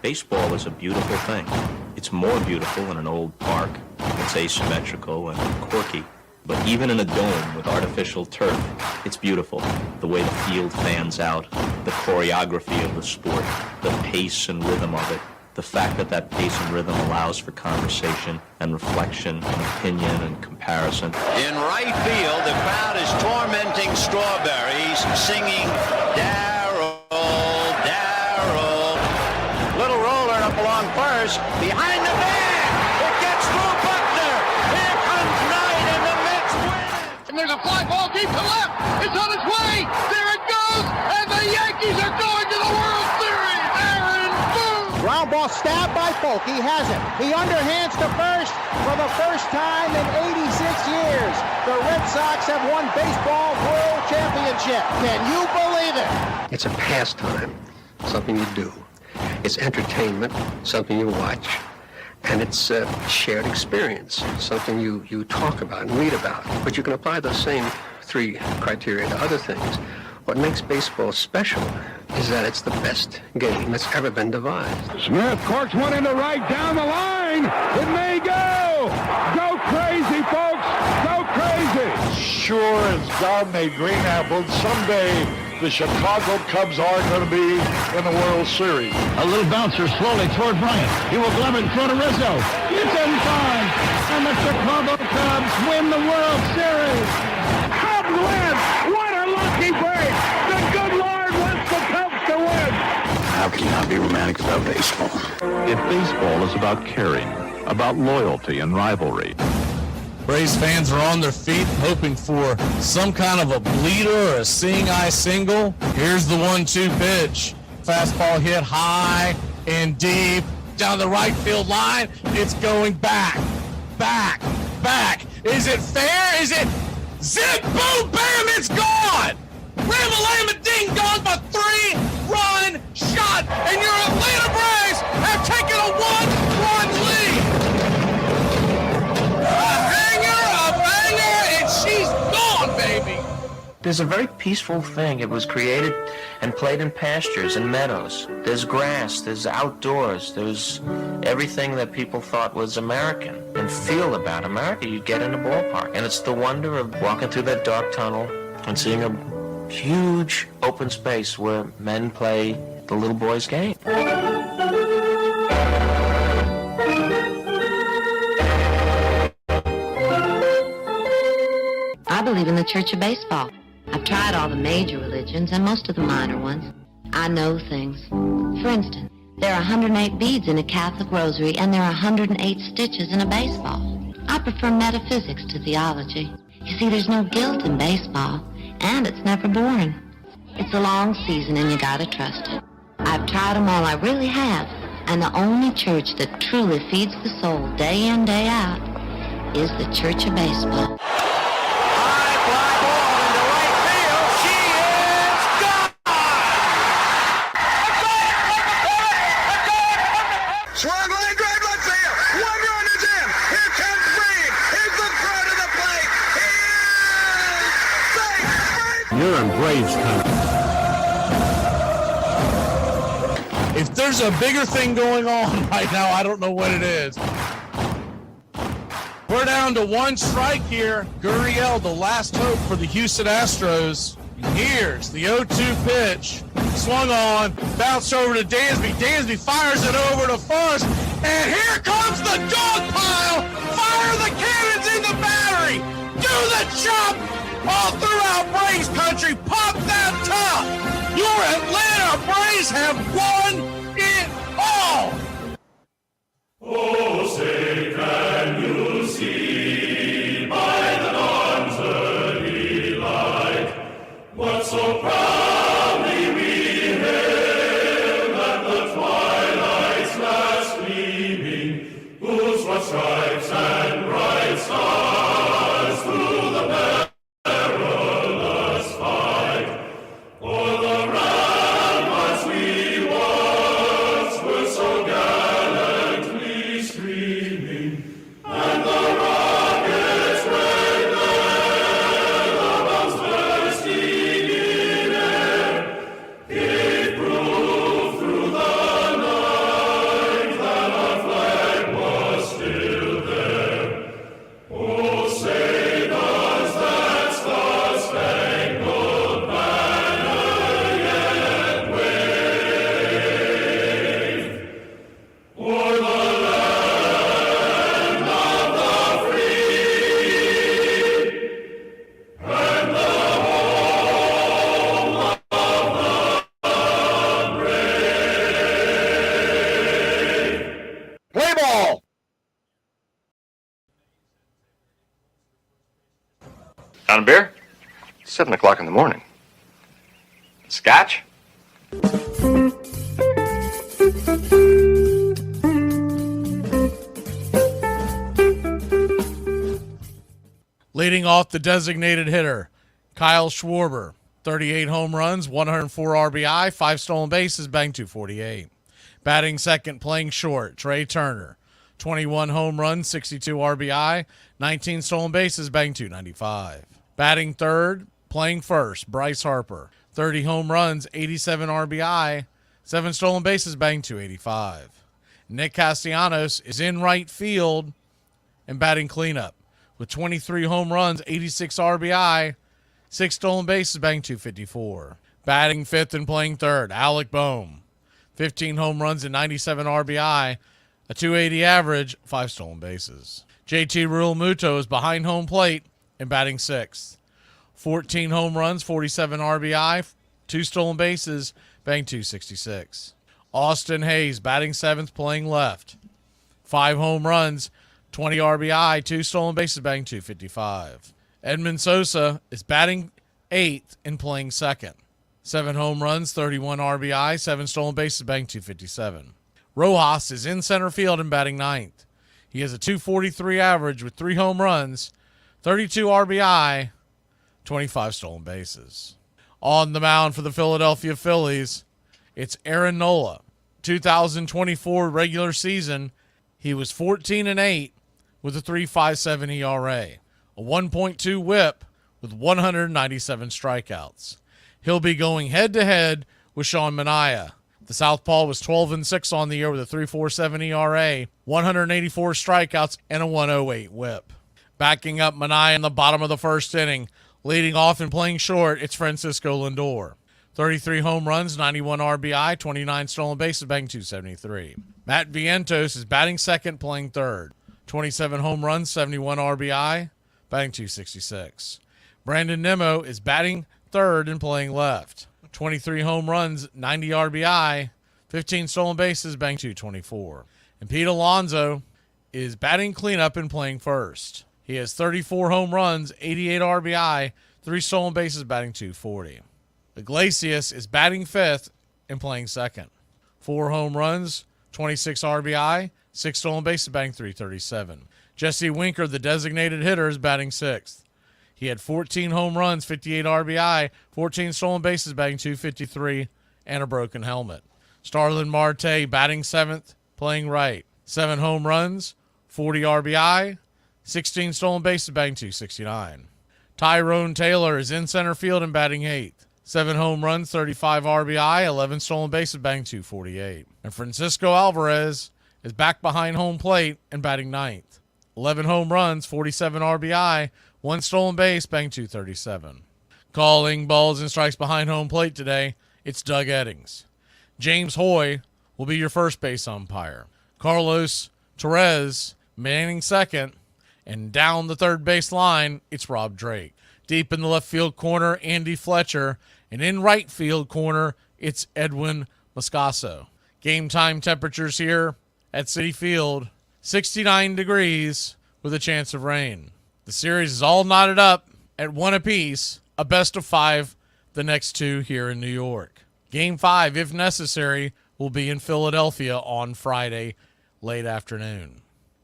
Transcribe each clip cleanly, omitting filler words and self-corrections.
Baseball is a beautiful thing. It's more beautiful in an old park. It's asymmetrical and quirky. But even in a dome with artificial turf, it's beautiful. The way the field fans out, the choreography of the sport, the pace and rhythm of it, the fact that that pace and rhythm allows for conversation and reflection and opinion and comparison. In right field, the crowd is tormenting Strawberries, singing Darryl, Darryl. Little roller up along first, behind the bag. It gets through Buckner. Here comes Knight in the mid-swing. And there's a fly ball deep to left. It's on its way. There it goes. And the Yankees are going to the World Series. Aaron Boone. Ground ball stabbed by Polk. He has it. He underhands to first for the first time in 86 years. The Red Sox have won baseball world championship. Can you believe it? It's a pastime, something you do. It's entertainment, something you watch. And it's a shared experience, something you talk about and read about. But you can apply those same three criteria to other things. What makes baseball special is that it's the best game that's ever been devised. Smith corks one into right down the line. It may go. Go crazy, folks. Go crazy. Sure as God made green apples, someday the Chicago Cubs are going to be in the World Series. A little bouncer slowly toward Bryant. He will glove it in front of Rizzo. It's in time. And the Chicago Cubs win the World Series. Cubs win. What a lucky break. The good Lord wants the Cubs to win. How can you not be romantic about baseball? If baseball is about caring, about loyalty and rivalry, Braves fans are on their feet hoping for some kind of a bleeder or a seeing-eye single. Here's the 1-2 pitch. Fastball hit high and deep down the right field line. It's going back, back, back. Is it fair? Is it zip, boom, bam, it's gone! Ram-a-lam-a ding dong, a 3-run shot, and your Atlanta Braves have taken a 1-run lead. She's gone, baby! There's a very peaceful thing. It was created and played in pastures and meadows. There's grass, there's outdoors, there's everything that people thought was American and feel about America. You get in a ballpark, and it's the wonder of walking through that dark tunnel and seeing a huge open space where men play the little boy's game. I believe in the Church of Baseball. I've tried all the major religions and most of the minor ones. I know things. For instance, there are 108 beads in a Catholic rosary and there are 108 stitches in a baseball. I prefer metaphysics to theology. You see, there's no guilt in baseball, and it's never boring. It's a long season and you gotta trust it. I've tried them all, I really have. And the only church that truly feeds the soul day in, day out is the Church of Baseball. You're in Braves country. If there's a bigger thing going on right now, I don't know what it is. We're down to one strike here. Gurriel, the last hope for the Houston Astros. Here's the 0-2 pitch. Swung on, bounced over to Dansby. Dansby fires it over to first. And here comes the dog pile. Fire the cannons in the battery. Do the chop. All throughout Braves country, pop that top! Your Atlanta Braves have won it all! Oh, say, can you see by the dawn's early light what so proudly we hailed at the twilight's last gleaming, whose broad stripes and bright stars through the perilous fight, o'er the ramparts we once were so gallantly streaming, On a beer? 7 o'clock in the morning. Scotch? Leading off the designated hitter, Kyle Schwarber, 38 home runs, 104 RBI, 5 stolen bases, bang 248. Batting second, playing short, Trey Turner, 21 home runs, 62 RBI, 19 stolen bases, bang 295. Batting third, playing first, Bryce Harper, 30 home runs, 87 RBI, 7 stolen bases, bang 285. Nick Castellanos is in right field and batting cleanup with 23 home runs, 86 RBI, 6 stolen bases, bang 254. Batting fifth and playing third, Alec Boehm, 15 home runs and 97 RBI, a 280 average, 5 stolen bases. JT Realmuto is behind home plate and batting sixth. 14 home runs, 47 RBI, 2 stolen bases, bang 266. Austin Hayes batting seventh, playing left. 5 home runs, 20 RBI, 2 stolen bases, bang 255. Edmund Sosa is batting eighth and playing second. 7 home runs, 31 RBI, 7 stolen bases, bang 257. Rojas is in center field and batting ninth. He has a 243 average with 3 home runs, 32 RBI, 25 stolen bases. On the mound for the Philadelphia Phillies, it's Aaron Nola. 2024 regular season, he was 14-8 with a 3.57 ERA, a 1.2 whip with 197 strikeouts. He'll be going head-to-head with Sean Manaea. The southpaw was 12-6 on the year with a 3.47 ERA, 184 strikeouts, and a 108 whip. Backing up Manaea in the bottom of the first inning, leading off and playing short, it's Francisco Lindor. 33 home runs, 91 RBI, 29 stolen bases, bang 273. Matt Vientos is batting second, playing third. 27 home runs, 71 RBI, batting 266. Brandon Nimmo is batting third and playing left. 23 home runs, 90 RBI, 15 stolen bases, bang 224. And Pete Alonso is batting cleanup and playing first. He has 34 home runs, 88 RBI, 3 stolen bases, batting 240. Iglesias is batting fifth and playing second. 4 home runs, 26 RBI, 6 stolen bases, batting 337. Jesse Winker, the designated hitter, is batting sixth. He had 14 home runs, 58 RBI, 14 stolen bases, batting 253, and a broken helmet. Starlin Marte batting seventh, playing right. 7 home runs, 40 RBI, 16 stolen bases, batting 269. Tyrone Taylor is in center field and batting eighth. 7 home runs, 35 RBI, 11 stolen bases, batting 248. And Francisco Alvarez is back behind home plate and batting ninth. 11 home runs, 47 RBI, 1 stolen base, batting 237. Calling balls and strikes behind home plate today, it's Doug Eddings. James Hoy will be your first base umpire. Carlos Torres manning second, and down the third base line, it's Rob Drake. Deep in the left field corner, Andy Fletcher, and in right field corner, it's Edwin Moscaso. Game time temperatures here at Citi Field, 69 degrees with a chance of rain. The series is all knotted up at 1 apiece, a best of 5, the next 2 here in New York. Game 5, if necessary, will be in Philadelphia on Friday, late afternoon.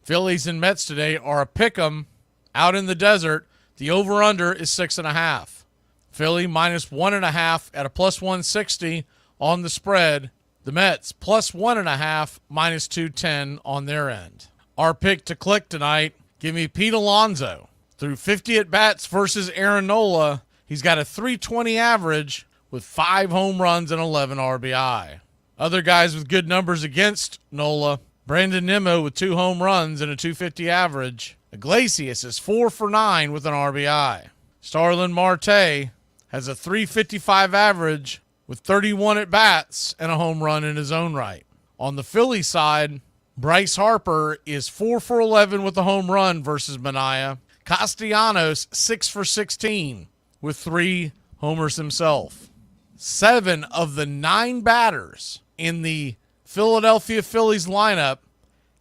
Phillies and Mets today are a pick'em out in the desert. The over-under is 6.5. Philly minus 1.5 at a plus 160 on the spread. The Mets plus 1.5, minus 210 on their end. Our pick to click tonight, give me Pete Alonso. Through 50 at-bats versus Aaron Nola, he's got a 320 average with 5 home runs and 11 RBI. Other guys with good numbers against Nola, Brandon Nimmo with 2 home runs and a 250 average. Iglesias is 4 for 9 with an RBI. Starlin Marte has a 355 average with 31 at-bats and a home run in his own right. On the Philly side, Bryce Harper is 4 for 11 with a home run versus Manaea. Castellanos 6 for 16 with 3 homers himself. 7 of the 9 batters in the Philadelphia Phillies lineup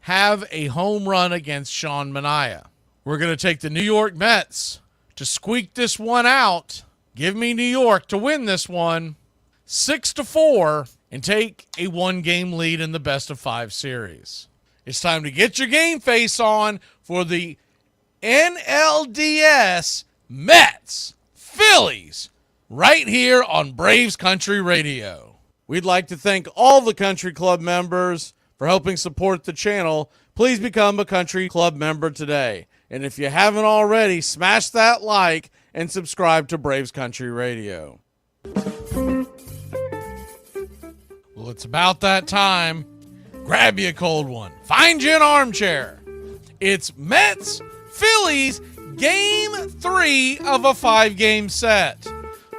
have a home run against Sean Manaea. We're going to take the New York Mets to squeak this one out. Give me New York to win this one 6-4 and take a 1-game lead in the best-of-5 series. It's time to get your game face on for the NLDS Mets Phillies right here on Braves Country Radio. We'd like to thank all the Country Club members for helping support the channel. Please become a Country Club member today. And if you haven't already, smash that like and subscribe to Braves Country Radio. Well, it's about that time. Grab you a cold one. Find you an armchair. It's Mets Phillies Game 3 of a 5-game set.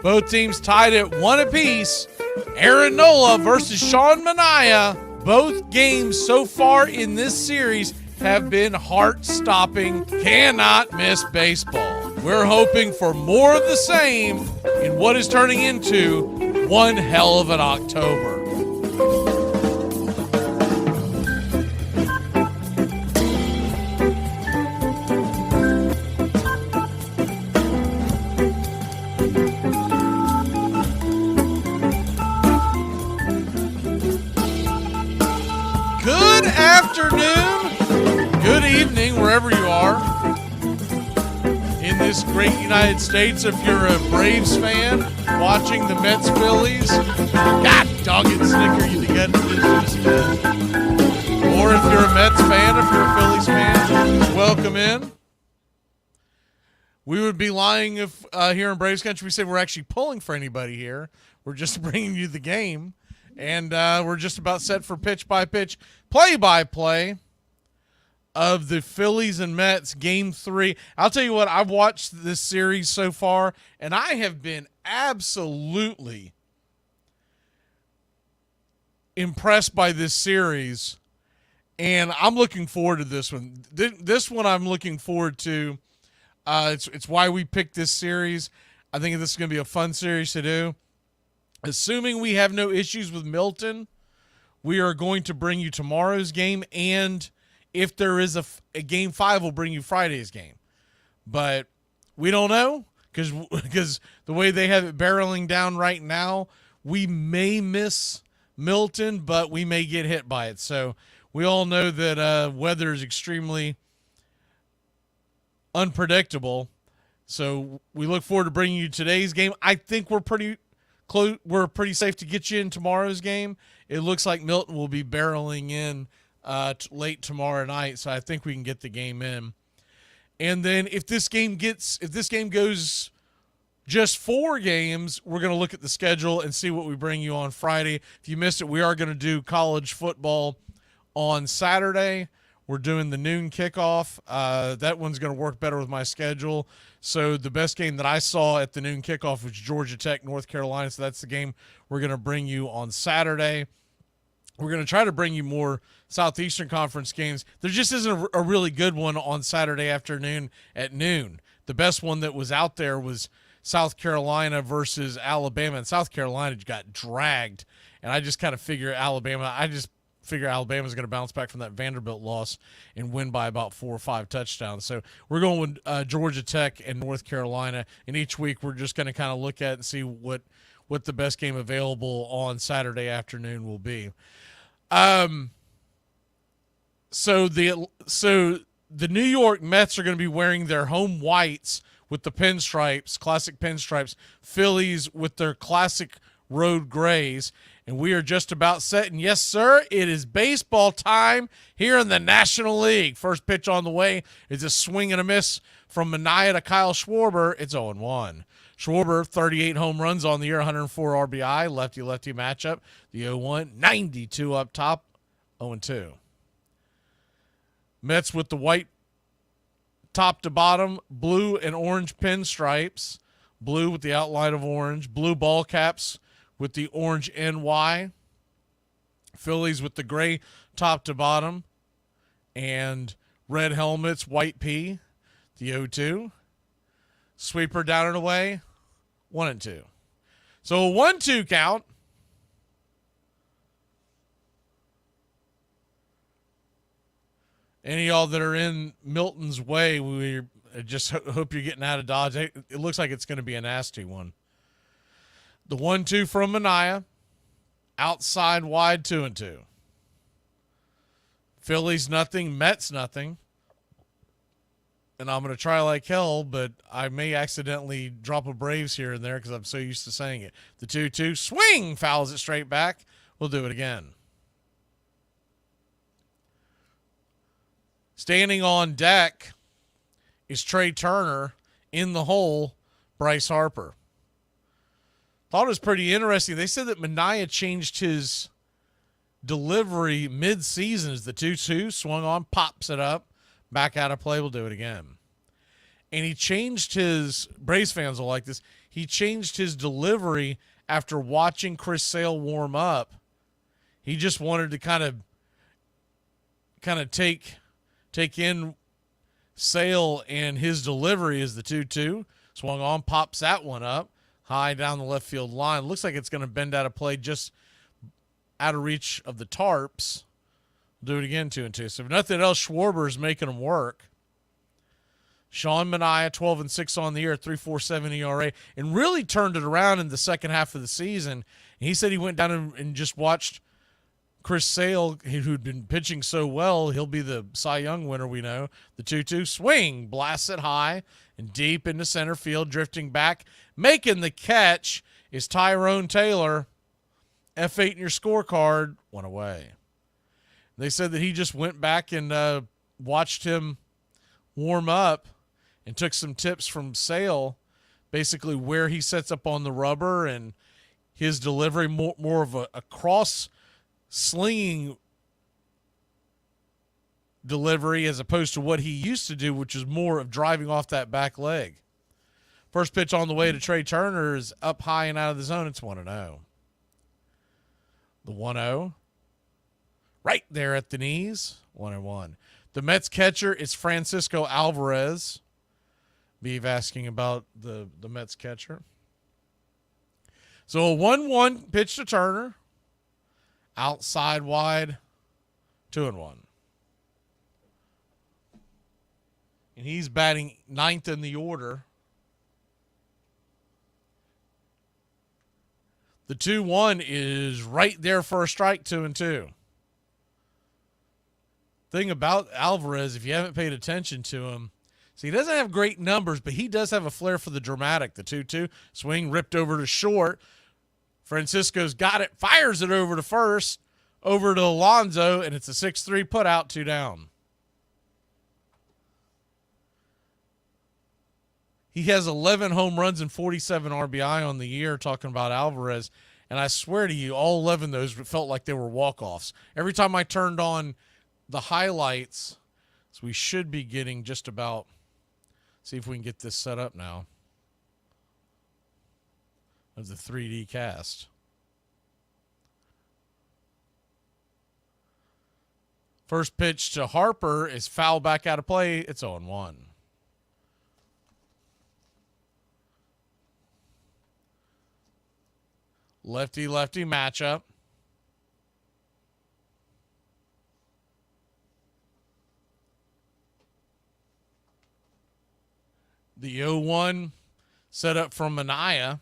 Both teams tied at 1 apiece. Aaron Nola versus Sean Manaea. Both games so far in this series have been heart-stopping, cannot miss baseball. We're hoping for more of the same in what is turning into one hell of an October. Good afternoon, good evening, wherever you are in this great United States. If you're a Braves fan watching the Mets Phillies, God dog it, Snicker, you get this. Or if you're a Mets fan, if you're a Phillies fan, welcome in. We would be lying if here in Braves Country we say we're actually pulling for anybody here. We're just bringing you the game. And we're just about set for pitch-by-pitch, play-by-play of the Phillies and Mets Game 3. I'll tell you what, I've watched this series so far, and I have been absolutely impressed by this series, and I'm looking forward to this one. This one I'm looking forward to. It's why we picked this series. I think this is going to be a fun series to do. Assuming we have no issues with Milton, we are going to bring you tomorrow's game, and if there is a Game 5, we'll bring you Friday's game. But we don't know because the way they have it barreling down right now, we may miss Milton, but we may get hit by it. So we all know that weather is extremely unpredictable. So we look forward to bringing you today's game. I think we're pretty safe to get you in tomorrow's game. It looks like Milton will be barreling in late tomorrow night, so I think we can get the game in. And then if this game goes just 4 games, we're going to look at the schedule and see what we bring you on Friday. If you missed it, we are going to do college football on Saturday. We're doing the noon kickoff. That one's going to work better with my schedule. So the best game that I saw at the noon kickoff was Georgia Tech, North Carolina. So that's the game we're going to bring you on Saturday. We're going to try to bring you more Southeastern Conference games. There just isn't a really good one on Saturday afternoon at noon. The best one that was out there was South Carolina versus Alabama, and South Carolina got dragged. And I just kind of figure Alabama's going to bounce back from that Vanderbilt loss and win by about 4 or 5 touchdowns. So we're going with Georgia Tech and North Carolina, and each week we're just going to kind of look at and see what the best game available on Saturday afternoon will be. So the New York Mets are going to be wearing their home whites with the pinstripes, classic pinstripes. Phillies with their classic road grays. And we are just about set. And yes, sir, it is baseball time here in the National League. First pitch on the way is a swing and a miss from Manaea to Kyle Schwarber. It's 0-1. Schwarber, 38 home runs on the year, 104 RBI, lefty-lefty matchup. The 0-1, 92 up top, 0-2. Mets with the white top to bottom, blue and orange pinstripes, blue with the outline of orange, blue ball caps with the orange NY. Phillies with the gray top to bottom and red helmets, white P, the 0-2. Sweeper down and away, 1-2. So a 1-2 count. Any of y'all that are in Milton's way, I just hope you're getting out of Dodge. It looks like it's going to be a nasty one. The 1-2 from Minaya. Outside wide, 2-2. Phillies nothing, Mets nothing. And I'm going to try like hell, but I may accidentally drop a Braves here and there because I'm so used to saying it. The 2-2, swing, fouls it straight back. We'll do it again. Standing on deck is Trey Turner. In the hole, Bryce Harper. Thought it was pretty interesting. They said that Minaya changed his delivery mid-season as the 2-2 swung on, pops it up, back out of play. We'll do it again. And he changed his, Braves fans will like this, he changed his delivery after watching Chris Sale warm up. He just wanted to kind of take in Sale, and his delivery is the 2-2. Swung on, pops that one up, high down the left field line. Looks like it's going to bend out of play just out of reach of the tarps. Do it again, 2-2. So if nothing else, Schwarber's making them work. Sean Minaya, 12-6 on the year, 3.47 ERA, and really turned it around in the second half of the season. And he said he went down and just watched Chris Sale, who'd been pitching so well. He'll be the Cy Young winner, we know. The 2-2 swing, blasts it high and deep into center field, drifting back. Making the catch is Tyrone Taylor. F8 in your scorecard, one away. They said that he just went back and watched him warm up and took some tips from Sale, basically where he sets up on the rubber and his delivery, more of a cross-slinging delivery as opposed to what he used to do, which is more of driving off that back leg. First pitch on the way to Trey Turner is up high and out of the zone. It's 1-0. The 1-0. Right there at the knees. 1-1. The Mets catcher is Francisco Alvarez. Beeve asking about the Mets catcher. So a 1-1 pitch to Turner. Outside wide. 2-1. And he's batting ninth in the order. The 2-1 is right there for a strike, 2-2. Thing about Alvarez, if you haven't paid attention to him, see, he doesn't have great numbers, but he does have a flair for the dramatic. The 2-2 swing ripped over to short. Francisco's got it, fires it over to first, over to Alonso, and it's a 6-3 put out, 2 down. He has 11 home runs and 47 RBI on the year, talking about Alvarez. And I swear to you, all 11 of those felt like they were walk-offs. Every time I turned on the highlights, so we should be getting just about, see if we can get this set up now, of the 3D cast. First pitch to Harper is foul back out of play. It's 0-1. Lefty-lefty matchup. The 0-1 set up from Minaya.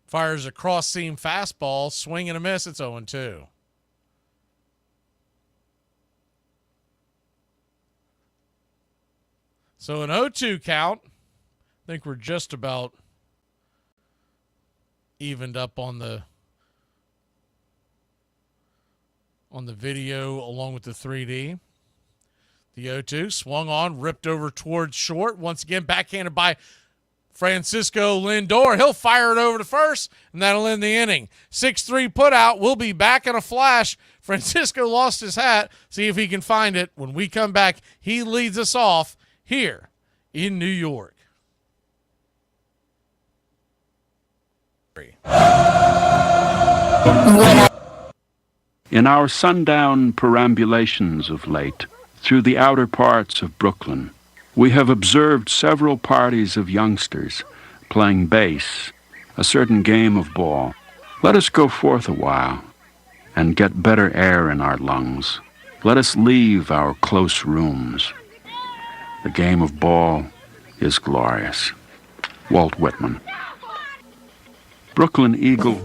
Fires a cross-seam fastball, swing and a miss. It's 0-2. So an 0-2 count. I think we're just about evened up on the video along with the 3D. The 0-2 swung on, ripped over towards short. Once again, backhanded by Francisco Lindor. He'll fire it over to first, and that'll end the inning. 6-3 put out. We'll be back in a flash. Francisco lost his hat. See if he can find it. When we come back, he leads us off here in New York. In our sundown perambulations of late, through the outer parts of Brooklyn, we have observed several parties of youngsters playing base, a certain game of ball. Let us go forth a while, and get better air in our lungs. Let us leave our close rooms. The game of ball is glorious. Walt Whitman. Brooklyn Eagle.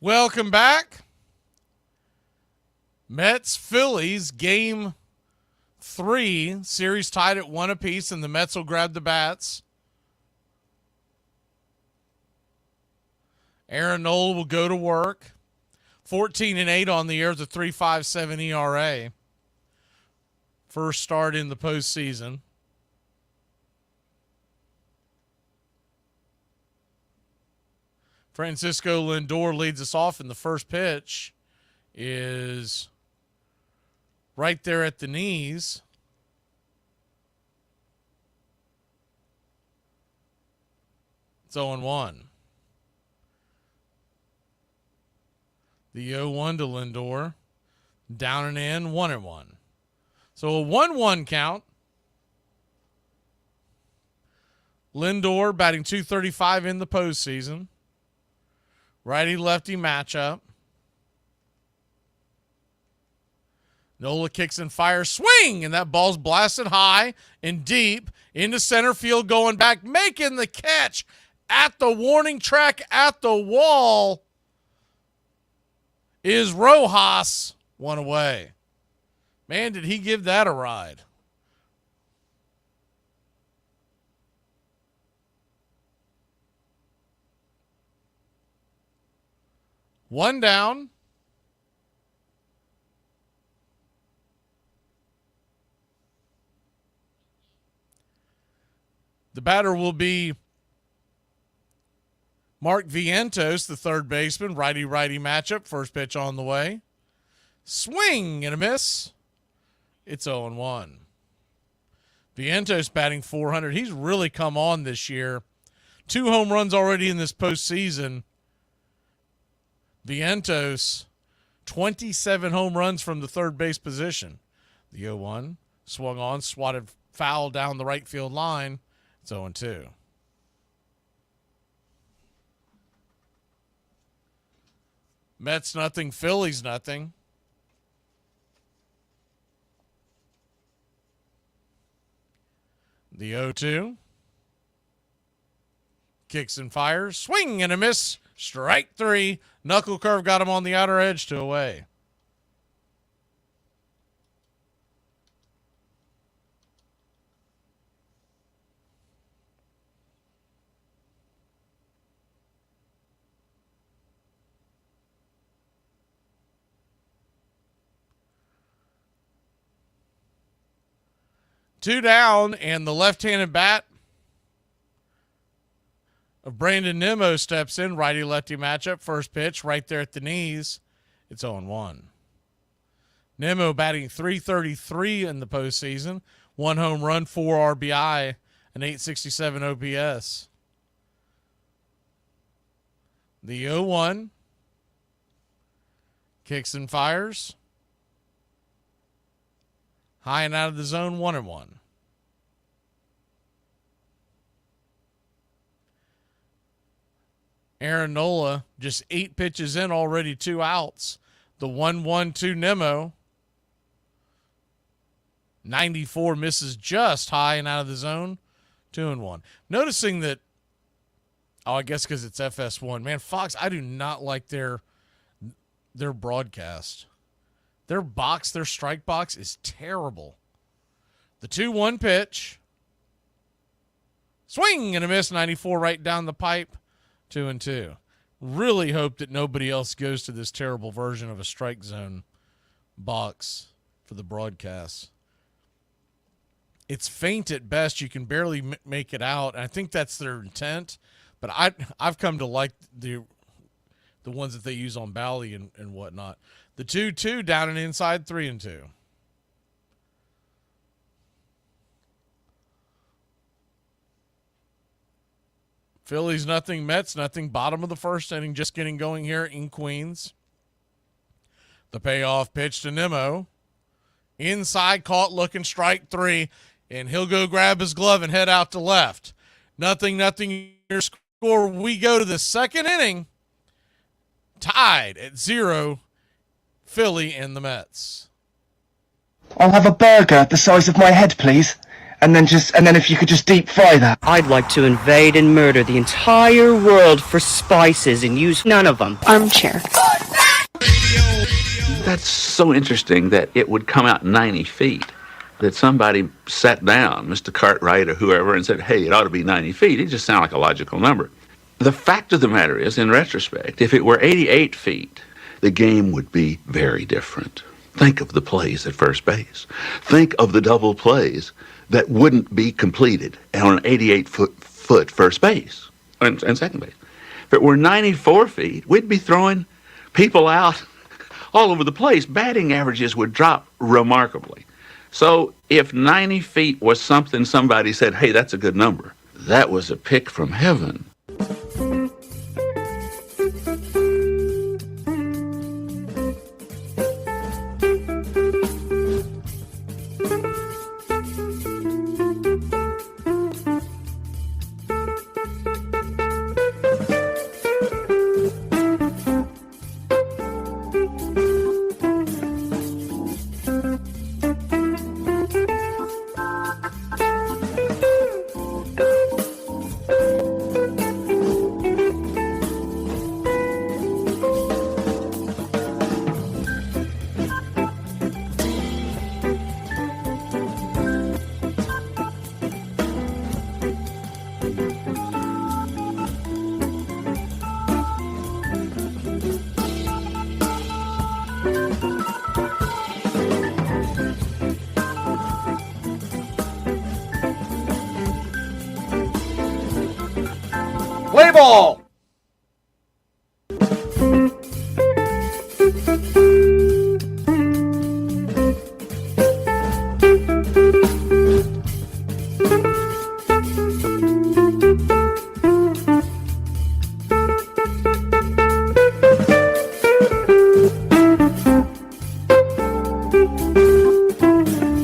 Welcome back. Mets Phillies game 3, series tied at 1 apiece, and the Mets will grab the bats. Aaron Nola will go to work. 14-8 on the year with a 3.57 ERA. First start in the postseason. Francisco Lindor leads us off, and the first pitch is right there at the knees. It's 0-1. The 0-1 to Lindor. Down and in, 1-1. So a 1-1 count. Lindor batting .235 in the postseason. Righty-lefty matchup. Nola kicks and fires. Swing! And that ball's blasted high and deep into center field, going back, making the catch at the warning track at the wall is Rojas. One away. Man, did he give that a ride. One down. The batter will be Mark Vientos, the third baseman. Righty-righty matchup. First pitch on the way. Swing and a miss. It's 0-1. Vientos batting .400. He's really come on this year. 2 home runs already in this postseason. Vientos, 27 home runs from the third base position. The 0-1 swung on, swatted foul down the right field line. It's 0-2. Mets nothing, Phillies nothing. The 0-2. Kicks and fires. Swing and a miss. Strike 3. Knuckle curve got him on the outer edge to away. 2 down, and the left-handed bat of Brandon Nimmo steps in. Righty-lefty matchup. First pitch right there at the knees. It's 0-1. Nimmo batting .333 in the postseason. 1 home run, 4 RBI, an .867 OPS. The 0-1. Kicks and fires. High and out of the zone, 1-1. Aaron Nola just 8 pitches in, already 2 outs. The 1-1-2 Nimmo. 94 misses just high and out of the zone, 2-1. Noticing that, I guess because it's FS1. Man, Fox, I do not like their broadcast. Their strike box is terrible. The 2-1 pitch. Swing and a miss, 94 right down the pipe, 2-2. Really hope that nobody else goes to this terrible version of a strike zone box for the broadcast. It's faint at best. You can barely make it out. And I think that's their intent. But I've come to like the ones that they use on Bally and whatnot. The 2-2 down and inside, 3-2. Phillies nothing, Mets nothing. Bottom of the first inning, just getting going here in Queens. The payoff pitch to Nimmo. Inside, caught, looking, strike 3. And he'll go grab his glove and head out to left. Nothing, your score. We go to the second inning. Tied at 0, Philly and the Mets. I'll have a burger the size of my head, please. And then if you could just deep fry that. I'd like to invade and murder the entire world for spices and use none of them. Armchair. That's so interesting that it would come out 90 feet. That somebody sat down, Mr. Cartwright or whoever, and said, hey, it ought to be 90 feet. It just sounded like a logical number. The fact of the matter is, in retrospect, if it were 88 feet, the game would be very different. Think of the plays at first base. Think of the double plays that wouldn't be completed on an 88-foot first base and second base. If it were 94 feet, we'd be throwing people out all over the place. Batting averages would drop remarkably. So if 90 feet was something somebody said, hey, that's a good number, that was a pick from heaven. Play ball!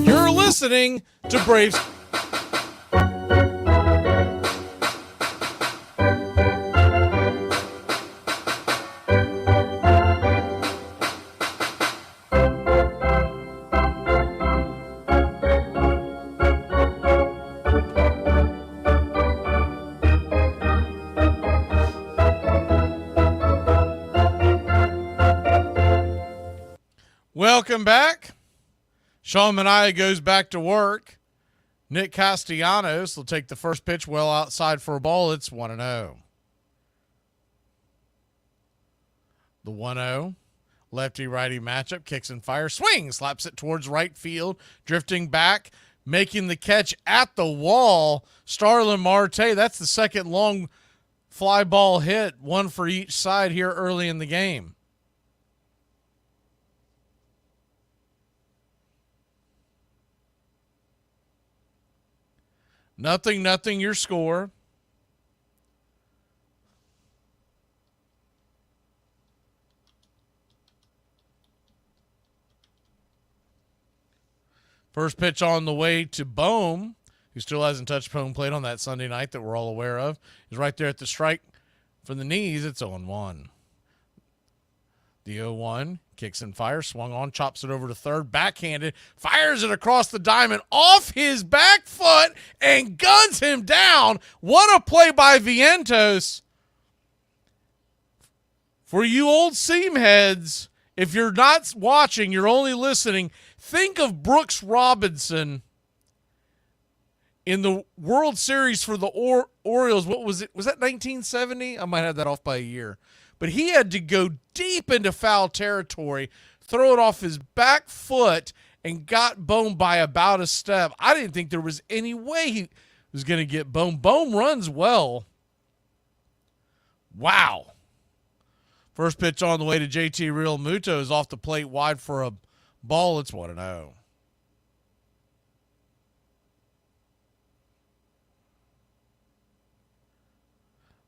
You're listening to Braves. Welcome back. Sean Mania goes back to work. Nick Castellanos will take the first pitch well outside for a ball. It's 1-0. The 1-0. Lefty-righty matchup. Kicks and fires. Swing. Slaps it towards right field. Drifting back. making the catch at the wall. Starlin Marte, that's the second long fly ball hit, one for each side here early in the game. Nothing, your score. First pitch on the way to Bohm, who still hasn't touched home plate on that Sunday night that we're all aware of. He's right there at the strike from the knees. It's 0-1. The 0-1 kicks and fires, swung on, chops it over to third, backhanded, fires it across the diamond off his back foot and guns him down. What a play by Vientos. For you old seam heads, if you're not watching, you're only listening, think of Brooks Robinson in the World Series for the Orioles. What was it? Was that 1970? I might have that off by a year. But he had to go deep into foul territory, throw it off his back foot, and got Bohm by about a step. I didn't think there was any way he was going to get Bohm. Bohm runs well. Wow. First pitch on the way to JT Real Muto is off the plate wide for a ball. It's 1-0.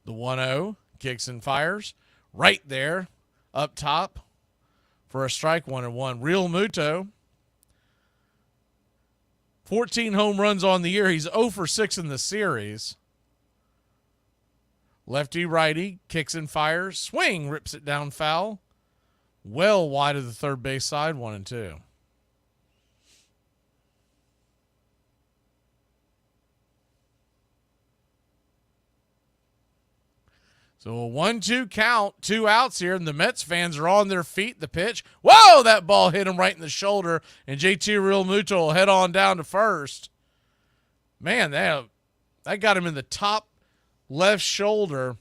The 1-0 kicks and fires right there up top for a strike. 1-1. Real Muto, 14 home runs on the year. He's 0 for 6 in the series. Lefty righty kicks and fires. Swing, rips it down foul. Well wide of the third base side. 1-2. So a 1-2 count, 2 outs here, and the Mets fans are on their feet. The pitch. Whoa, that ball hit him right in the shoulder, and JT Real Muto will head on down to first. Man, that got him in the top left shoulder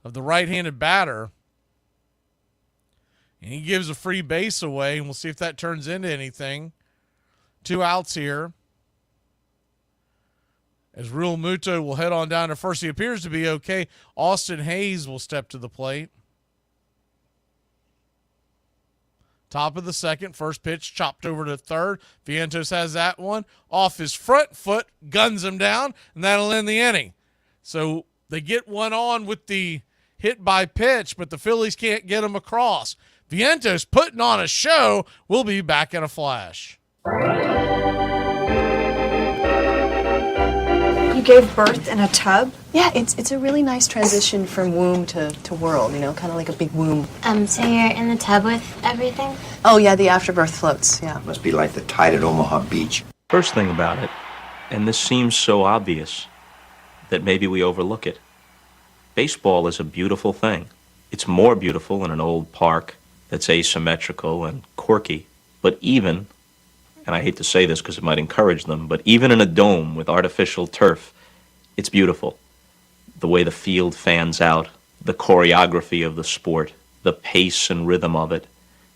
of the right-handed batter. And he gives a free base away, and we'll see if that turns into anything. 2 outs here. As Real Muto will head on down to first. He appears to be okay. Austin Hayes will step to the plate. Top of the second. First pitch chopped over to third. Vientos has that one. Off his front foot. Guns him down. And that'll end the inning. So they get one on with the hit by pitch, but the Phillies can't get him across. Vientos putting on a show. We'll be back in a flash. You gave birth in a tub? Yeah, it's a really nice transition from womb to world, you know, kind of like a big womb. So you're in the tub with everything? Oh, yeah, the afterbirth floats, yeah. Must be like the tide at Omaha Beach. First thing about it, and this seems so obvious that maybe we overlook it, baseball is a beautiful thing. It's more beautiful in an old park that's asymmetrical and quirky, but even, and I hate to say this because it might encourage them, but even in a dome with artificial turf, it's beautiful. The way the field fans out, the choreography of the sport, the pace and rhythm of it,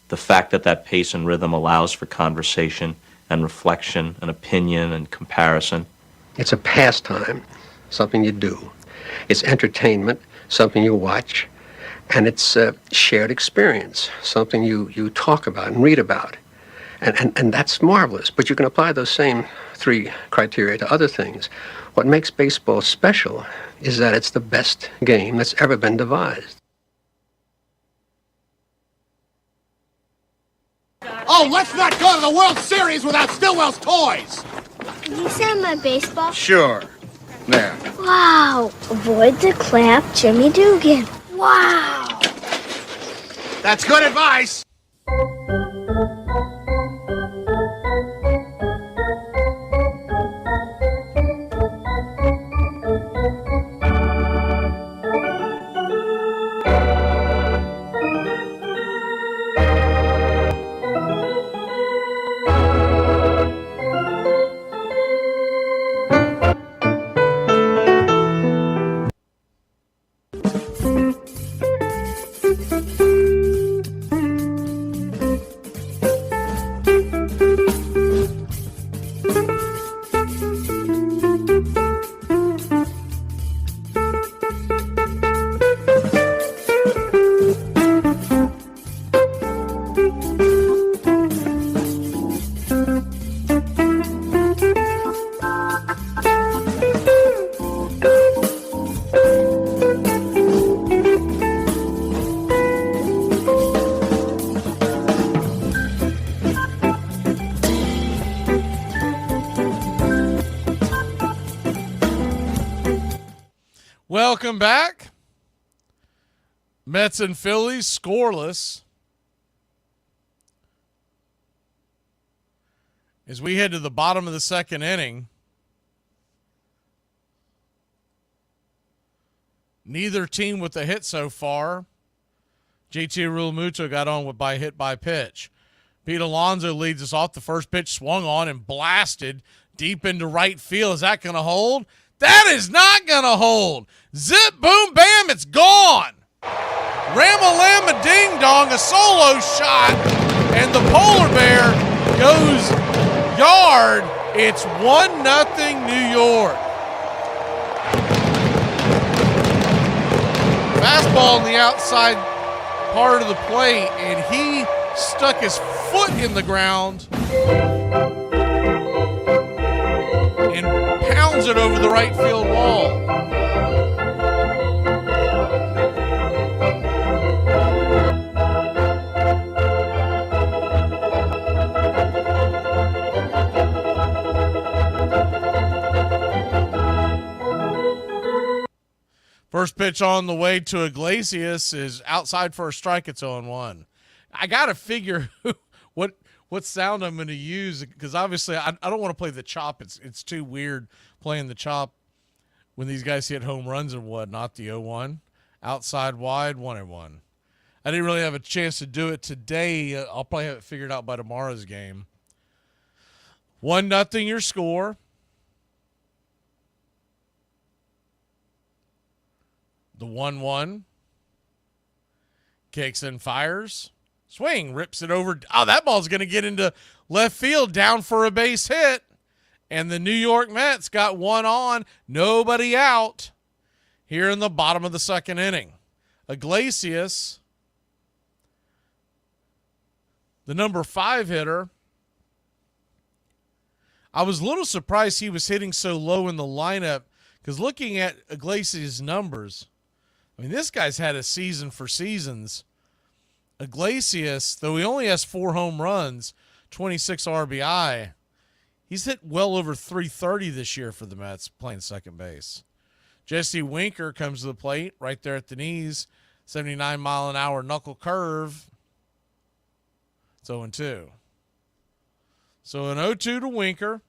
the fact that that pace and rhythm allows for conversation and reflection and opinion and comparison. It's a pastime, something you do. It's entertainment, something you watch. And it's a shared experience, something you talk about and read about. And that's marvelous, but you can apply those same 3 criteria to other things. What makes baseball special is that it's the best game that's ever been devised. Oh, let's not go to the World Series without Stillwell's toys! Can you send my baseball? Sure. There. Wow. Avoid the clap, Jimmy Dugan. Wow. That's good advice! Welcome back. Mets and Phillies scoreless as we head to the bottom of the second inning. Neither team with a hit so far. JT Realmuto got on by hit by pitch. Pete Alonso leads us off. The first pitch swung on and blasted deep into right field. Is that going to hold? That is not going to hold. Zip, boom, bam, it's gone. Ram-a-lam-a ding-dong, a solo shot, and the polar bear goes yard. It's 1-0 New York. Fastball on the outside part of the plate, and he stuck his foot in the ground and pounds it over the right field wall. First pitch on the way to Iglesias is outside for a strike. It's 0-1. I got to figure what sound I'm going to use, because obviously I don't want to play the chop. It's too weird playing the chop when these guys hit home runs and whatnot. The 0-1. Outside wide, 1-1. I didn't really have a chance to do it today. I'll probably have it figured out by tomorrow's game. 1-0 your score. The 1-1. Kicks and fires. Swing. Rips it over. Oh, that ball's going to get into left field, down for a base hit. And the New York Mets got one on. Nobody out here in the bottom of the second inning. Iglesias, the number 5 hitter. I was a little surprised he was hitting so low in the lineup, because looking at Iglesias' numbers, I mean, this guy's had a season for seasons. Iglesias, though he only has 4 home runs, 26 RBI, he's hit well over 330 this year for the Mets playing second base. Jesse Winker comes to the plate right there at the knees, 79-mile-an-hour knuckle curve. It's 0-2. So an 0-2 to Winker.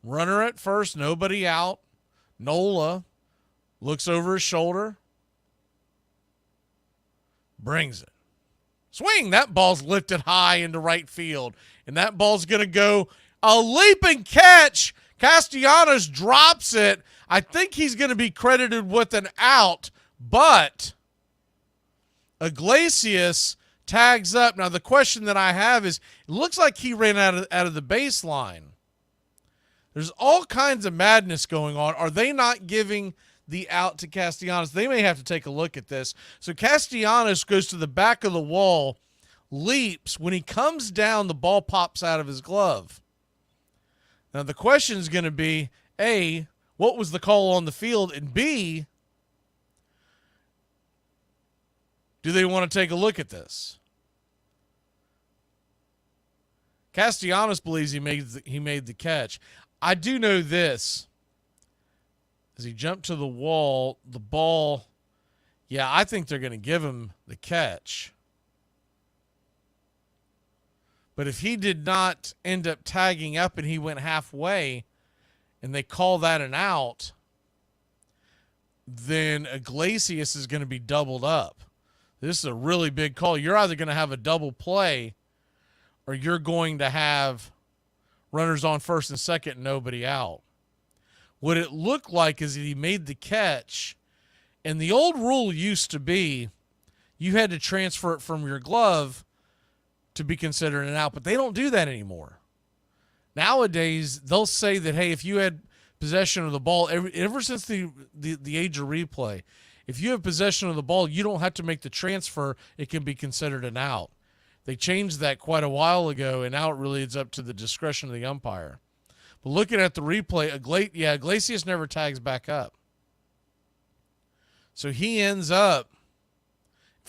Runner at first, nobody out. Nola looks over his shoulder. Brings it. Swing. That ball's lifted high into right field. And that ball's going to go a leaping catch. Castellanos drops it. I think he's going to be credited with an out, but Iglesias tags up. Now, the question that I have is, it looks like he ran out of the baseline. There's all kinds of madness going on. Are they not giving the out to Castellanos? They may have to take a look at this. So Castellanos goes to the back of the wall, leaps. When he comes down, the ball pops out of his glove. Now, the question is going to be, A, what was the call on the field? And B, do they want to take a look at this? Castellanos believes he made the catch. I do know this. As he jumped to the wall, the ball, yeah, I think they're going to give him the catch. But if he did not end up tagging up and he went halfway and they call that an out, then Iglesias is going to be doubled up. This is a really big call. You're either going to have a double play or you're going to have runners on first and second and nobody out. What it looked like is that he made the catch, and the old rule used to be you had to transfer it from your glove to be considered an out, but they don't do that anymore. Nowadays, they'll say that, hey, if you had possession of the ball, ever since the age of replay, if you have possession of the ball, you don't have to make the transfer. It can be considered an out. They changed that quite a while ago, and now it really is up to the discretion of the umpire. But looking at the replay, Iglesias never tags back up. So he ends up,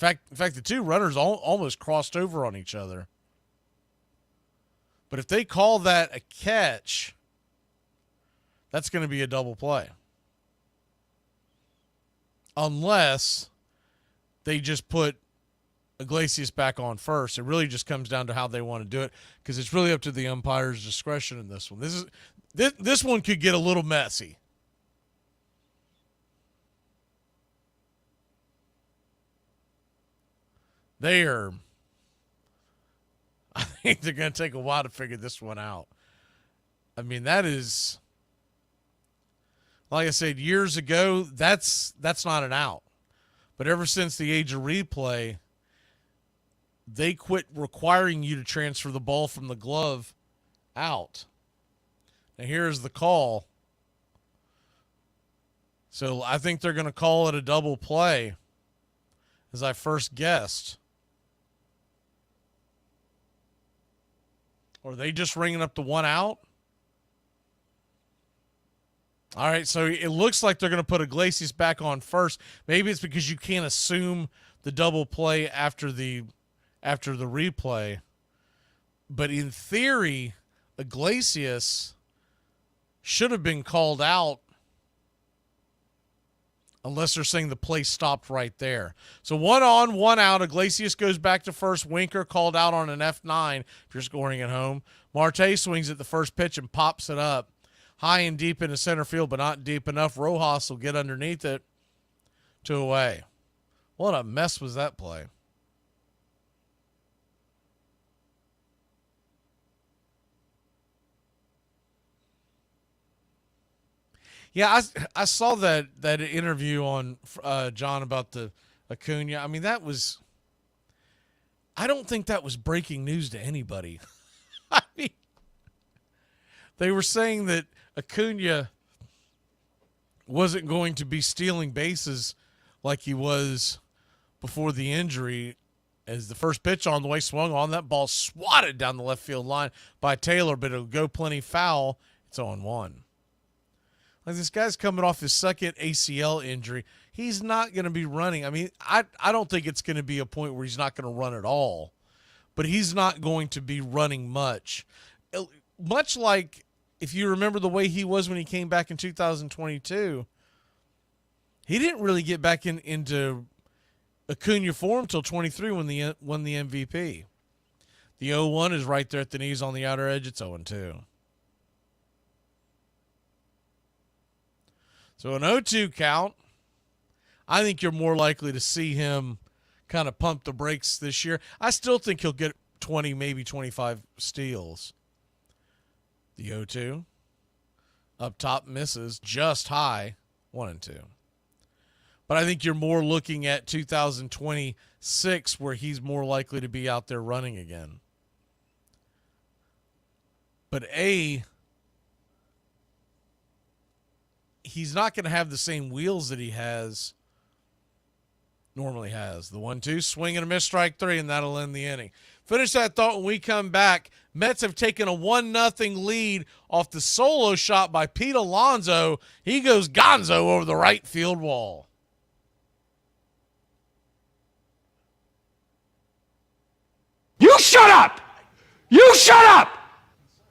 in fact, the two runners almost crossed over on each other. But if they call that a catch, that's going to be a double play. unless they just put Iglesias back on first. It really just comes down to how they want to do it, because it's really up to the umpire's discretion in this one. This one could get a little messy. I think they're going to take a while to figure this one out. I mean, that is, like I said, years ago, that's not an out. But ever since the age of replay, they quit requiring you to transfer the ball from the glove out. And here's the call. So I think they're going to call it a double play, as I first guessed. Or are they just ringing up the one out? All right, so it looks like they're going to put Iglesias back on first. Maybe it's because you can't assume the double play after the replay. But in theory, Iglesias should have been called out, unless they're saying the play stopped right there. So 1 on, 1 out. Iglesias goes back to first. Winker called out on an F9 if you're scoring at home. Marte swings at the first pitch and pops it up high and deep into center field, but not deep enough. Rojas will get underneath it to away. What a mess was that play. Yeah, I saw that interview on John about the Acuna. I mean, I don't think that was breaking news to anybody. I mean, they were saying that Acuna wasn't going to be stealing bases like he was before the injury, as the first pitch on the way swung on. That ball swatted down the left field line by Taylor, but it'll go plenty foul. It's 0-1. Like, this guy's coming off his second ACL injury. He's not going to be running. I mean, I don't think it's going to be a point where he's not going to run at all, but he's not going to be running much. Much like, if you remember the way he was when he came back in 2022, he didn't really get back into Acuna form until 23 when he won the MVP. The 0-1 is right there at the knees on the outer edge. It's 0-2. So an 0-2 count. I think you're more likely to see him kind of pump the brakes this year. I still think he'll get 20, maybe 25 steals. The 0-2. Up top misses just high. 1-2. But I think you're more looking at 2026, where he's more likely to be out there running again. But he's not going to have the same wheels that he normally has. The 1-2, swing and a miss, strike 3, and that'll end the inning. Finish that thought when we come back. Mets have taken a 1-0 lead off the solo shot by Pete Alonso. He goes gonzo over the right field wall. You shut up! You shut up!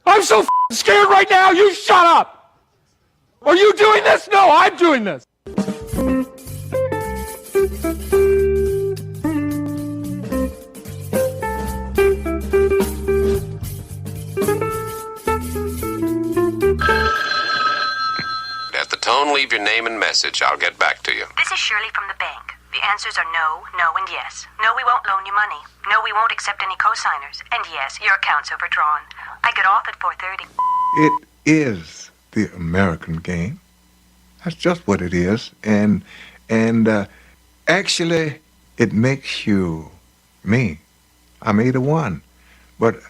I'm so scared right now, you shut up! Are you doing this? No, I'm doing this. At the tone, leave your name and message. I'll get back to you. This is Shirley from the bank. The answers are no, no, and yes. No, we won't loan you money. No, we won't accept any co-signers. And yes, your account's overdrawn. I get off at 4:30. It is the American game. That's just what it is. And actually, it makes you me. I'm 81, but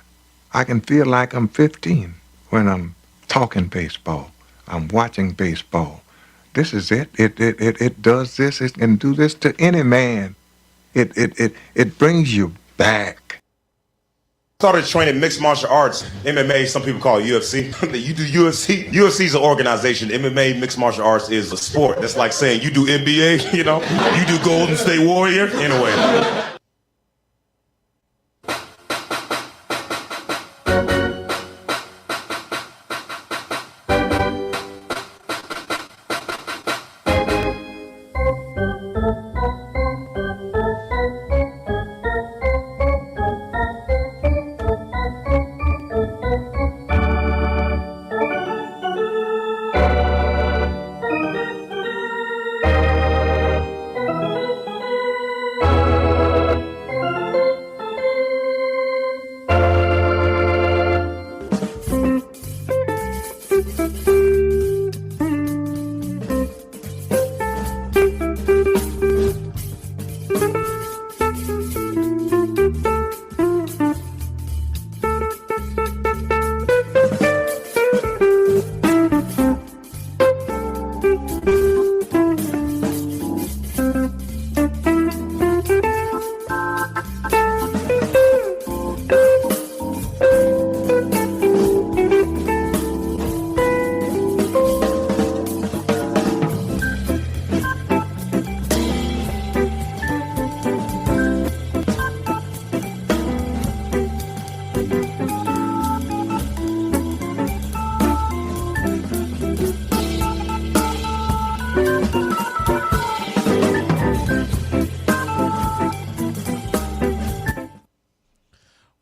I can feel like I'm 15 when I'm talking baseball. I'm watching baseball. This is it. It does this. It can do this to any man. It brings you back. Started training mixed martial arts, MMA, some people call it UFC. You do UFC. UFC is an organization. MMA, mixed martial arts, is a sport. That's like saying you do NBA, you know? You do Golden State Warrior. Anyway.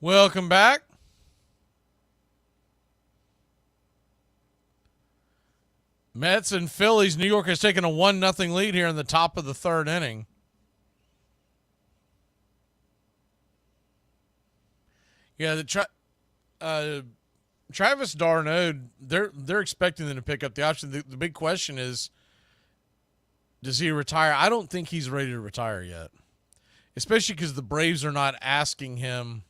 Welcome back. Mets and Phillies. New York has taken a 1-0 lead here in the top of the third inning. Yeah, Travis d'Arnaud, they're expecting them to pick up the option. The big question is, does he retire? I don't think he's ready to retire yet, especially because the Braves are not asking him.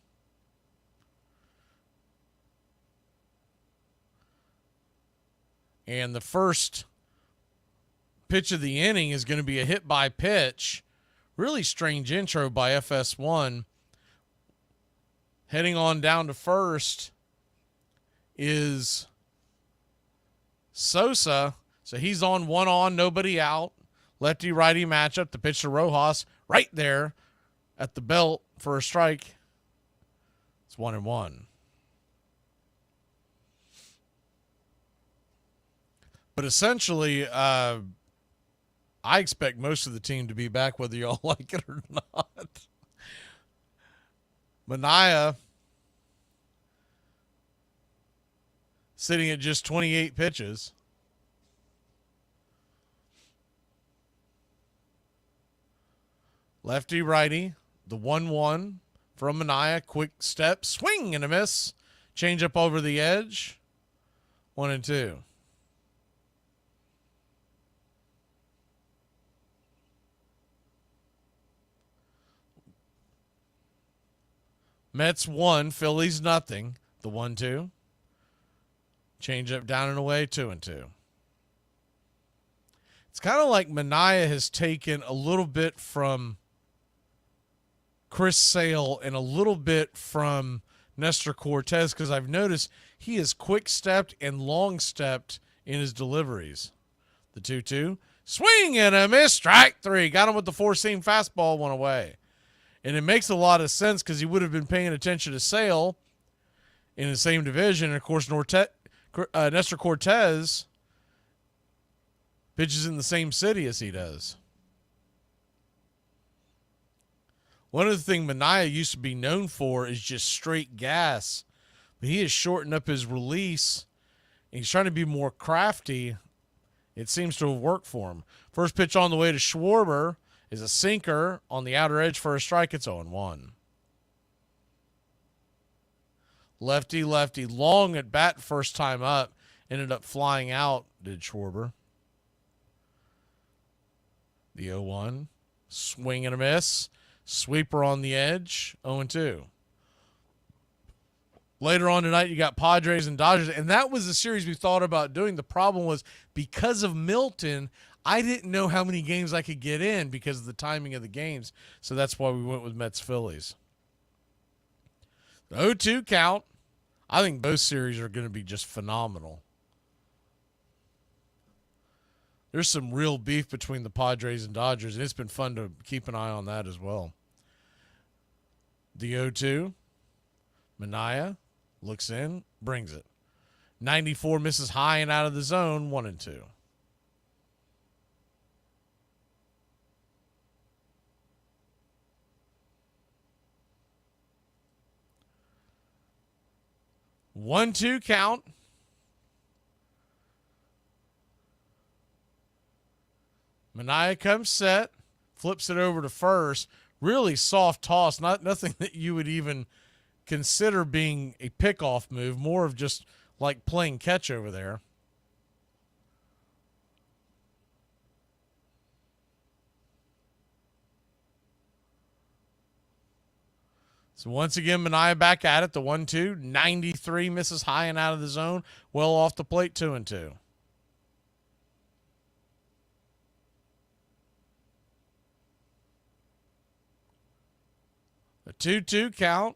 And the first pitch of the inning is going to be a hit by pitch. Really strange intro by FS1. Heading on down to first is Sosa. So he's on, nobody out. Lefty-righty matchup. The pitch to Rojas right there at the belt for a strike. It's 1-1. But essentially, I expect most of the team to be back, whether y'all like it or not. Manaea sitting at just 28 pitches. Lefty righty, the 1-1 from Manaea. Quick step, swing and a miss. Change up over the edge. 1-2. Mets 1, Phillies nothing. The 1-2. Change up down and away, 2-2. It's kind of like Manaea has taken a little bit from Chris Sale and a little bit from Nestor Cortez, because I've noticed he is quick-stepped and long-stepped in his deliveries. The 2-2. Swing and a miss. Strike 3. Got him with the four-seam fastball, one away. And it makes a lot of sense because he would have been paying attention to Sale in the same division. And, of course, Nestor Cortez pitches in the same city as he does. One of the things Manaea used to be known for is just straight gas. But he has shortened up his release. And he's trying to be more crafty. It seems to have worked for him. First pitch on the way to Schwarber is a sinker on the outer edge for a strike. It's 0-1. Lefty, long at bat first time up. Ended up flying out, did Schwarber. The 0-1. Swing and a miss. Sweeper on the edge. 0-2. Later on tonight, you got Padres and Dodgers. And that was the series we thought about doing. The problem was because of Milton, I didn't know how many games I could get in because of the timing of the games. So that's why we went with Mets-Phillies. The 0-2 count. I think both series are going to be just phenomenal. There's some real beef between the Padres and Dodgers, and it's been fun to keep an eye on that as well. The 0-2. Manaea looks in, brings it. 94 misses high and out of the zone, 1-2. One-two count. Manaea comes set, flips it over to first. Really soft toss, nothing that you would even consider being a pickoff move, more of just like playing catch over there. So once again, Manaea back at it. The 1-2, 93 misses high and out of the zone. Well off the plate, 2-2. A 2-2 count.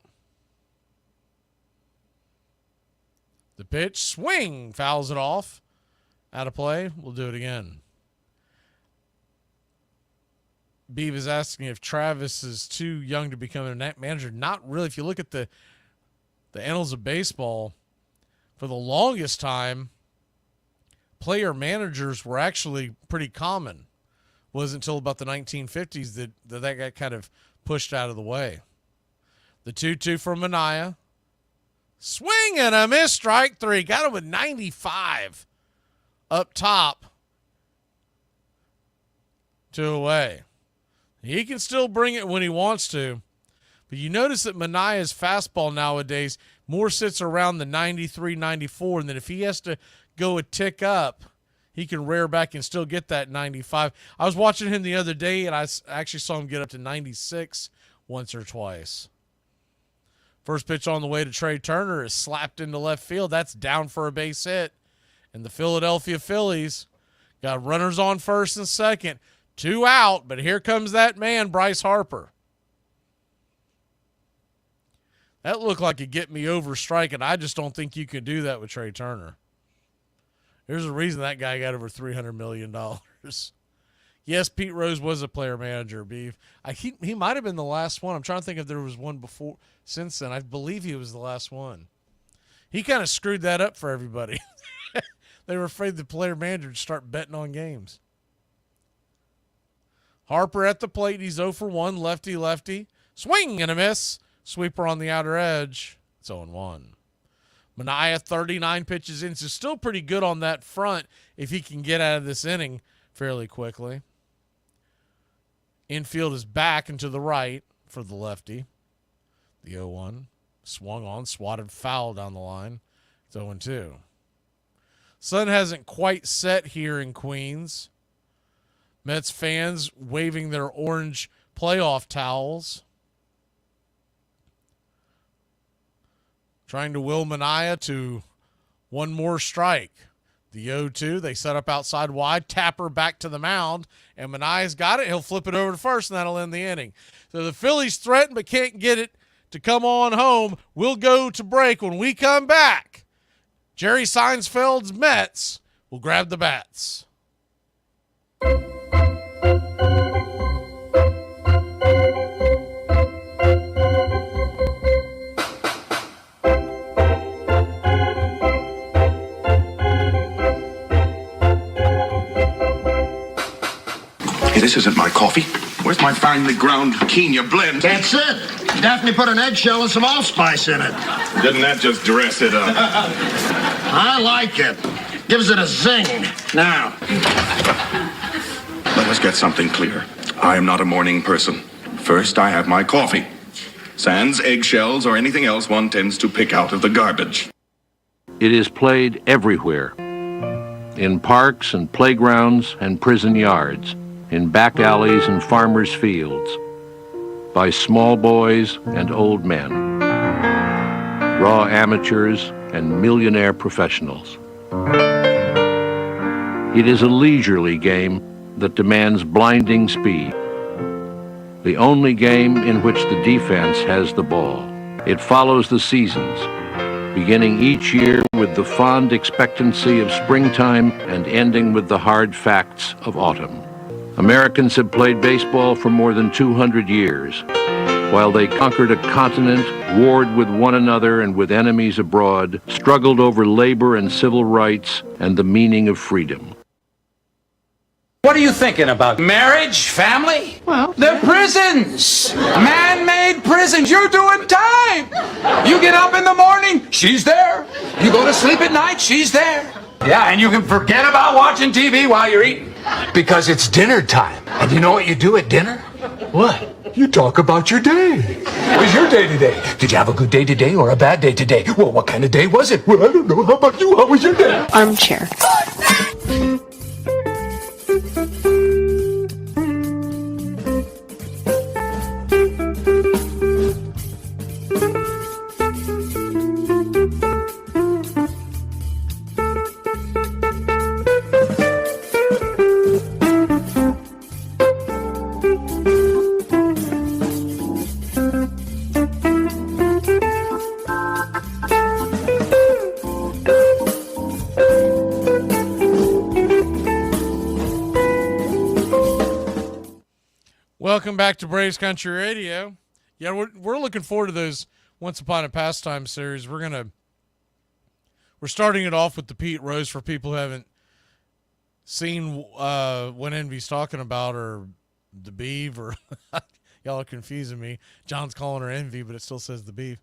The pitch, swing, fouls it off. Out of play. We'll do it again. Beav is asking if Travis is too young to become a net manager. Not really. If you look at the annals of baseball, for the longest time, player managers were actually pretty common. It wasn't until about the 1950s that got kind of pushed out of the way. The 2-2 from Minaya. Swing and a miss, strike three. Got him with 95 up top. 2 away. He can still bring it when he wants to. But you notice that Manaya's fastball nowadays more sits around the 93, 94, and then if he has to go a tick up, he can rear back and still get that 95. I was watching him the other day, and I actually saw him get up to 96 once or twice. First pitch on the way to Trey Turner is slapped into left field. That's down for a base hit. And the Philadelphia Phillies got runners on first and second. 2 out, but here comes that man, Bryce Harper. That looked like a get-me-over strike, and I just don't think you can do that with Trey Turner. There's a reason that guy got over $300 million. Yes, Pete Rose was a player manager, Beef. He might have been the last one. I'm trying to think if there was one before since then. I believe he was the last one. He kind of screwed that up for everybody. They were afraid the player manager would start betting on games. Harper at the plate. He's 0 for 1, lefty. Swing and a miss. Sweeper on the outer edge. It's 0-1. Minaya 39 pitches in, so still pretty good on that front if he can get out of this inning fairly quickly. Infield is back and to the right for the lefty. The 0-1. Swung on, swatted foul down the line. It's 0-2. Sun hasn't quite set here in Queens. Mets fans waving their orange playoff towels. Trying to will Minaya to one more strike. The 0-2, they set up outside wide. Tapper back to the mound, and Manaya's got it. He'll flip it over to first, and that'll end the inning. So the Phillies threaten but can't get it to come on home. We'll go to break. When we come back, Jerry Seinfeld's Mets will grab the bats. This isn't my coffee. Where's my finely ground quinoa blend? That's it. Daphne put an eggshell and some allspice in it. Didn't that just dress it up? I like it. Gives it a zing. Now. Let us get something clear. I am not a morning person. First, I have my coffee. Sans eggshells or anything else one tends to pick out of the garbage. It is played everywhere. In parks and playgrounds and prison yards. In back alleys and farmers' fields, by small boys and old men, raw amateurs and millionaire professionals. It is a leisurely game that demands blinding speed, the only game in which the defense has the ball. It follows the seasons, beginning each year with the fond expectancy of springtime and ending with the hard facts of autumn. Americans have played baseball for more than 200 years. While they conquered a continent, warred with one another and with enemies abroad, struggled over labor and civil rights and the meaning of freedom. What are you thinking about? Marriage? Family? Well, they're prisons! Man-made prisons! You're doing time! You get up in the morning, she's there. You go to sleep at night, she's there. Yeah, and you can forget about watching TV while you're eating. Because it's dinner time. And you know what you do at dinner? What? You talk about your day. What was your day today? Did you have a good day today or a bad day today? Well, what kind of day was it? Well, I don't know. How about you? How was your day? Armchair. Welcome back to Braves Country Radio. Yeah, we're looking forward to those Once Upon a Pastime series. We're starting it off with the Pete Rose for people who haven't seen what Envy's talking about, or the Beeve, or Y'all are confusing me. John's calling her Envy, but it still says the Beef.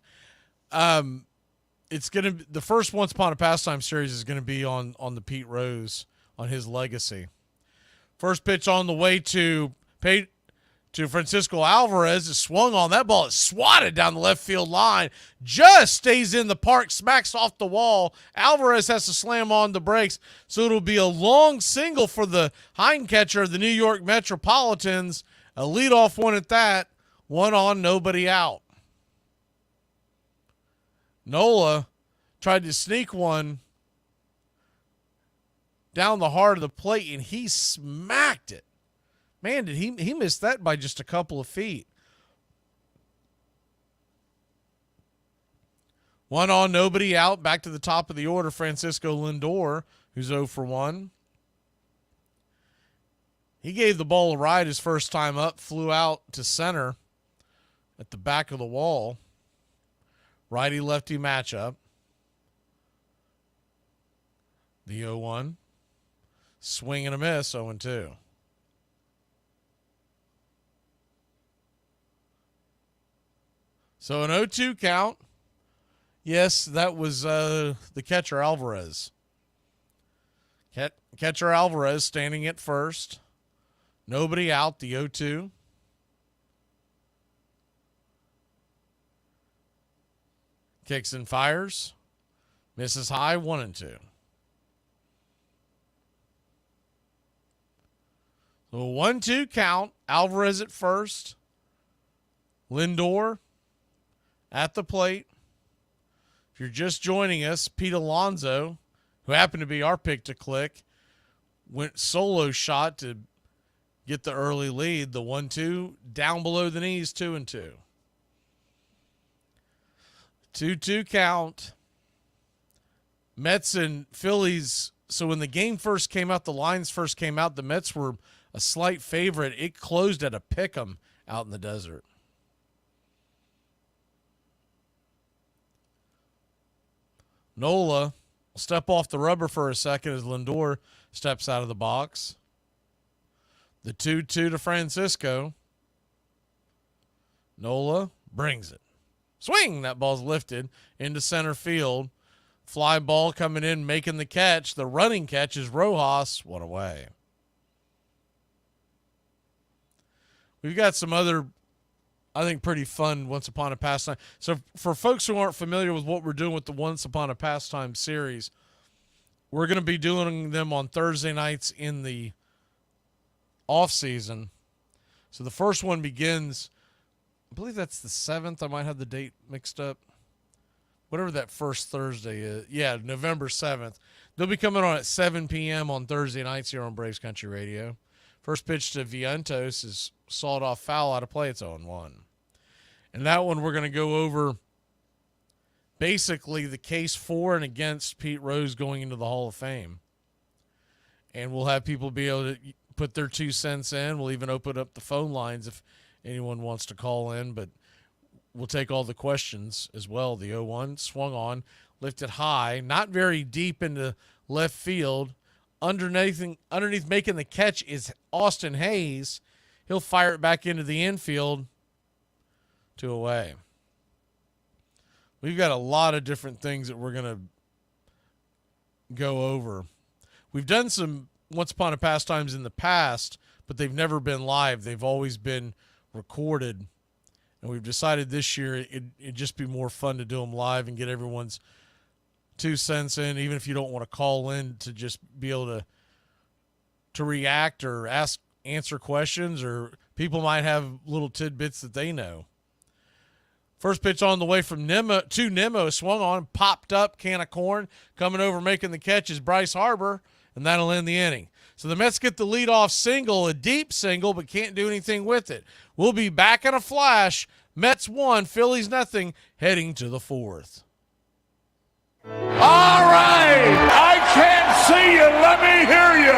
It's gonna be, the first Once Upon a Pastime series is gonna be on the Pete Rose, on his legacy. First pitch on the way to Francisco Alvarez is swung on. That ball is swatted down the left field line. Just stays in the park, smacks off the wall. Alvarez has to slam on the brakes, so it'll be a long single for the hind catcher of the New York Metropolitans. A leadoff one at that. 1 on, nobody out. Nola tried to sneak one down the heart of the plate, and he smacked it. Man, did he missed that by just a couple of feet. 1 on, nobody out. Back to the top of the order, Francisco Lindor, who's 0 for 1. He gave the ball a ride his first time up, flew out to center at the back of the wall. Righty-lefty matchup. The 0-1. Swing and a miss, 0-2. So an 0-2 count. Yes, that was the catcher, Alvarez. Catcher Alvarez standing at first. Nobody out, the 0-2. Kicks and fires. Misses high, 1-2. So a 1-2 count. Alvarez at first. Lindor at the plate. If you're just joining us, Pete Alonso, who happened to be our pick to click, went solo shot to get the early lead. The 1-2 down below the knees, 2-2. 2-2 count. Mets and Phillies. So when the game first came out, the lines first came out, the Mets were a slight favorite. It closed at a pick'em out in the desert. Nola will step off the rubber for a second as Lindor steps out of the box. The 2-2 to Francisco. Nola brings it. Swing! That ball's lifted into center field. Fly ball coming in, making the catch. The running catch is Rojas. One away. We've got some other, I think, pretty fun Once Upon a Pastime. So for folks who aren't familiar with what we're doing with the Once Upon a Pastime series, we're going to be doing them on Thursday nights in the off season. So the first one begins, I believe that's the 7th. I might have the date mixed up. Whatever that first Thursday is. Yeah, November 7th. They'll be coming on at 7 p.m. on Thursday nights here on Braves Country Radio. First pitch to Vientos is sawed off foul out of play. It's 0-1. And that one we're going to go over basically the case for and against Pete Rose going into the Hall of Fame. And we'll have people be able to put their 2 cents in. We'll even open up the phone lines if anyone wants to call in, but we'll take all the questions as well. The 0-1 swung on, lifted high, not very deep into left field. Underneath making the catch is Austin Hayes. He'll fire it back into the infield. 2 away. We've got a lot of different things that we're going to go over. We've done some Once Upon a Pastimes in the past, but they've never been live. They've always been recorded. And we've decided this year it'd just be more fun to do them live and get everyone's 2 cents in, even if you don't want to call in, to just be able to react or answer questions, or people might have little tidbits that they know. First pitch on the way from Nimmo, swung on, popped up, can of corn. Coming over making the catch is Bryce Harper, and that'll end the inning. So the Mets get the leadoff single, a deep single, but can't do anything with it. We'll be back in a flash. Mets 1, Phillies nothing, heading to the 4th. All right! I can't see you. Let me hear you.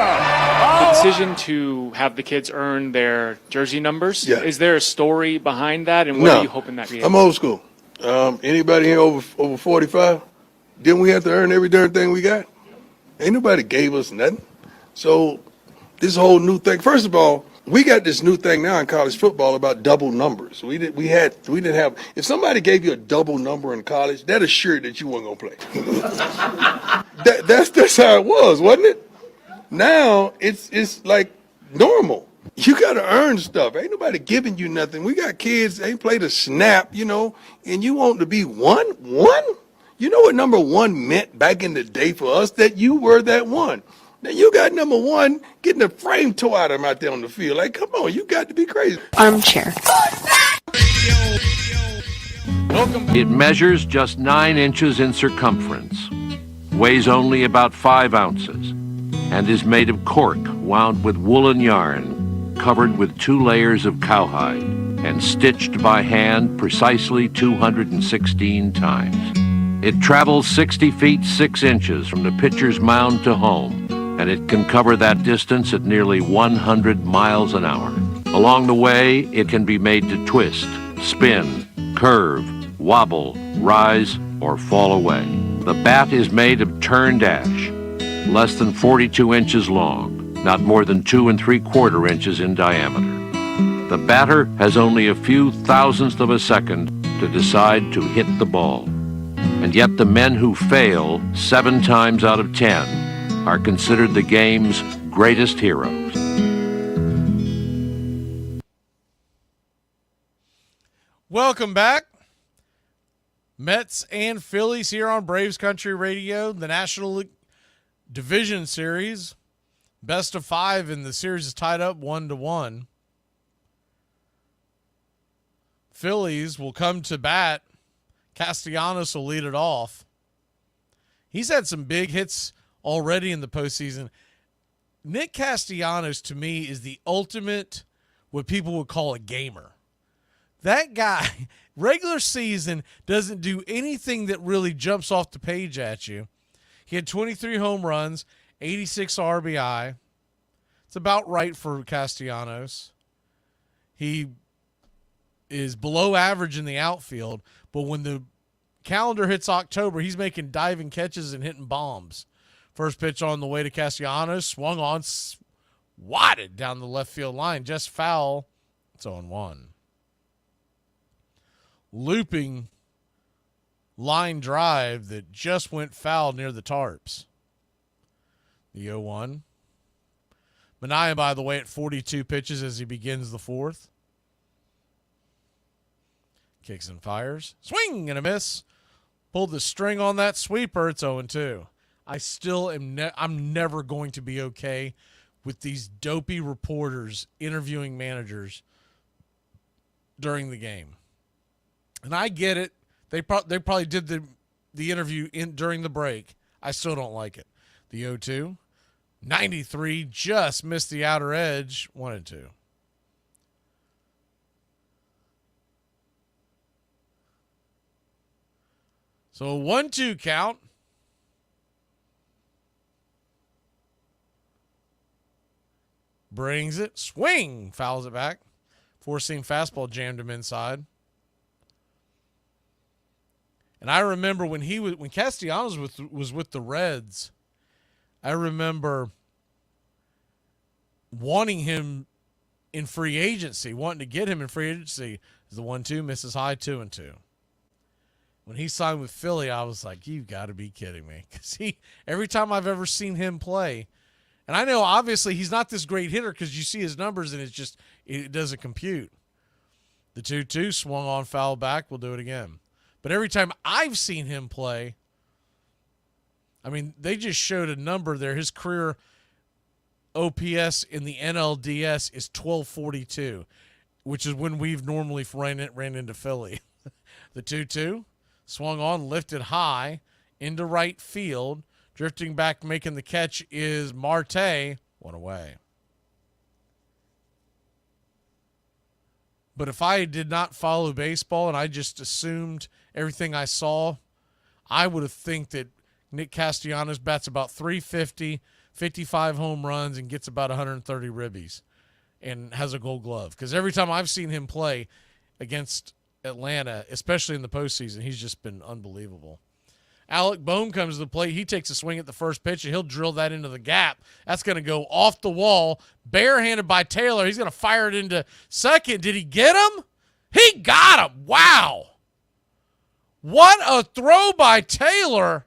The decision to have the kids earn their jersey numbers, is there a story behind that, and what are you hoping that creates? I'm old school. Anybody here over 45? Didn't we have to earn every darn thing we got? Ain't nobody gave us nothing. So this whole new thing, first of all, We got this new thing now in college football about double numbers. We didn't have. If somebody gave you a double number in college, that assured that you weren't gonna play. That's how it was, wasn't it? Now it's like normal. You got to earn stuff. Ain't nobody giving you nothing. We got kids, ain't played a snap, and you want to be one? You know what number one meant back in the day for us? That you were that one. Now you got number one getting the frame tore out of him out there on the field. Like, come on, you got to be crazy. Armchair. It measures just 9 inches in circumference, weighs only about 5 ounces, and is made of cork wound with woolen yarn, covered with 2 layers of cowhide, and stitched by hand precisely 216 times. It travels 60 feet 6 inches from the pitcher's mound to home, and it can cover that distance at nearly 100 miles an hour. Along the way, it can be made to twist, spin, curve, wobble, rise, or fall away. The bat is made of turned ash, less than 42 inches long, not more than 2 3/4 inches in diameter. The batter has only a few thousandths of a second to decide to hit the ball. And yet the men who fail 7 times out of 10 are considered the game's greatest heroes. Welcome back. Mets and Phillies here on Braves Country Radio, the National League Division Series. Best of 5, and the series is tied up 1-1. Phillies will come to bat. Castellanos will lead it off. He's had some big hits already in the postseason. Nick Castellanos, to me, is the ultimate, what people would call a gamer. That guy, regular season, doesn't do anything that really jumps off the page at you. He had 23 home runs, 86 RBI. It's about right for Castellanos. He is below average in the outfield, but when the calendar hits October, he's making diving catches and hitting bombs. First pitch on the way to Castellanos, swung on, swatted down the left field line, just foul. It's 0-1. Looping line drive that just went foul near the tarps. The 0-1. Minaya, by the way, at 42 pitches as he begins the 4th. Kicks and fires. Swing and a miss. Pulled the string on that sweeper. It's 0-2. I still am I'm never going to be okay with these dopey reporters interviewing managers during the game. And I get it. They probably did the interview during the break. I still don't like it. The 0-2. 93 just missed the outer edge. 1-2. So a 1-2 count. Brings it. Swing. Fouls it back. Four-seam fastball jammed him inside. And I remember when Castellanos was with the Reds, I remember wanting him in free agency, wanting to get him in free agency. The 1-2 misses high, 2-2. When he signed with Philly, I was like, you've got to be kidding me. Because every time I've ever seen him play, and I know obviously he's not this great hitter because you see his numbers and it doesn't compute. The 2-2 swung on, foul back. We'll do it again. But every time I've seen him play, I mean, they just showed a number there. His career OPS in the NLDS is 1242, which is when we've normally ran into Philly. The 2-2 swung on, lifted high into right field. Drifting back, making the catch is Marte. One away. But if I did not follow baseball and I just assumed everything I saw, I would have think that Nick Castellanos bats about 350, 55 home runs, and gets about 130 ribbies and has a Gold Glove. Because every time I've seen him play against Atlanta, especially in the postseason, he's just been unbelievable. Alec Bohm comes to the plate. He takes a swing at the first pitch, and he'll drill that into the gap. That's going to go off the wall, barehanded by Taylor. He's going to fire it into second. Did he get him? He got him. Wow. What a throw by Taylor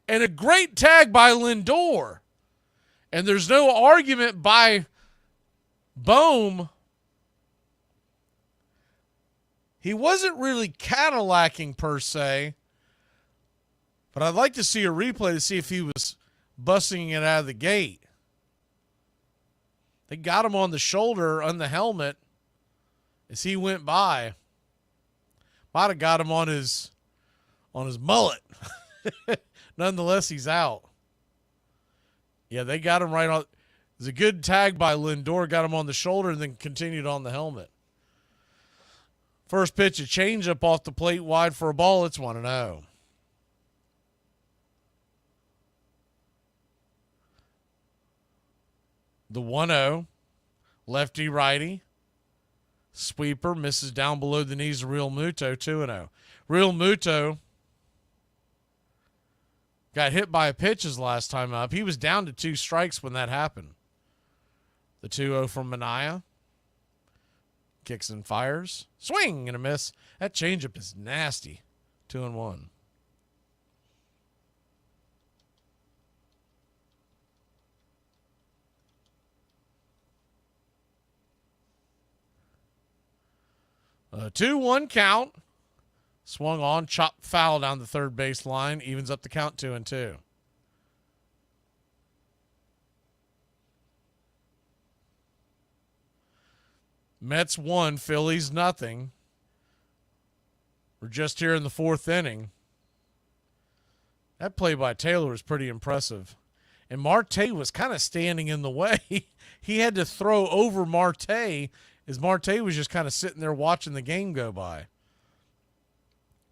and a great tag by Lindor. And there's no argument by Bohm. He wasn't really Cadillacing per se, but I'd like to see a replay to see if he was busting it out of the gate. They got him on the shoulder, on the helmet, as he went by. Might have got him on his mullet. Nonetheless, he's out. Yeah, they got him right on. It was a good tag by Lindor, got him on the shoulder, and then continued on the helmet. First pitch, a changeup off the plate wide for a ball. It's 1-0. The 1-0, lefty righty, sweeper misses down below the knees of Real Muto, 2-0. Real Muto got hit by a pitch his last time up. He was down to 2 strikes when that happened. The 2-0 from Minaya. Kicks and fires. Swing and a miss. That changeup is nasty. 2-1. A 2-1 count. Swung on, chopped foul down the third base line. Evens up the count 2-2. Mets 1, Phillies nothing. We're just here in the 4th inning. That play by Taylor was pretty impressive. And Marte was kind of standing in the way. He had to throw over Marte as Marte was just kind of sitting there watching the game go by.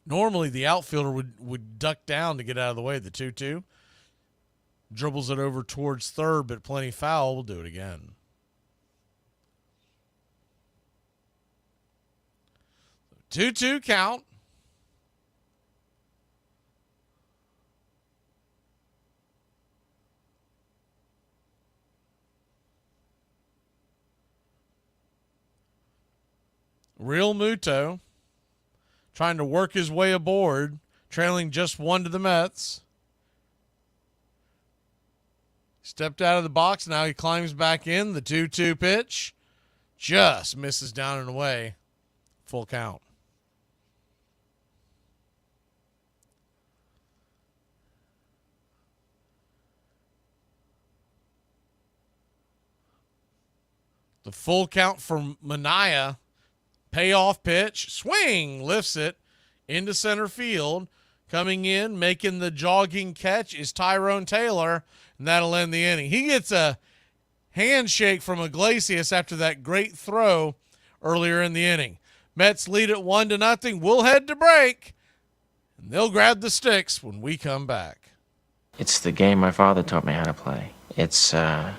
Normally the outfielder would duck down to get out of the way. The 2-2. Dribbles it over towards third, but plenty foul. We'll do it again. So 2-2 count. Real Muto trying to work his way aboard, trailing just 1 to the Mets. Stepped out of the box. Now he climbs back in. The 2-2 pitch just misses down and away. Full count. The full count from Minaya. Payoff pitch, swing, lifts it into center field. Coming in, making the jogging catch is Tyrone Taylor, and that'll end the inning. He gets a handshake from Iglesias after that great throw earlier in the inning. Mets lead at 1-0. We'll head to break, and they'll grab the sticks when we come back. It's the game my father taught me how to play. It's time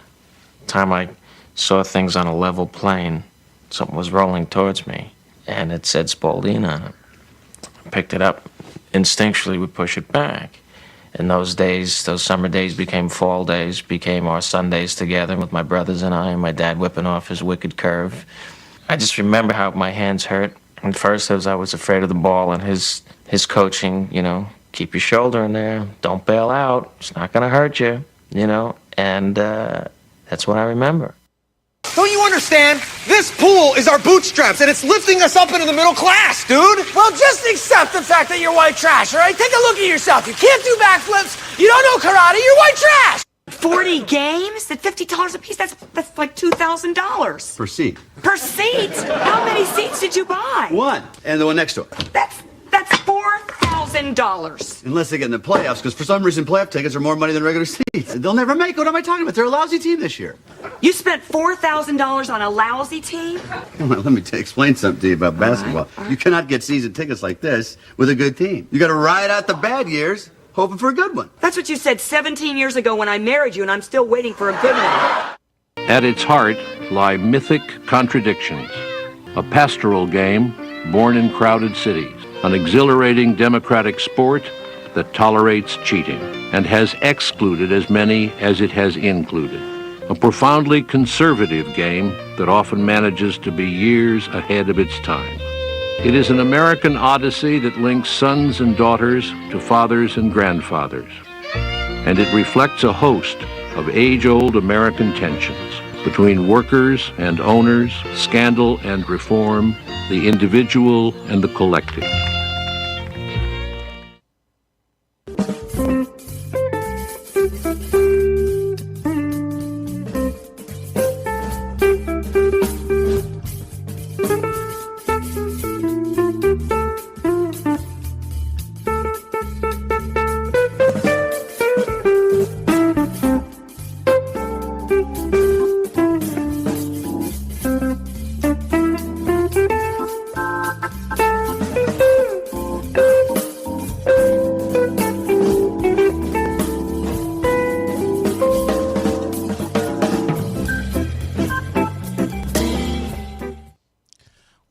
I saw things on a level plane. Something was rolling towards me, and it said Spalding on it. I picked it up. Instinctually, we push it back. And those days, those summer days became fall days, became our Sundays together with my brothers and I, and my dad whipping off his wicked curve. I just remember how my hands hurt. At first, I was afraid of the ball and his coaching, keep your shoulder in there, don't bail out, it's not going to hurt you, and that's what I remember. Don't you understand? This pool is our bootstraps, and it's lifting us up into the middle class, dude. Well, just accept the fact that you're white trash, all right? Take a look at yourself. You can't do backflips. You don't know karate. You're white trash. 40 games at $50 a piece? That's like $2,000. Per seat. Per seat? How many seats did you buy? 1, and the one next to it. That's $4,000. Unless they get in the playoffs, because for some reason playoff tickets are more money than regular seats. They'll never make it. What am I talking about? They're a lousy team this year. You spent $4,000 on a lousy team? Well, let me explain something to you about basketball. All right. You cannot get season tickets like this with a good team. You got to ride out the bad years, hoping for a good one. That's what you said 17 years ago when I married you, and I'm still waiting for a good one. At its heart lie mythic contradictions. A pastoral game born in crowded cities. An exhilarating democratic sport that tolerates cheating and has excluded as many as it has included. A profoundly conservative game that often manages to be years ahead of its time. It is an American odyssey that links sons and daughters to fathers and grandfathers. And it reflects a host of age-old American tensions between workers and owners, scandal and reform, the individual and the collective.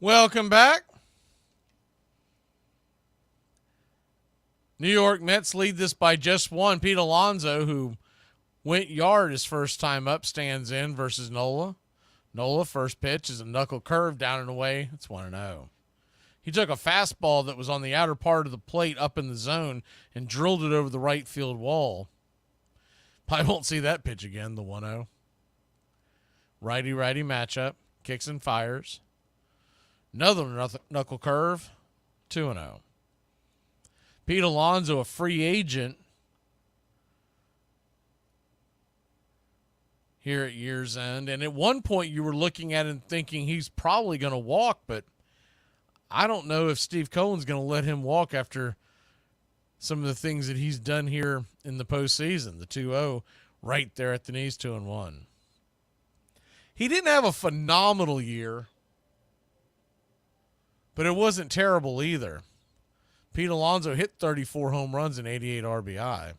Welcome back. New York Mets lead this by just one. Pete Alonso, who went yard his first time up, stands in versus Nola. Nola, first pitch is a knuckle curve down and away. It's 1-0. He took a fastball that was on the outer part of the plate up in the zone and drilled it over the right field wall. Probably won't see that pitch again, the 1-0. Righty-righty matchup. Kicks and fires. Another knuckle curve, 2-0. Pete Alonso, a free agent here at year's end. And at one point you were looking at him thinking he's probably going to walk, but I don't know if Steve Cohen's going to let him walk after some of the things that he's done here in the postseason. The 2-0 right there at the knees, 2-1. He didn't have a phenomenal year, but it wasn't terrible either. Pete Alonso hit 34 home runs and 88 RBI.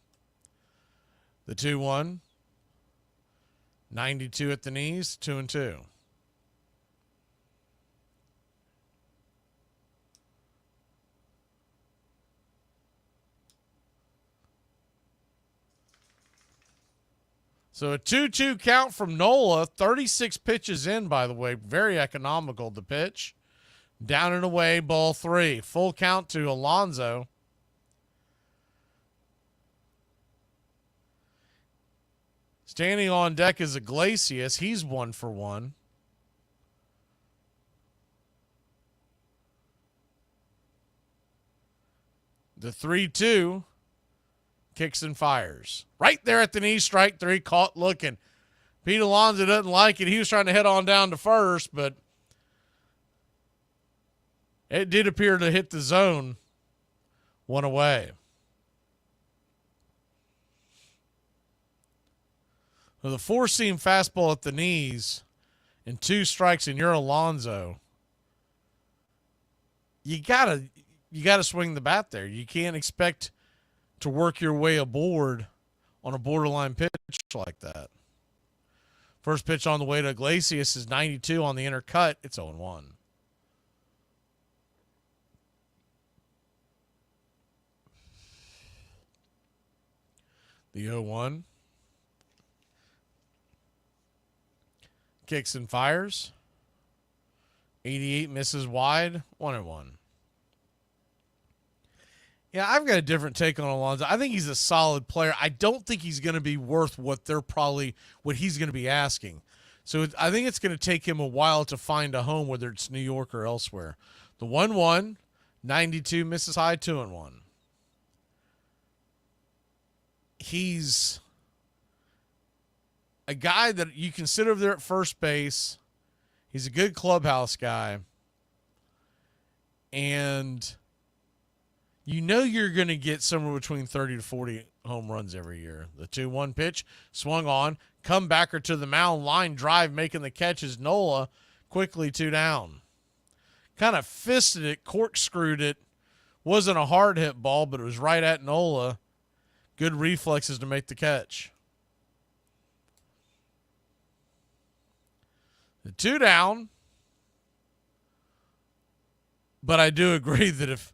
The 2-1, 92 at the knees, 2-2. So a 2-2 count from Nola, 36 pitches in, by the way. Very economical to pitch. Down and away, ball 3. Full count to Alonso. Standing on deck is Iglesias. He's 1 for 1. The 3-2 kicks and fires. Right there at the knee, strike 3, caught looking. Pete Alonso doesn't like it. He was trying to head on down to first, but it did appear to hit the zone. 1 away. With a 4-seam fastball at the knees and 2 strikes and you're Alonso, you gotta swing the bat there. You can't expect to work your way aboard on a borderline pitch like that. First pitch on the way to Iglesias is 92 on the inner cut. It's 0-1. The 0-1. Kicks and fires. 88 misses wide. 1-1. Yeah, I've got a different take on Alonso. I think he's a solid player. I don't think he's going to be worth what he's going to be asking. So I think it's going to take him a while to find a home, whether it's New York or elsewhere. The 1-1, 92 misses high, 2-1. He's a guy that you can sit over there at first base. He's a good clubhouse guy. And you know you're going to get somewhere between 30 to 40 home runs every year. The 2-1 pitch, swung on, comebacker to the mound, line drive, making the catch is Nola, quickly 2 down. Kind of fisted it, corkscrewed it. Wasn't a hard hit ball, but it was right at Nola. Good reflexes to make the catch. The 2 down. But I do agree that if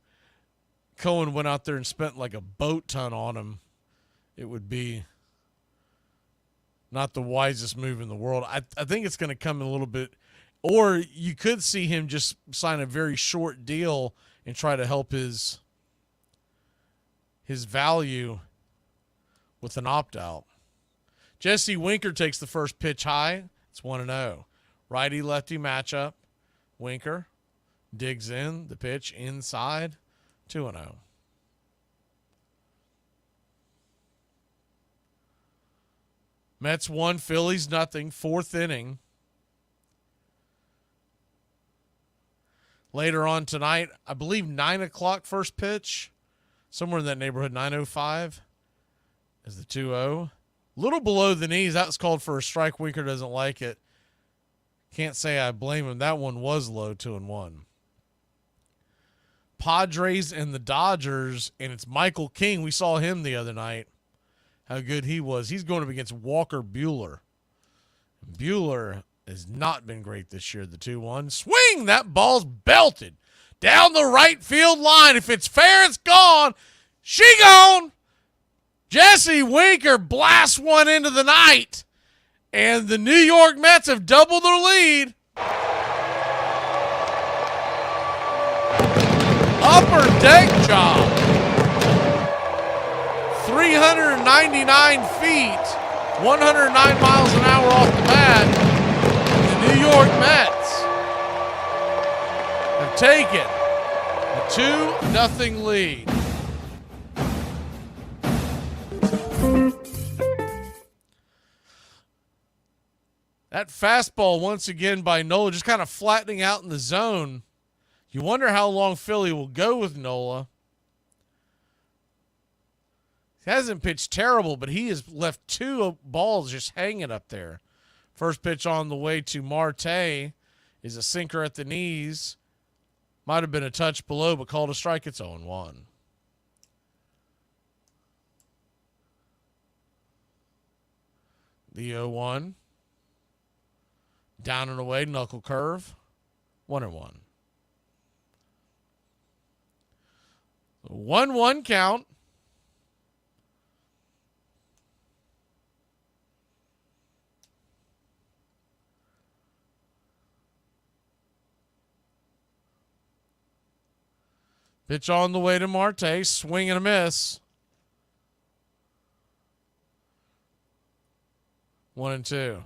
Cohen went out there and spent like a boat ton on him, it would be not the wisest move in the world. I think it's going to come in a little bit, or you could see him just sign a very short deal and try to help his value with an opt-out. Jesse Winker takes the first pitch high. It's 1-0. Righty-lefty matchup. Winker digs in. The pitch inside. 2-0. Mets 1, Phillies nothing. 4th inning. Later on tonight, I believe 9 o'clock first pitch. Somewhere in that neighborhood, 9:05 is the 2-0. Little below the knees. That was called for a strike. Winker doesn't like it. Can't say I blame him. That one was low, 2-1. Padres and the Dodgers, and it's Michael King. We saw him the other night, how good he was. He's going up against Walker Buehler. Buehler has not been great this year, the 2-1. Swing! That ball's belted down the right field line. If it's fair, it's gone. She gone! Jesse Winker blasts one into the night, and the New York Mets have doubled their lead. Upper deck job. 399 feet, 109 miles an hour off the bat. The New York Mets have taken a 2-0 lead. That fastball once again by Nola just kind of flattening out in the zone. You wonder how long Philly will go with Nola. He hasn't pitched terrible, but he has left 2 balls just hanging up there. First pitch on the way to Marte is a sinker at the knees. Might have been a touch below, but called a strike. It's 0-1. The 0-1. Down and away, knuckle curve. 1-1. 1-1 count. Pitch on the way to Marte. Swing and a miss. 1-2.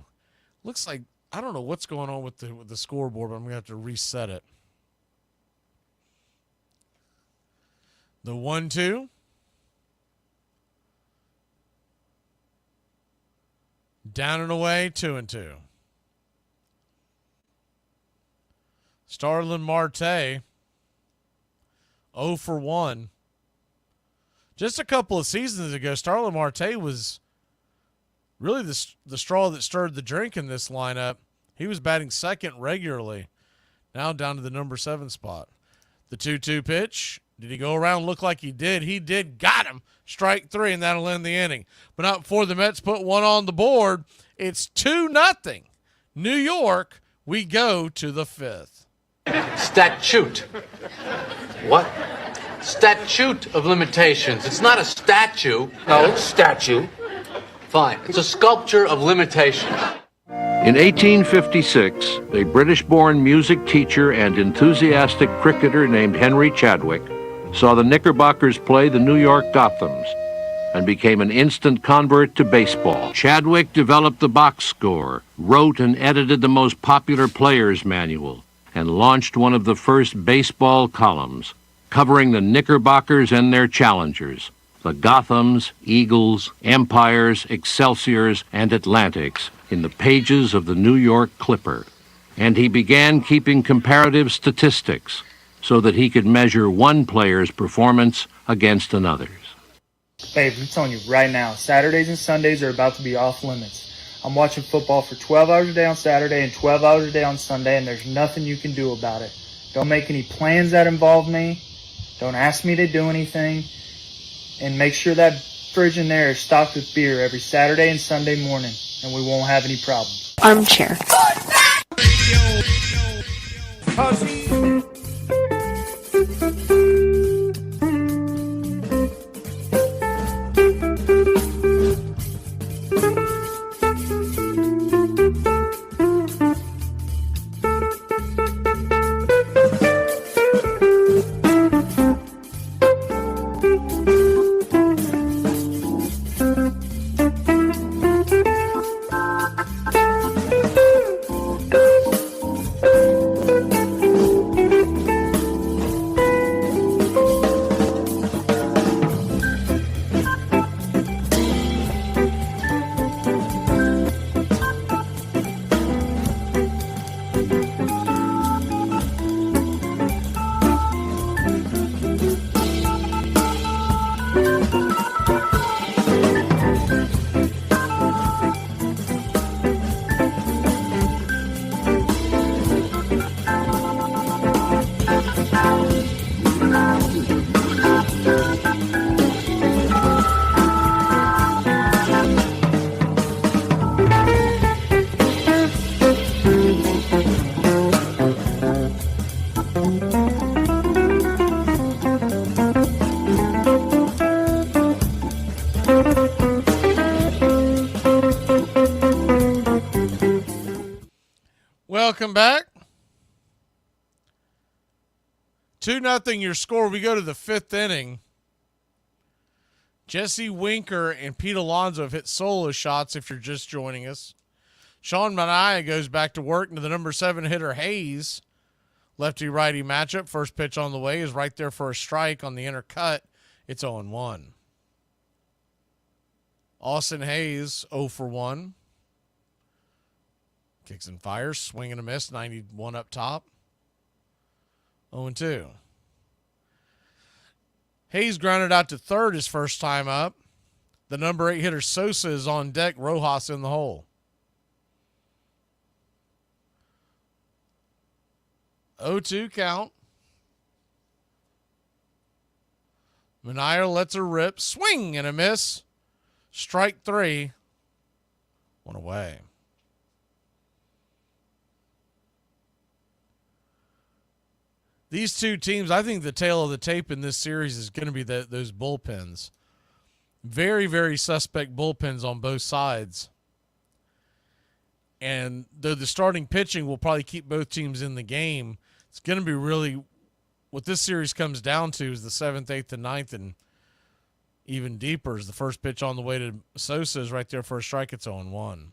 Looks like, I don't know what's going on with the scoreboard, but I'm going to have to reset it. The 1-2. Down and away, 2-2. Starlin Marte, 0 for 1. Just a couple of seasons ago, Starlin Marte was really the straw that stirred the drink in this lineup. He was batting second regularly. Now down to the number 7 spot. The 2-2 pitch. Did he go around? Look like he did. He did. Got him. Strike 3, and that'll end the inning. But not before the Mets put one on the board. It's 2-0. New York, we go to the 5th. Statute. What? Statute of limitations. It's not a statue. No, it's statue. Fine. It's a sculpture of limitations. In 1856, a British-born music teacher and enthusiastic cricketer named Henry Chadwick saw the Knickerbockers play the New York Gothams and became an instant convert to baseball. Chadwick developed the box score, wrote and edited the most popular players' manual, and launched one of the first baseball columns, covering the Knickerbockers and their challengers, the Gothams, Eagles, Empires, Excelsiors, and Atlantics, in the pages of the New York Clipper. And he began keeping comparative statistics so that he could measure one player's performance against another's. Babe, I'm telling you right now, Saturdays and Sundays are about to be off limits. I'm watching football for 12 hours a day on Saturday and 12 hours a day on Sunday, and there's nothing you can do about it. Don't make any plans that involve me. Don't ask me to do anything. And make sure that fridge in there is stocked with beer every Saturday and Sunday morning, and we won't have any problems. Armchair. Welcome back. 2-0 your score. We go to the 5th inning. Jesse Winker and Pete Alonso have hit solo shots if you're just joining us. Sean Manaea goes back to work into the number 7 hitter Hayes. Lefty-righty matchup. First pitch on the way is right there for a strike on the inner cut. It's 0-1. Austin Hayes 0 for 1. Kicks and fires. Swing and a miss. 91 up top. 0-2. Hayes grounded out to third his first time up. The number 8 hitter Sosa is on deck. Rojas in the hole. 0-2 count. Manaea lets her rip. Swing and a miss. Strike 3. 1 away. These two teams, I think the tail of the tape in this series is going to be those bullpens. Very, very suspect bullpens on both sides. And though the starting pitching will probably keep both teams in the game, it's going to be really what this series comes down to is the 7th, 8th, and 9th, and even deeper is the first pitch on the way to Sosa is right there for a strike. It's 0-1.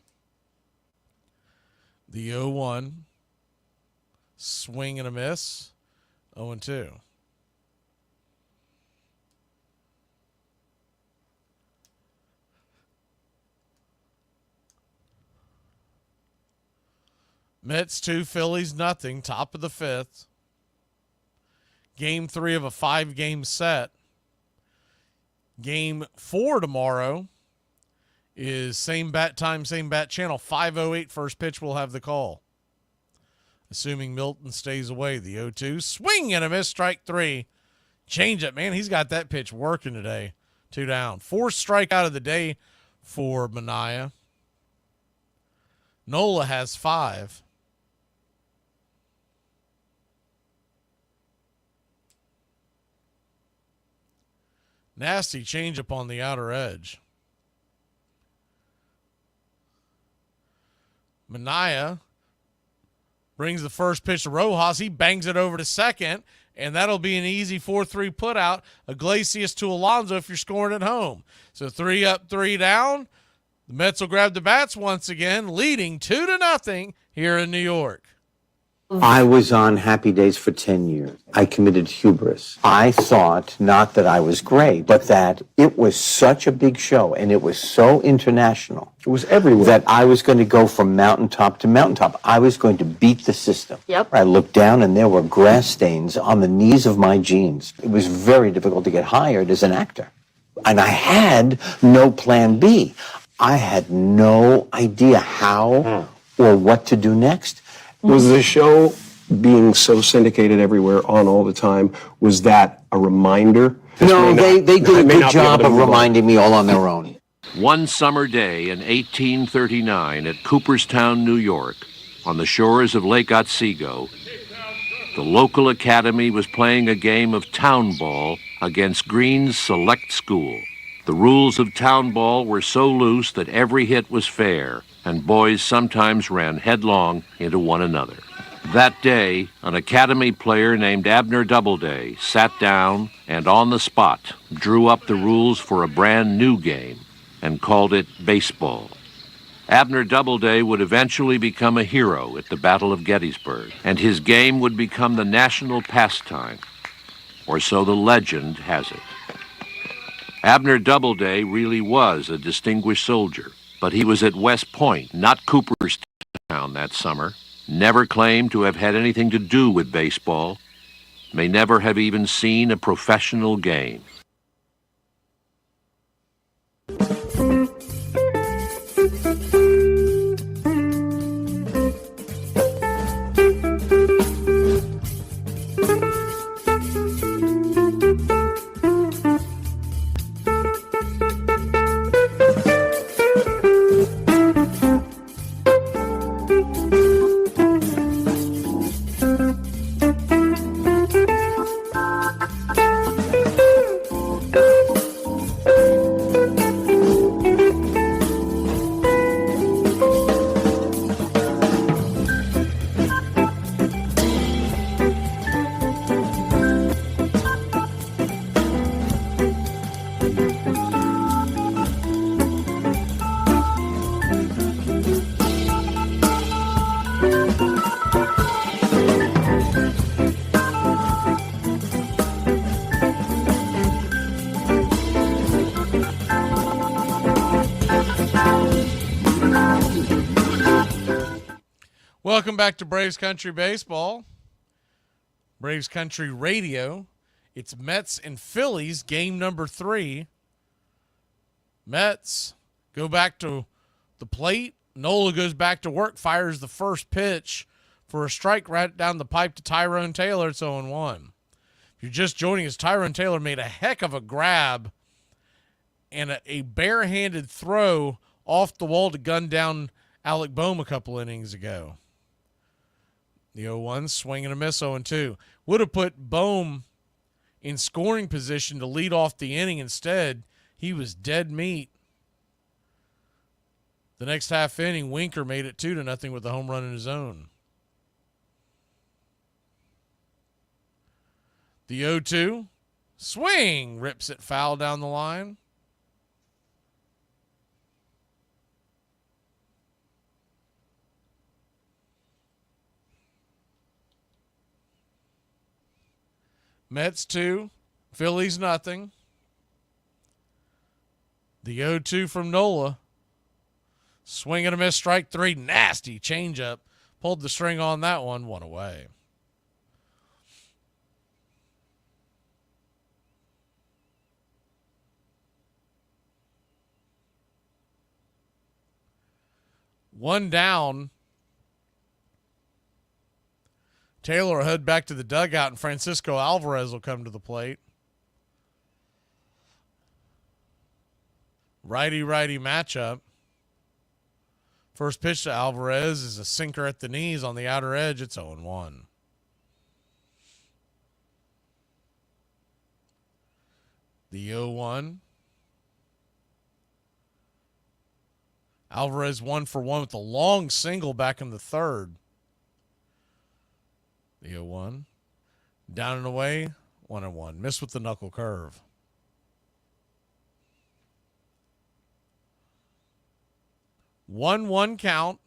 The 0-1. Swing and a miss. 0-2. Mets 2, Phillies nothing. Top of the 5th. Game 3 of a 5-game set. Game 4 tomorrow is same bat time, same bat channel. 5:08 first pitch. We'll have the call. Assuming Milton stays away. The 0-2. Swing and a miss. Strike 3. Change it, man. He's got that pitch working today. 2 down. 4th strikeout of the day for Manaea. Nola has 5. Nasty changeup on the outer edge. Manaea brings the first pitch to Rojas. He bangs it over to second, and that'll be an easy 4-3 put out. Iglesias to Alonso if you're scoring at home. So 3 up, 3 down. The Mets will grab the bats once again, leading 2-0 here in New York. I was on Happy Days for 10 years. I committed hubris. I thought not that I was great, but that it was such a big show and it was so international. It was everywhere. That I was going to go from mountaintop to mountaintop. I was going to beat the system. Yep. I looked down and there were grass stains on the knees of my jeans. It was very difficult to get hired as an actor. And I had no plan B. I had no idea how or what to do next. Was the show being so syndicated everywhere on all the time, was that a reminder? No, they did a good job of reminding me all on their own. One summer day in 1839 at Cooperstown, New York, on the shores of Lake Otsego, the local academy was playing a game of town ball against Green's Select School. The rules of town ball were so loose that every hit was fair, and boys sometimes ran headlong into one another. That day, an academy player named Abner Doubleday sat down and on the spot drew up the rules for a brand new game and called it baseball. Abner Doubleday would eventually become a hero at the Battle of Gettysburg, and his game would become the national pastime, or so the legend has it. Abner Doubleday really was a distinguished soldier, but he was at West Point, not Cooperstown that summer, never claimed to have had anything to do with baseball, may never have even seen a professional game. Welcome back to Braves Country Baseball. Braves Country Radio. It's Mets and Phillies, game number 3. Mets go back to the plate. Nola goes back to work, fires the first pitch for a strike right down the pipe to Tyrone Taylor. It's 0-1. If you're just joining us, Tyrone Taylor made a heck of a grab and a barehanded throw off the wall to gun down Alec Boehm a couple innings ago. The 0-1, swing and a miss, 0-2. Would have put Boehm in scoring position to lead off the inning. Instead, he was dead meat. The next half inning, Winker made it 2-0 with a home run in his own. The 0-2, swing, rips it foul down the line. Mets 2, Phillies nothing. The 0-2 from Nola. Swing and a miss, strike 3, nasty changeup. Pulled the string on that one away. One down. Taylor will head back to the dugout, and Francisco Alvarez will come to the plate. Righty-righty matchup. First pitch to Alvarez is a sinker at the knees on the outer edge. It's 0-1. The 0-1. Alvarez 1 for 1 with a long single back in the third. The 0-1. Down and away, 1-1. Missed with the knuckle curve. One count.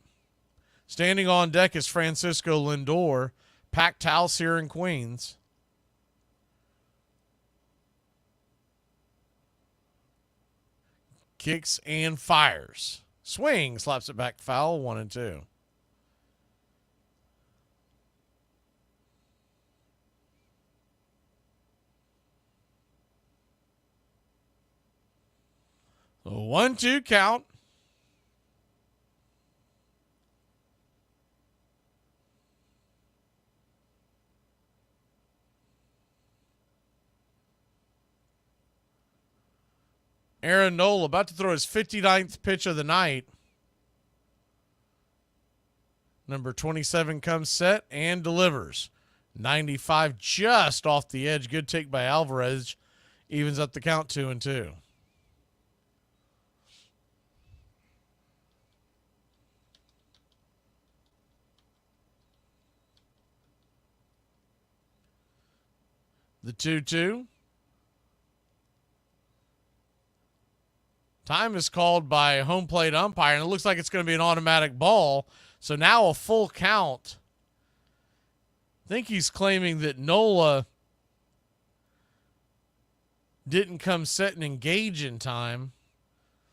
Standing on deck is Francisco Lindor. Packed house here in Queens. Kicks and fires. Swing, slaps it back foul, 1-2. A 1-2 count. Aaron Nola about to throw his 59th pitch of the night. Number 27 comes set and delivers. 95 just off the edge. Good take by Alvarez. Evens up the count 2-2. The 2-2. Time is called by home plate umpire, and it looks like it's going to be an automatic ball. So now a full count. I think he's claiming that Nola didn't come set and engage in time.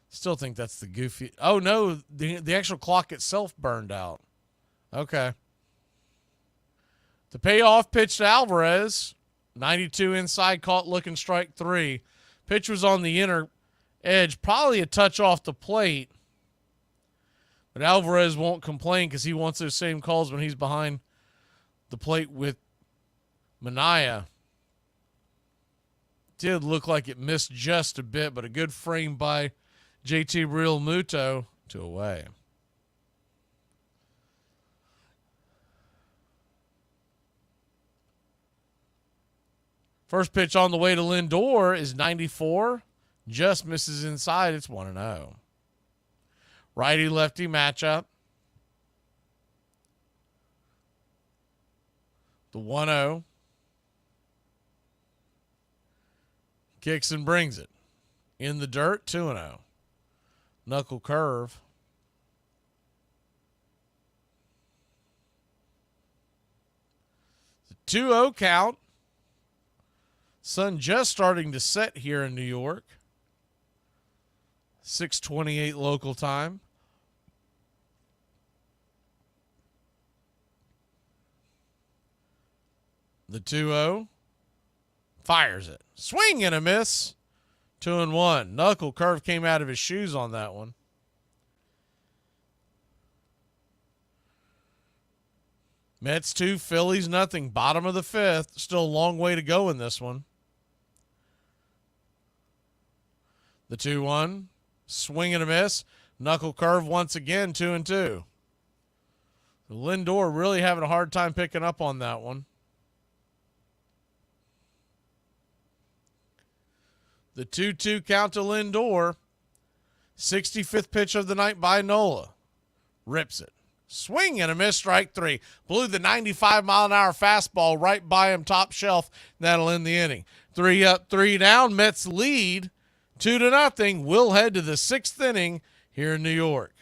Still think that's the goofy. Oh, no, the actual clock itself burned out. Okay. The payoff pitch to Alvarez. 92 inside, caught looking, strike 3. Pitch was on the inner edge, probably a touch off the plate. But Alvarez won't complain because he wants those same calls when he's behind the plate with Minaya. Did look like it missed just a bit, but a good frame by JT Real Muto to away. First pitch on the way to Lindor is 94. Just misses inside. It's 1-0. Righty-lefty matchup. The 1-0. Kicks and brings it. In the dirt, 2-0. Knuckle curve. The 2-0 count. Sun just starting to set here in New York. 6:28 local time. The 2-0. Fires it. Swing and a miss. 2-1. Knuckle curve came out of his shoes on that one. Mets 2, Phillies nothing. Bottom of the 5th. Still a long way to go in this one. The 2-1. Swing and a miss. Knuckle curve once again. 2-2. Lindor really having a hard time picking up on that one. The 2-2 count to Lindor. 65th pitch of the night by Nola. Rips it. Swing and a miss, strike 3. Blew the 95-mile-an-hour fastball right by him, top shelf. That'll end the inning. 3 up, 3 down. Mets lead 2-0. We'll head to the 6th inning here in New York.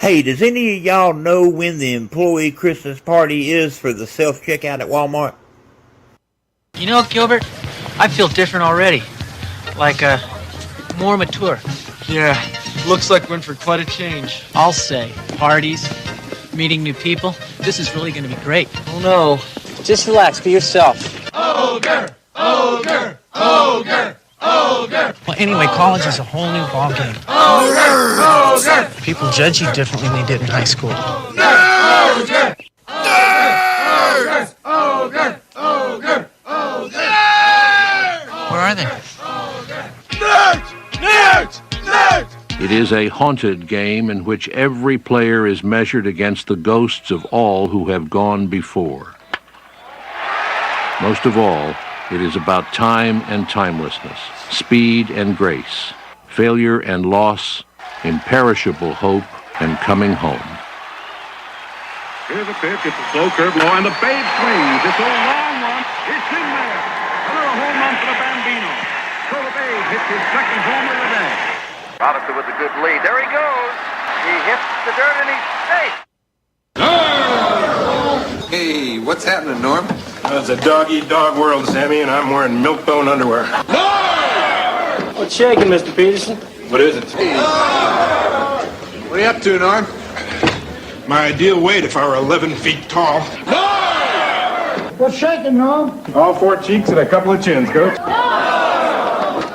Hey, does any of y'all know when the employee Christmas party is for the self-checkout at Walmart? You know, Gilbert, I feel different already. Like, more mature. Yeah, looks like we're in for quite a change. I'll say, parties, meeting new people, this is really going to be great. Oh no. Just relax, be yourself. Ogre! Ogre! Ogre! Ogre! Well, anyway, college is a whole new ballgame. Ogre! Ogre! People judge you differently than they did in high school. Ogre! Ogre! Ogre! Ogre! Ogre! Where are they? Nerds! Nerds! Nerds! It is a haunted game in which every player is measured against the ghosts of all who have gone before. Most of all, it is about time and timelessness, speed and grace, failure and loss, imperishable hope and coming home. Here's a pitch. It's a slow curve low, and the babe swings. It's a long one. It's in there. Another home run for the Bambino. So the babe hits his second homer of the day. Robinson with a good lead. There he goes. He hits the dirt and he's safe. Hey, what's happening, Norm? It's a dog-eat-dog world, Sammy, and I'm wearing milk-bone underwear. What's shaking, Mr. Peterson? What is it? What are you up to, Norm? My ideal weight if I were 11 feet tall. What's shaking, Norm? All 4 cheeks and a couple of chins, Coach.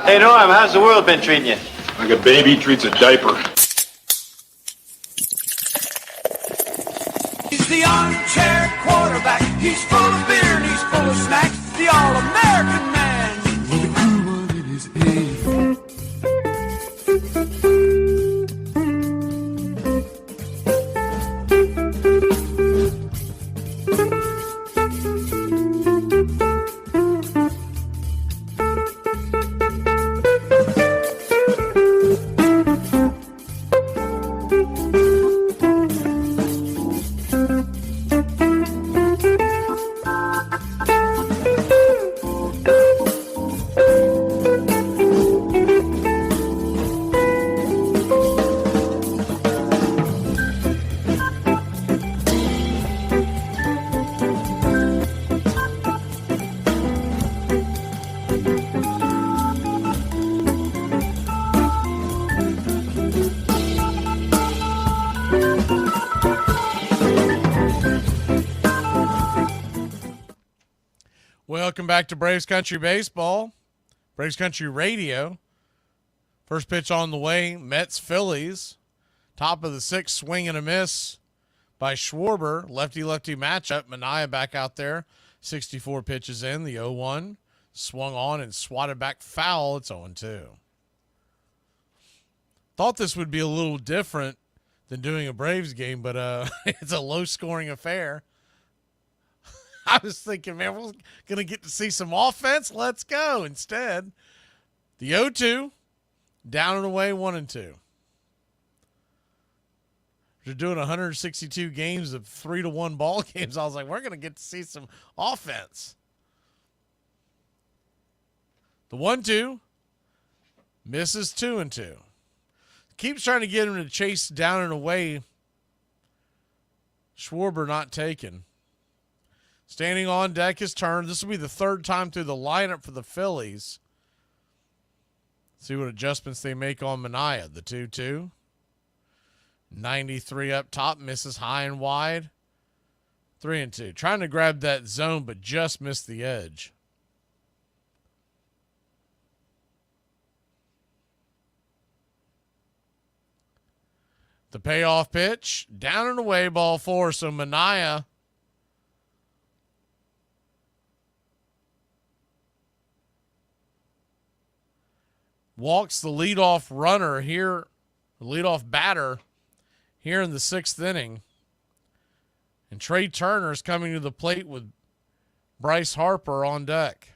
Hey, Norm, how's the world been treating you? Like a baby treats a diaper. He's the armchair quarterback. He's full of beer and he's full of snacks. The all-American man with a groove on in his head. Welcome back to Braves Country Baseball, Braves Country Radio. First pitch on the way, Mets Phillies. Top of the 6th, swing and a miss by Schwarber. Lefty-lefty matchup. Manaea back out there. 64 pitches in. The 0-1 swung on and swatted back foul. It's 0-2. Thought this would be a little different than doing a Braves game, but it's a low-scoring affair. I was thinking, man, we're going to get to see some offense. Let's go. Instead, the 0-2, down and away, 1-2. They're doing 162 games of 3-1 ball games. I was like, we're going to get to see some offense. The 1-2 misses 2-2. Keeps trying to get him to chase down and away. Schwarber not taken. Standing on deck is turned. This will be the 3rd time through the lineup for the Phillies. See what adjustments they make on Manaea. The 2-2. 93 up top. Misses high and wide. 3-2. Trying to grab that zone, but just missed the edge. The payoff pitch, down and away, ball 4. So Manaea walks the leadoff runner here, the leadoff batter here in the 6th inning. And Trey Turner is coming to the plate with Bryce Harper on deck.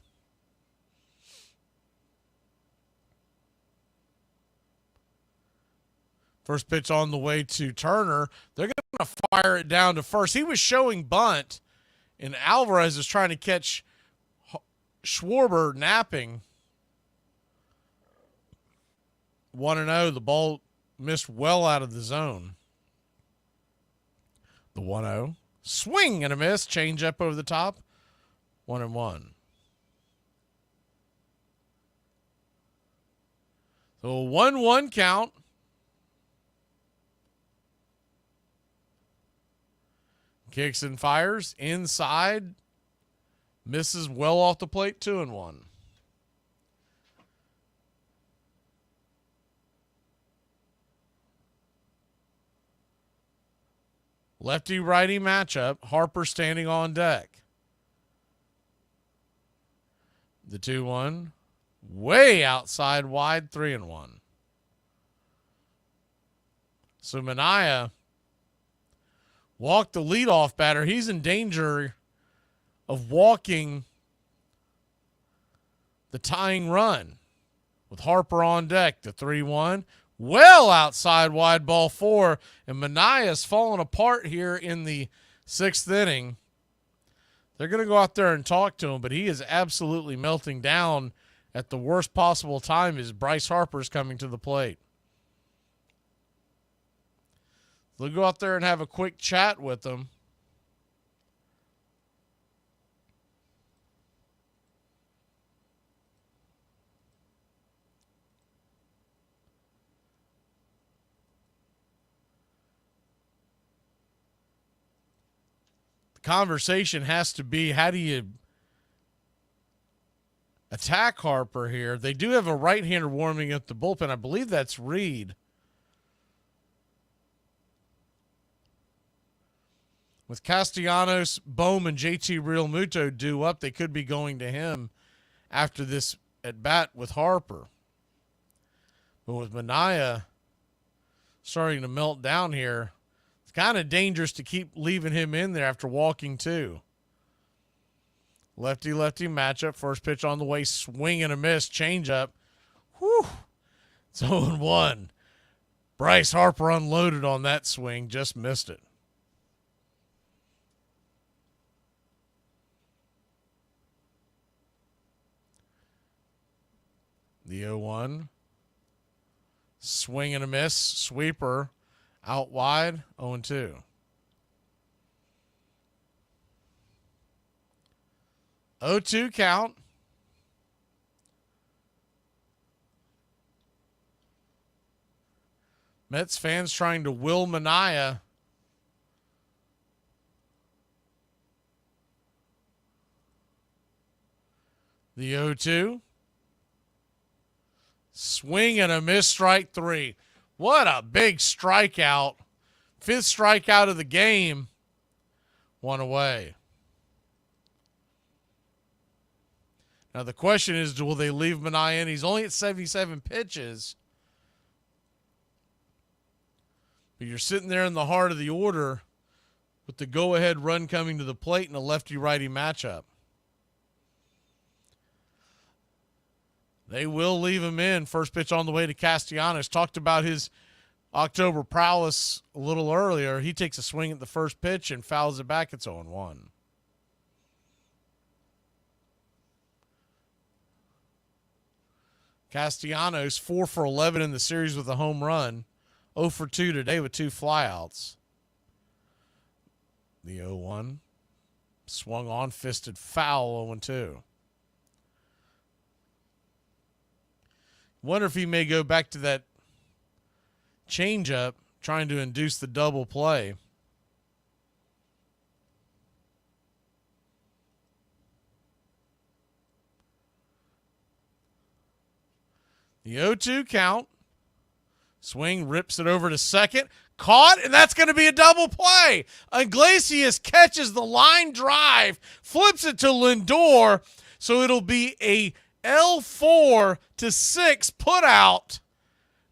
First pitch on the way to Turner. They're going to fire it down to first. He was showing bunt, and Alvarez is trying to catch Schwarber napping. 1-0. The ball missed well out of the zone. The 1-0. Swing and a miss. Change up over the top. 1-1. So a 1-1 count. Kicks and fires inside, misses well off the plate. 2-1. Lefty righty matchup. Harper standing on deck. The 2-1, way outside wide. 3-1. So Manaea walked the leadoff batter. He's in danger of walking the tying run with Harper on deck. The 3-1, well outside wide, ball 4. And Manaea's falling apart here in the 6th inning. They're going to go out there and talk to him, but he is absolutely melting down at the worst possible time as Bryce Harper's coming to the plate. They'll go out there and have a quick chat with him. The conversation has to be, how do you attack Harper here? They do have a right-hander warming up the bullpen. I believe that's Reed. With Castellanos, Bohm, and JT Realmuto due up, they could be going to him after this at bat with Harper. But with Manaea starting to melt down here, it's kind of dangerous to keep leaving him in there after walking 2. Lefty-lefty matchup. First pitch on the way, swing and a miss, changeup. Whew. It's 0-1. Bryce Harper unloaded on that swing, just missed it. The 0-1. Swing and a miss. Sweeper. Out wide. 0-2. 0-2 count. Mets fans trying to will Manaea. The 0-2. Swing and a miss, strike 3. What a big strikeout. 5th strikeout of the game. 1 away. Now the question is, will they leave Manaea in? He's only at 77 pitches. But you're sitting there in the heart of the order with the go-ahead run coming to the plate in a lefty-righty matchup. They will leave him in. First pitch on the way to Castellanos. Talked about his October prowess a little earlier. He takes a swing at the first pitch and fouls it back. It's 0-1. Castellanos 4 for 11 in the series with a home run. 0 for 2 today with 2 flyouts. The 0-1. Swung on, fisted foul, 0-2. Wonder if he may go back to that changeup, trying to induce the double play. The 0-2 count. Swing, rips it over to second. Caught, and that's going to be a double play. Iglesias catches the line drive, flips it to Lindor, so it'll be a L4 to 6 put out.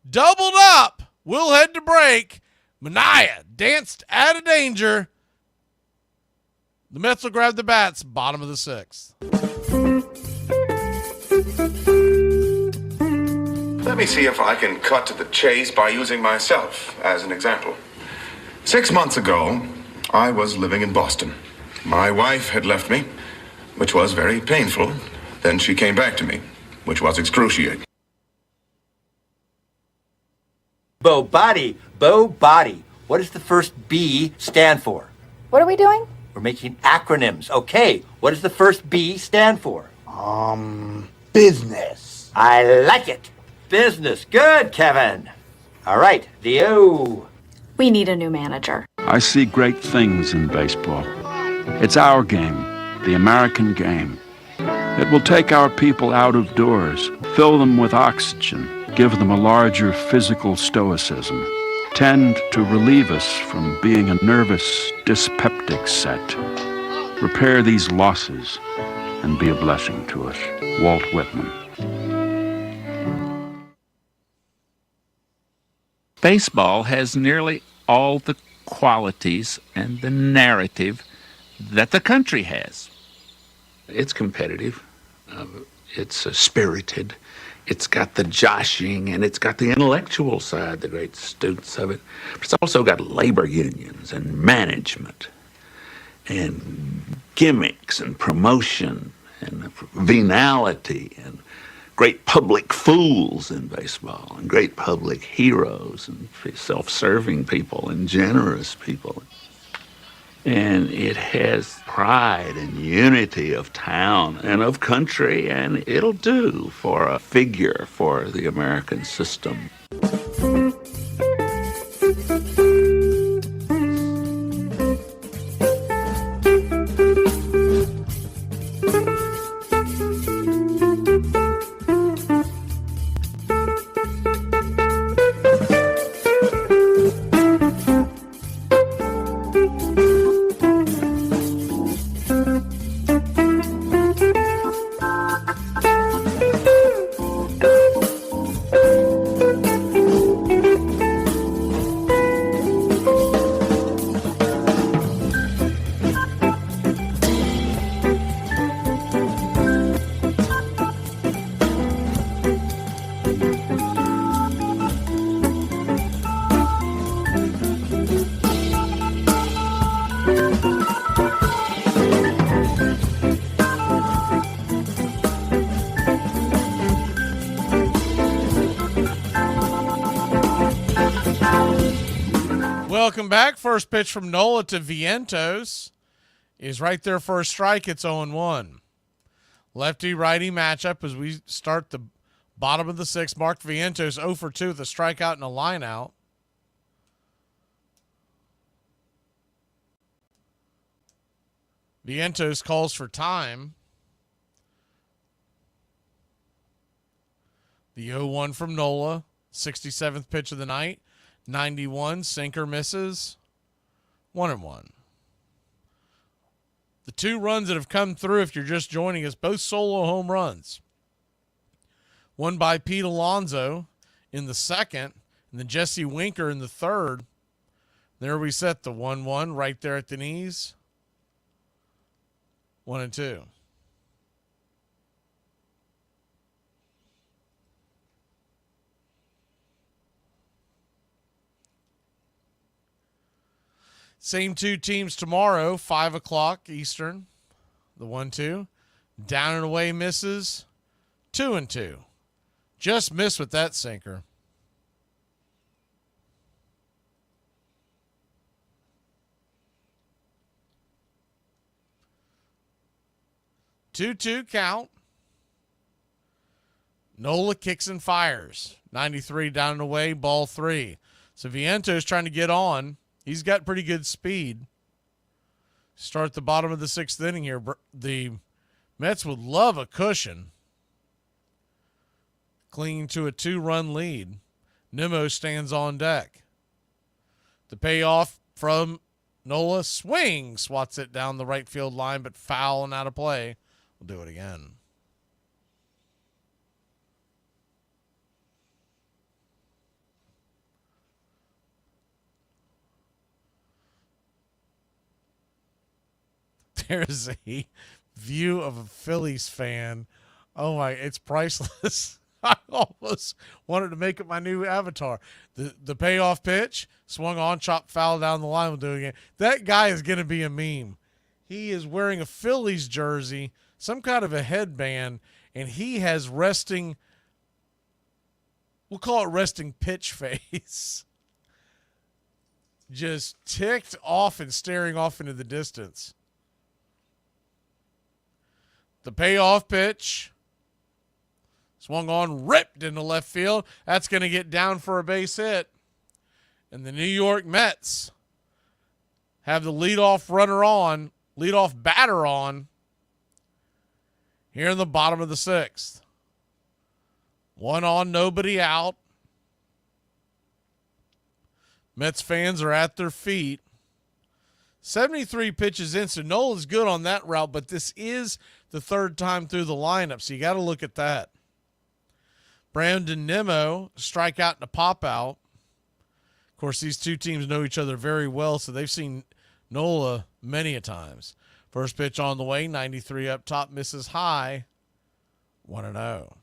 Doubled up. We'll head to break. Manaea danced out of danger. The Mets will grab the bats, bottom of the 6th. Let me see if I can cut to the chase by using myself as an example. 6 months ago, I was living in Boston. My wife had left me, which was very painful. Then she came back to me, which was excruciating. Bo Body. What does the first B stand for? What are we doing? We're making acronyms. Okay, what does the first B stand for? Business. I like it. Business. Good, Kevin. All right, the O. We need a new manager. I see great things in baseball. It's our game, the American game. It will take our people out of doors, fill them with oxygen, give them a larger physical stoicism, tend to relieve us from being a nervous, dyspeptic set, repair these losses, and be a blessing to us. Walt Whitman. Baseball has nearly all the qualities and the narrative that the country has. It's competitive. It's spirited. It's got the joshing, and it's got the intellectual side, the great students of it. But it's also got labor unions and management and gimmicks and promotion and venality and great public fools in baseball and great public heroes and self-serving people and generous people. And it has pride and unity of town and of country, and it'll do for a figure for the American system. Welcome back. First pitch from Nola to Vientos is right there for a strike. It's 0-1. Lefty-righty matchup as we start the bottom of the 6th. Mark Vientos 0 for 2 with a strikeout and a line out. Vientos calls for time. The 0-1 from Nola, 67th pitch of the night. 91, sinker misses. 1-1. The 2 runs that have come through, if you're just joining us, both solo home runs. One by Pete Alonso in the 2nd, and then Jesse Winker in the 3rd. There we set the 1-1 right there at the knees. 1-2. Same 2 teams tomorrow, 5 o'clock Eastern. The 1-2. Down and away misses. 2-2. Just missed with that sinker. Two count. Nola kicks and fires. 93 down and away, ball 3. So Vientos trying to get on. He's got pretty good speed. Start the bottom of the 6th inning here. The Mets would love a cushion. clinging to a 2-run lead. Nimmo stands on deck. The payoff from Nola, swing, swats it down the right field line, but foul and out of play. We'll do it again. There's a view of a Phillies fan. Oh my, it's priceless. I almost wanted to make it my new avatar. The payoff pitch, swung on, chopped foul down the line. We'll do it again. That guy is going to be a meme. He is wearing a Phillies jersey, some kind of a headband, and he has resting, we'll call it resting pitch face. Just ticked off and staring off into the distance. The payoff pitch. Swung on, ripped into left field. That's going to get down for a base hit. And the New York Mets have the leadoff batter on here in the bottom of the 6th. 1 on, nobody out. Mets fans are at their feet. 73 pitches in, so Nola's good on that route, but this is the 3rd time through the lineup, so you got to look at that. Brandon Nimmo, strikeout and a pop out. Of course, these two teams know each other very well, so they've seen Nola many a times. First pitch on the way, 93 up top, misses high, 1-0.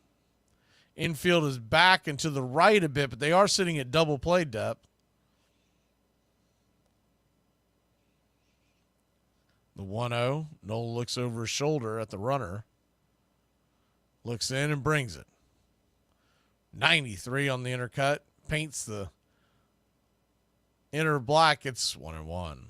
Infield is back and to the right a bit, but they are sitting at double play depth. The 1-0, Nola looks over his shoulder at the runner. Looks in and brings it. 93 on the inner cut. Paints the inner black. It's 1-1.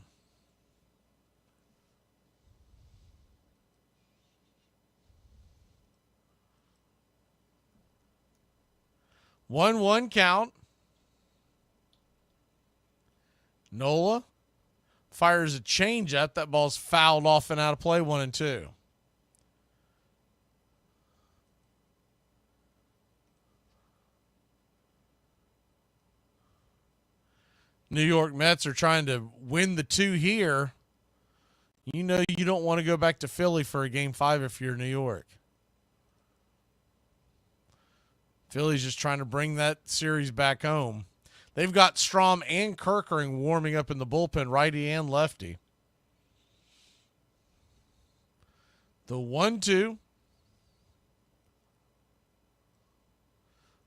One count. Nola fires a changeup. That ball's fouled off and out of play. 1-2. New York Mets are trying to win the 2 here. You know you don't want to go back to Philly for a Game 5 if you're New York. Philly's just trying to bring that series back home. They've got Strom and Kerkering warming up in the bullpen, righty and lefty. The 1-2.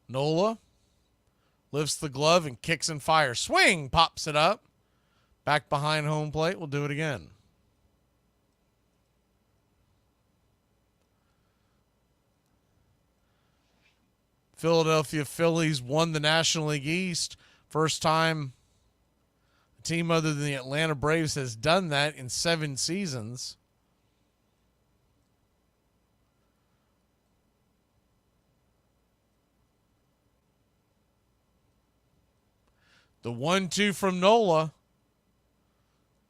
Nola lifts the glove and kicks and fires. Swing, pops it up. Back behind home plate. We'll do it again. Philadelphia Phillies won the National League East. First time a team other than the Atlanta Braves has done that in 7 seasons. The 1-2 from Nola.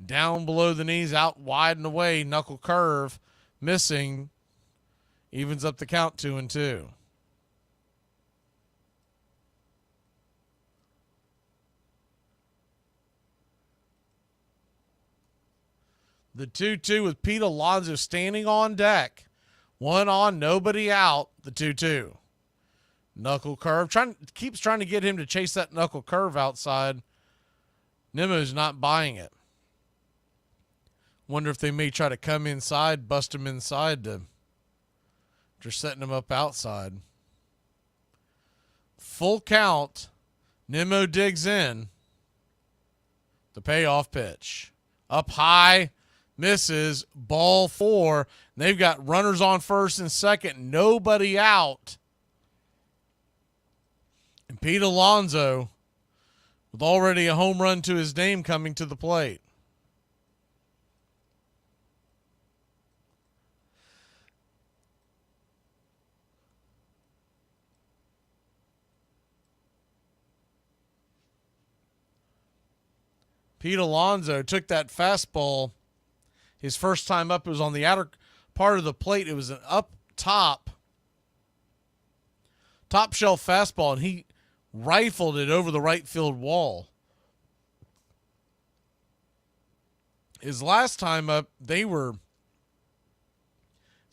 Down below the knees, out wide and away. Knuckle curve. Missing. Evens up the count 2-2. The 2-2 with Pete Alonso standing on deck. 1 on, nobody out. The 2-2. Knuckle curve. Keeps trying to get him to chase that knuckle curve outside. Nimmo's not buying it. Wonder if they may try to come inside, bust him inside to just setting him up outside. Full count. Nimmo digs in. The payoff pitch. Up high. Misses. Ball 4. They've got runners on first and second. Nobody out. And Pete Alonso with already a home run to his name coming to the plate. Pete Alonso took that fastball. His first time up, it was on the outer part of the plate. It was an up top top shelf fastball, and he rifled it over the right field wall. His last time up, they're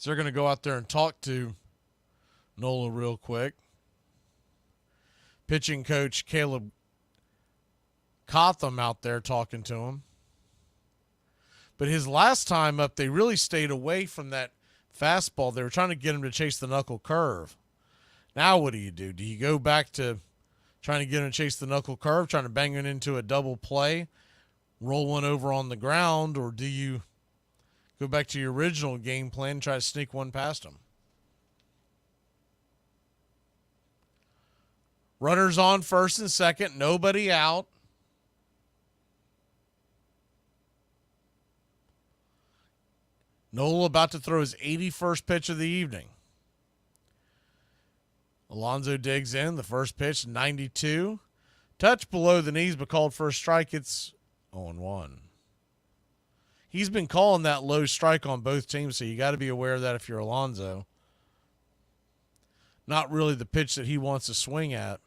going to go out there and talk to Nola real quick. Pitching coach Caleb Cotham out there talking to him. But his last time up, they really stayed away from that fastball. They were trying to get him to chase the knuckle curve. Now what do? Do you go back to trying to get him to chase the knuckle curve, trying to bang it into a double play, roll one over on the ground, or do you go back to your original game plan and try to sneak one past him? Runners on first and second, nobody out. Nola about to throw his 81st pitch of the evening. Alonso digs in. The first pitch, 92. Touch below the knees, but called for a strike. It's 0-1. He's been calling that low strike on both teams, so you got to be aware of that if you're Alonso. Not really the pitch that he wants to swing at.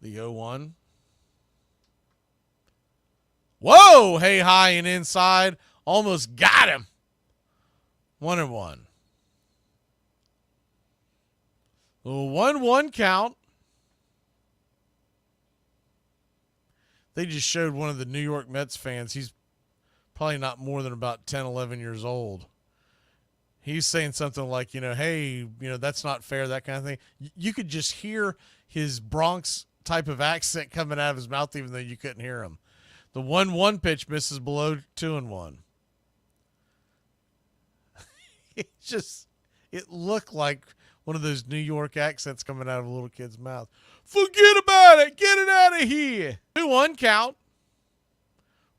The 0-1. Whoa! Hey, high and inside. Almost got him. 1-1. A 1-1 count. They just showed one of the New York Mets fans. He's probably not more than about 10, 11 years old. He's saying something like, hey, that's not fair, that kind of thing. You could just hear his Bronx type of accent coming out of his mouth, even though you couldn't hear him. The 1-1 pitch misses below 2-1. It looked like one of those New York accents coming out of a little kid's mouth. Forget about it. Get it out of here. 2-1 count.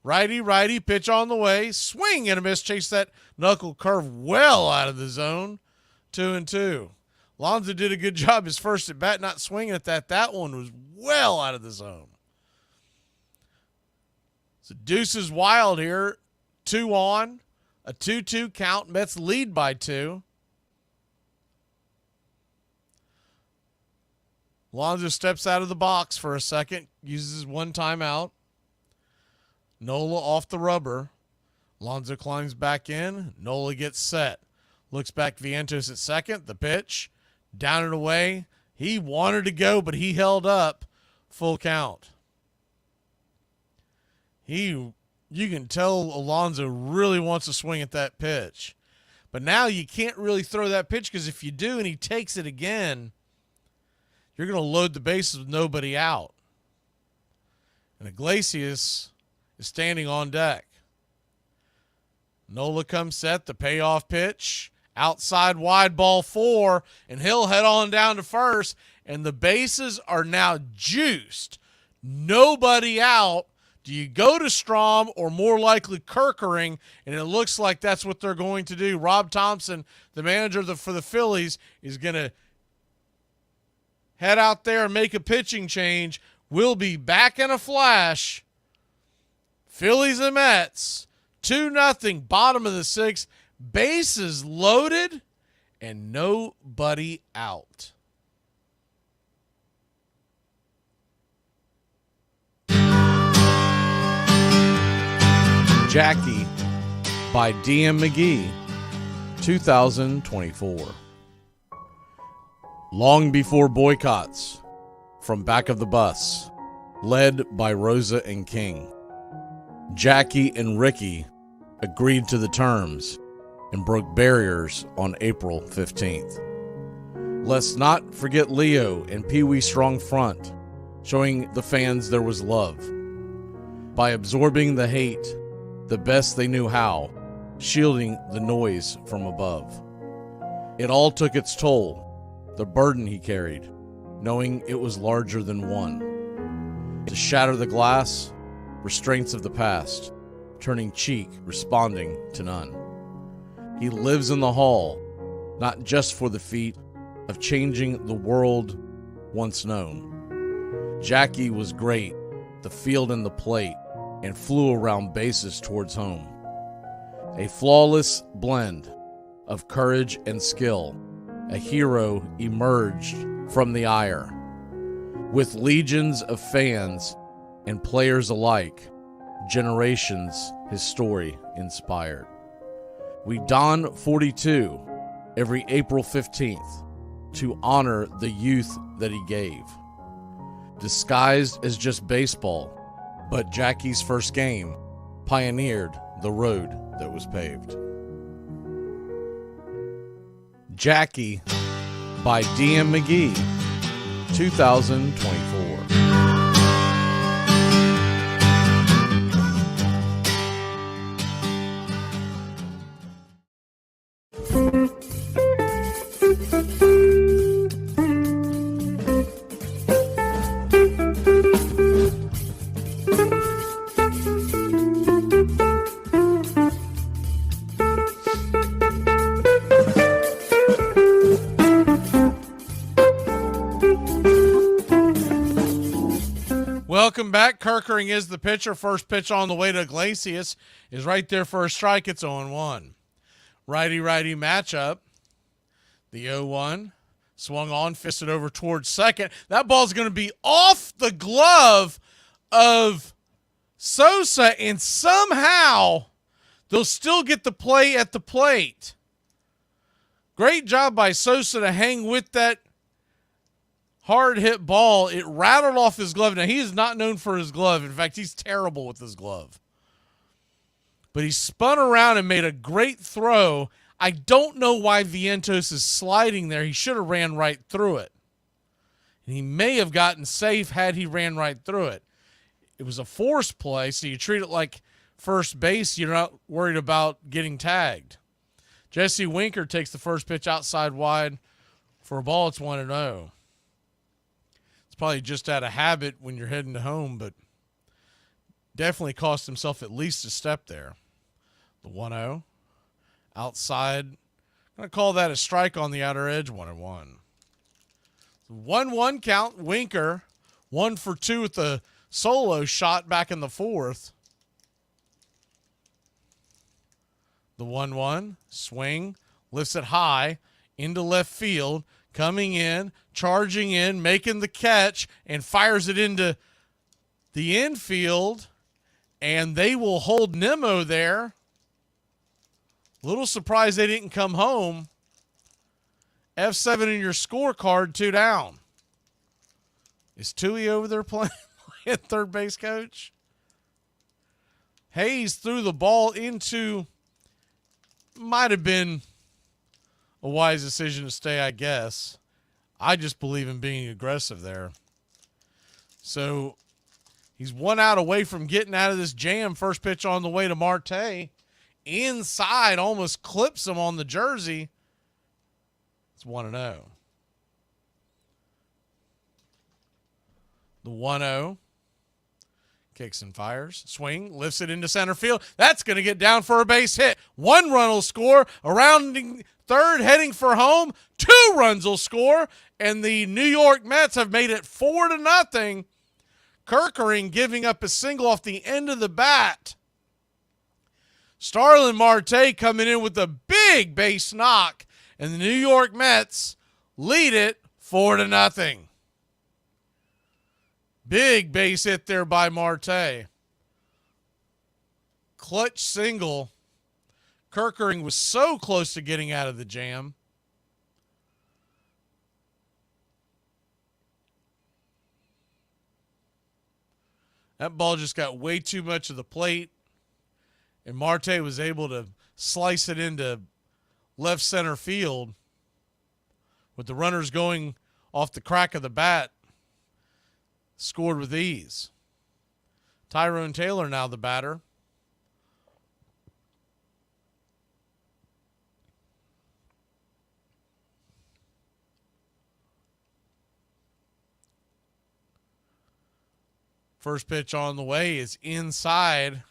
Righty, pitch on the way. Swing and a miss. Chase that knuckle curve well out of the zone. 2-2. Lonzo did a good job his first at bat, not swinging at that. That one was well out of the zone. So Deuce is wild here. 2 on. A 2-2 count. Mets lead by 2. Lonzo steps out of the box for a second. Uses one timeout. Nola off the rubber. Lonzo climbs back in. Nola gets set. Looks back Vientos at second. The pitch. Down and away. He wanted to go, but he held up. Full count. You can tell Alonso really wants to swing at that pitch. But now you can't really throw that pitch, because if you do and he takes it again, you're going to load the bases with nobody out. And Iglesias is standing on deck. Nola comes set, the payoff pitch. Outside wide ball 4, and he'll head on down to first, and the bases are now juiced. Nobody out. Do you go to Strom or more likely Kerkering? And it looks like that's what they're going to do. Rob Thompson, the manager for the Phillies, is going to head out there and make a pitching change. We'll be back in a flash. Phillies and Mets, 2-0, bottom of the 6th. Bases loaded and nobody out. Jackie by D.M. McGee, 2024. Long before boycotts, from back of the bus, led by Rosa and King, Jackie and Ricky agreed to the terms and broke barriers on April 15th. Let's not forget Leo and Pee Wee Strong Front, showing the fans there was love. By absorbing the hate the best they knew how, shielding the noise from above. It all took its toll, the burden he carried, knowing it was larger than one. To shatter the glass, restraints of the past, turning cheek, responding to none. He lives in the hall, not just for the feat of changing the world once known. Jackie was great, the field and the plate, and flew around bases towards home. A flawless blend of courage and skill a hero emerged from the ire. With legions of fans and players alike, generations his story inspired. We don 42 every April 15th to honor the youth that he gave. Disguised as just baseball, but Jackie's first game pioneered the road that was paved. Jackie by D.M. McGee, 2024. Welcome back. Kirkering is the pitcher. First pitch on the way to Iglesias is right there for a strike. It's 0-1. Righty-righty matchup. The 0-1 swung on, fisted over towards second. That ball's going to be off the glove of Sosa, and somehow they'll still get the play at the plate. Great job by Sosa to hang with that hard hit ball. It rattled off his glove. Now, he is not known for his glove. In fact, he's terrible with his glove. But he spun around and made a great throw. I don't know why Vientos is sliding there. He should have ran right through it. And he may have gotten safe had he ran right through it. It was a force play, so you treat it like first base. You're not worried about getting tagged. Jesse Winker takes the first pitch outside wide for a ball. It's 1-0. It's probably just out of habit when you're heading to home, but definitely cost himself at least a step there. The 1-0. Outside. I'm going to call that a strike on the outer edge. 1-1. 1-1 count. Winker 1 for 2 with the solo shot back in the fourth. The 1-1. Swing. Lifts it high into left field. Coming in, charging in, making the catch, and fires it into the infield. And they will hold Nimmo there. Little surprised they didn't come home. F7 in your scorecard, 2 down. Is Tui over there playing third base coach? Hayes threw the ball into, might have been a wise decision to stay, I guess. I just believe in being aggressive there. So he's 1 out away from getting out of this jam. First pitch on the way to Marte. Inside, almost clips him on the jersey. It's 1-0. The 1-0. Kicks and fires. Swing. Lifts it into center field. That's going to get down for a base hit. 1 run will score. Around third, heading for home. 2 runs will score. And the New York Mets have made it 4-0. Kirkering giving up a single off the end of the bat. Starlin Marte coming in with a big base knock. And the New York Mets lead it 4-0. Big base hit there by Marte. Clutch single. Kirkering was so close to getting out of the jam. That ball just got way too much of the plate. And Marte was able to slice it into left center field. With the runners going off the crack of the bat. Scored with ease. Tyrone Taylor now the batter. First pitch on the way is inside.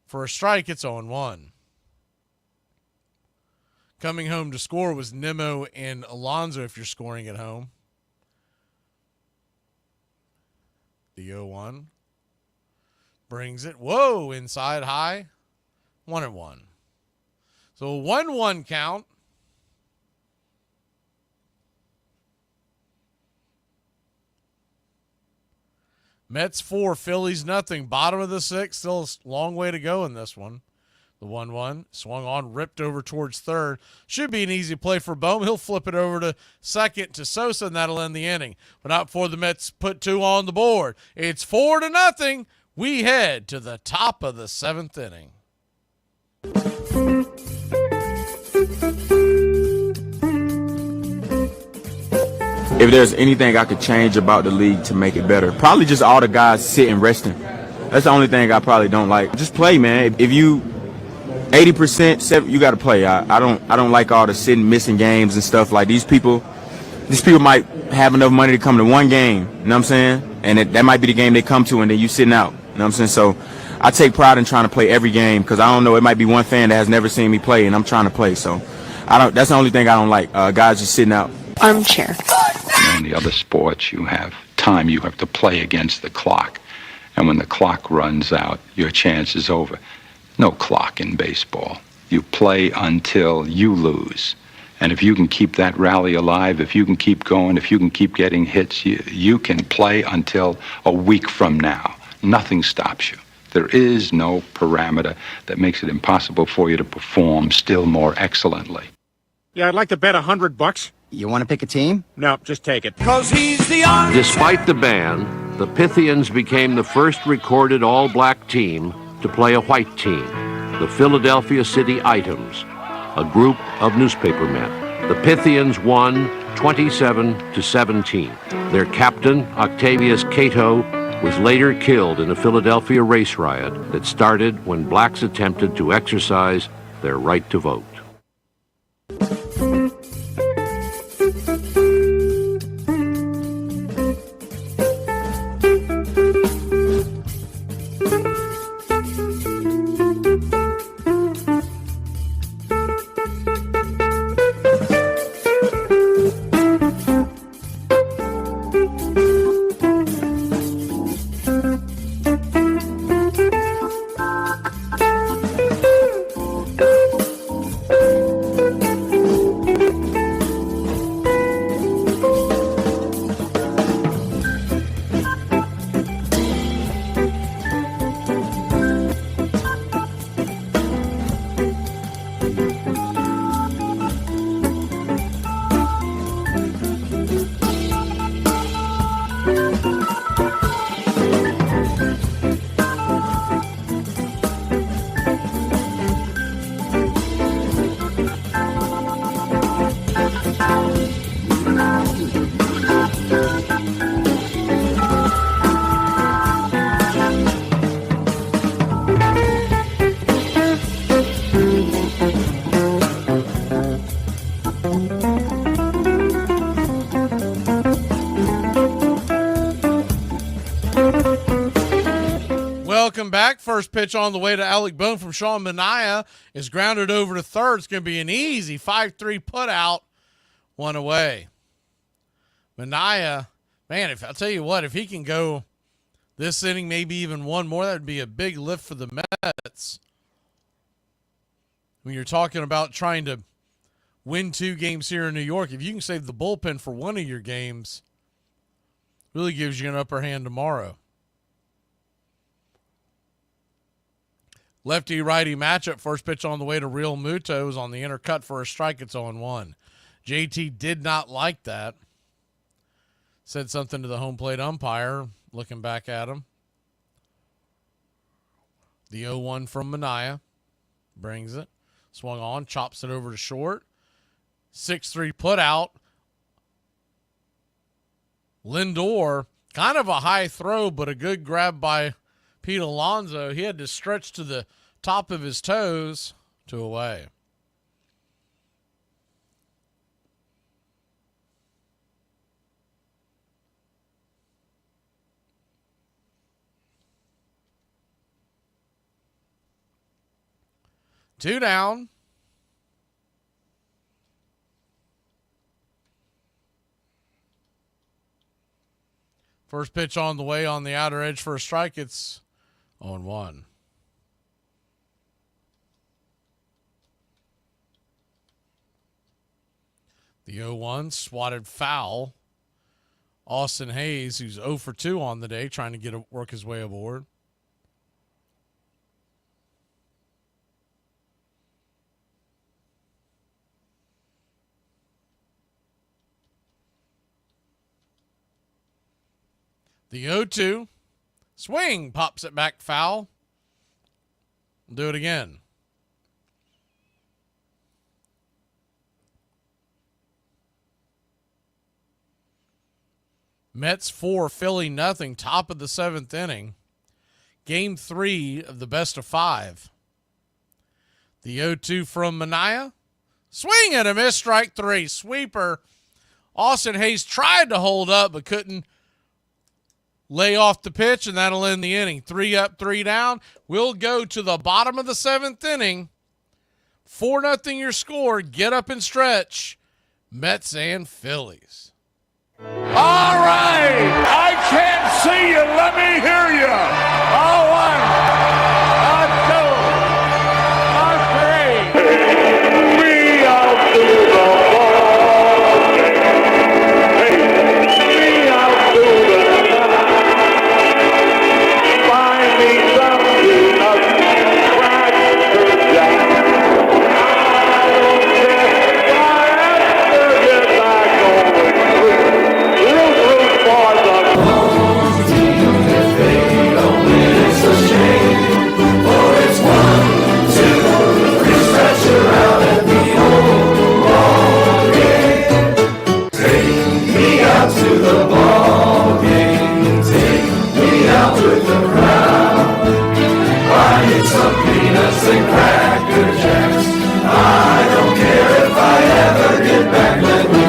For a strike, it's 0-1. Coming home to score was Nimmo and Alonso if you're scoring at home. The 0-1 brings it. Whoa, inside high. 1-1. So a 1-1 count. Mets 4, Phillies nothing. Bottom of the 6th. Still a long way to go in this one. The 1-1 swung on, ripped over towards third. Should be an easy play for Bohm. He'll flip it over to second to Sosa, and that'll end the inning. But not before the Mets put 2 on the board. It's 4-0. We head to the top of the 7th inning. If there's anything I could change about the league to make it better, probably just all the guys sitting resting. That's the only thing I probably don't like. Just play, man. If you 80%, you got to play. I don't like all the sitting, missing games and stuff. Like these people might have enough money to come to one game. You know what I'm saying? And that might be the game they come to, and then you sitting out. You know what I'm saying? So I take pride in trying to play every game because I don't know. It might be one fan that has never seen me play, and I'm trying to play. So that's the only thing I don't like. Guys just sitting out. Armchair. In the other sports, you have time you have to play against the clock. And when the clock runs out, your chance is over. No clock in baseball. You play until you lose. And if you can keep that rally alive, if you can keep going, if you can keep getting hits, you can play until a week from now. Nothing stops you. There is no parameter that makes it impossible for you to perform still more excellently. Yeah, I'd like to bet $100. You want to pick a team? No, just take it. 'Cause he's the honor. Despite the ban, the Pythians became the first recorded all-black team to play a white team, the Philadelphia City Items, a group of newspapermen. The Pythians won 27-17. Their captain, Octavius Cato, was later killed in a Philadelphia race riot that started when blacks attempted to exercise their right to vote. Welcome back. First pitch on the way to Alec Bohm from Sean Manaea is grounded over to third. It's going to be an easy 5-3 put out, 1 away. Manaea, man, if I'll tell you what, if he can go this inning, maybe even one more, that would be a big lift for the Mets. When you're talking about trying to win 2 games here in New York, if you can save the bullpen for one of your games, really gives you an upper hand tomorrow. Lefty-righty matchup. First pitch on the way to Real Muto is on the inner cut for a strike. It's 0-1. JT did not like that. Said something to the home plate umpire, looking back at him. The 0-1 from Manaea. Brings it. Swung on, chops it over to short. 6-3 put out. Lindor, kind of a high throw, but a good grab by Pete Alonso. He had to stretch to the top of his toes to away. Two down. First pitch on the way on the outer edge for a strike. It's 0-1. The 0-1 swatted foul Austin Hayes, who's 0 for 2 on the day, trying to work his way aboard. The 0-2. Swing. Pops it back foul. We'll do it again. Mets 4, Philly nothing. Top of the 7th inning. Game 3 of the best of 5. The 0-2 from Mania. Swing and a miss. Strike 3. Sweeper. Austin Hayes tried to hold up but couldn't lay off the pitch, and that'll end the inning. 3 up, 3 down. We'll go to the bottom of the 7th inning. 4-0 your score. Get up and stretch. Mets and Phillies. All right, I can't see you. Let me hear you. A 1, a 2, a 3. Me out to the ball game. Me out to the night. Find me something up Cracker Jack. I don't care if I have to get back on the creek. And Cracker Jacks. I don't care if I ever get back. Let me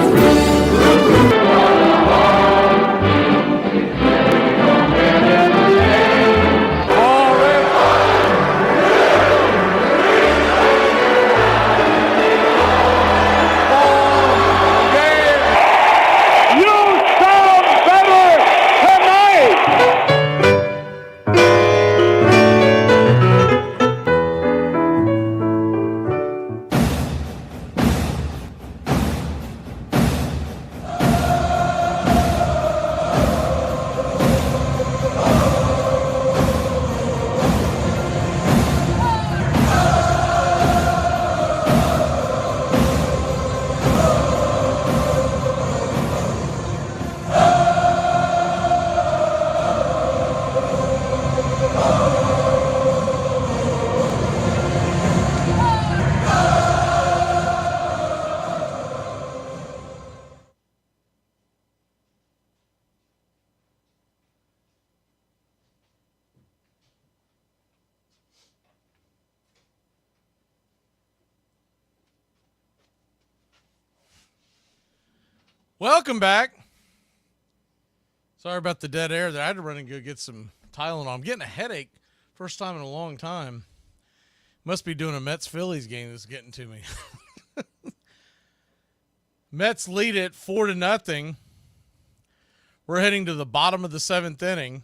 Welcome back. Sorry about the dead air there. I had to run and go get some Tylenol. I'm getting a headache. First time in a long time. Must be doing a Mets-Phillies game that's getting to me. Mets lead it 4-0. We're heading to the bottom of the 7th inning.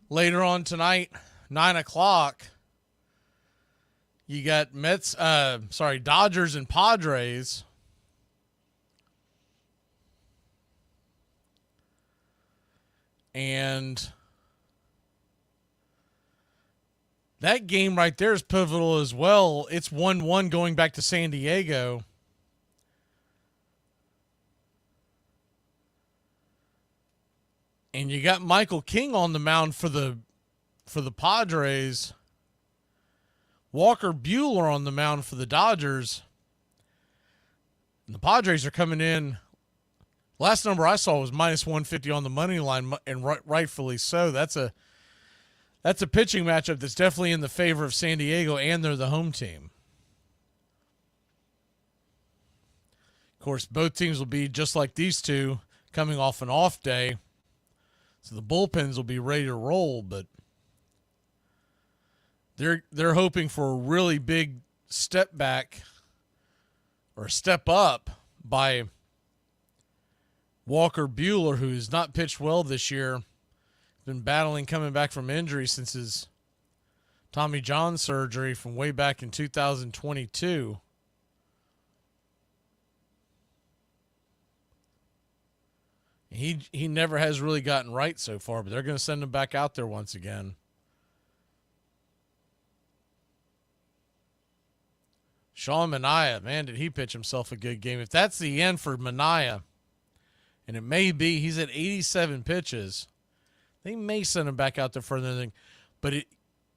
Later on tonight, 9 o'clock, you got Dodgers and Padres. And that game right there is pivotal as well. It's 1-1 going back to San Diego. And you got Michael King on the mound for the Padres. Walker Buehler on the mound for the Dodgers. And the Padres are coming in. Last number I saw was -150 on the money line, and rightfully so. That's a pitching matchup that's definitely in the favor of San Diego, and they're the home team. Of course, both teams will be just like these two, coming off an off day, so the bullpens will be ready to roll. But they're hoping for a really big step back or step up by Walker Buehler, who's not pitched well this year. Been battling coming back from injury since his Tommy John surgery from way back in 2022. He never has really gotten right so far, but they're going to send him back out there once again. Sean Manaea, man, did he pitch himself a good game. If that's the end for Manaea, and it may be, he's at 87 pitches, they may send him back out there for another thing. But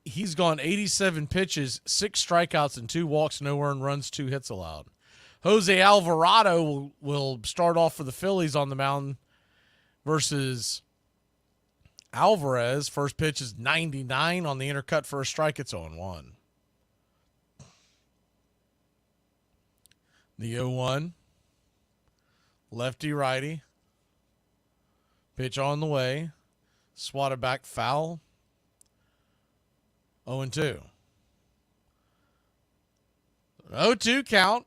he's gone 87 pitches, 6 strikeouts and 2 walks, no earned runs, 2 hits allowed. Jose Alvarado will start off for the Phillies on the mound versus Alvarez. First pitch is 99 on the intercut for a strike. It's 0-1. The 0-1. Lefty righty. Pitch on the way. Swatted back foul. 0-2. 0-2 count.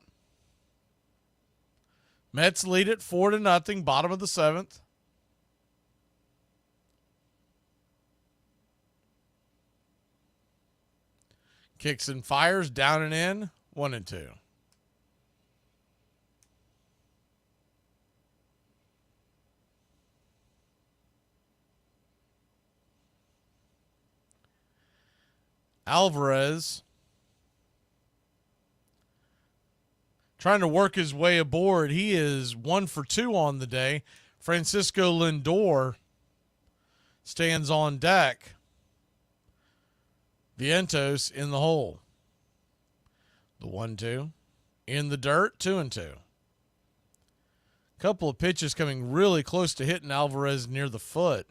Mets lead it 4-0, bottom of the 7th. Kicks and fires, down and in, 1-2. Alvarez trying to work his way aboard. He is 1 for 2 on the day. Francisco Lindor stands on deck. Vientos in the hole. The 1-2. In the dirt, 2-2. Couple of pitches coming really close to hitting Alvarez near the foot.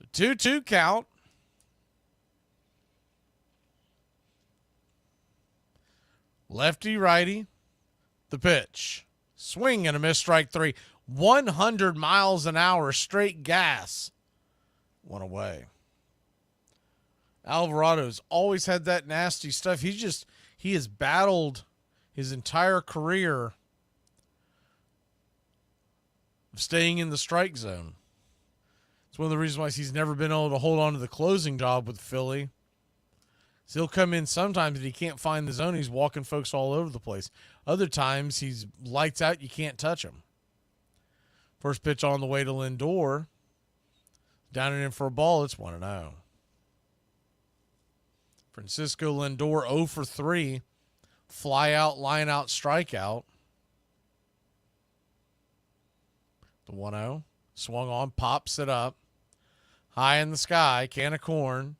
The 2-2 count. Lefty, righty, the pitch. Swing and a miss, strike 3. 100 miles an hour, straight gas. 1 away. Alvarado's always had that nasty stuff. He has battled his entire career of staying in the strike zone. It's one of the reasons why he's never been able to hold on to the closing job with Philly. So he'll come in sometimes and he can't find the zone. He's walking folks all over the place. Other times he's lights out. You can't touch him. First pitch on the way to Lindor. Down and in for a ball. It's 1-0. Francisco Lindor 0 for 3. Fly out, line out, strikeout. The 1-0. Swung on, pops it up. High in the sky, can of corn.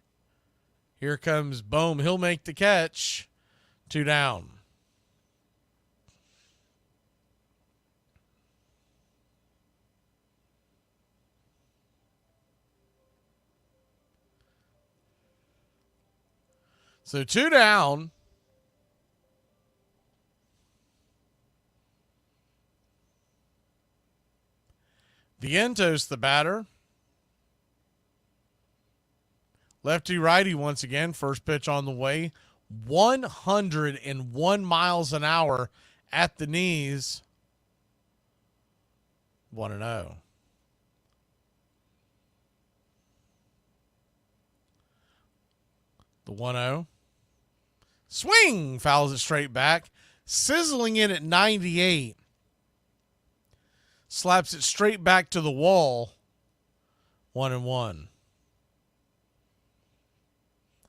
Here comes Bohm. He'll make the catch. 2 down. So 2 down. Vientos, the batter. Lefty righty once again. First pitch on the way. 101 miles an hour at the knees. 1-0. The 1-0. Swing! Fouls it straight back. Sizzling in at 98. Slaps it straight back to the wall. 1-1.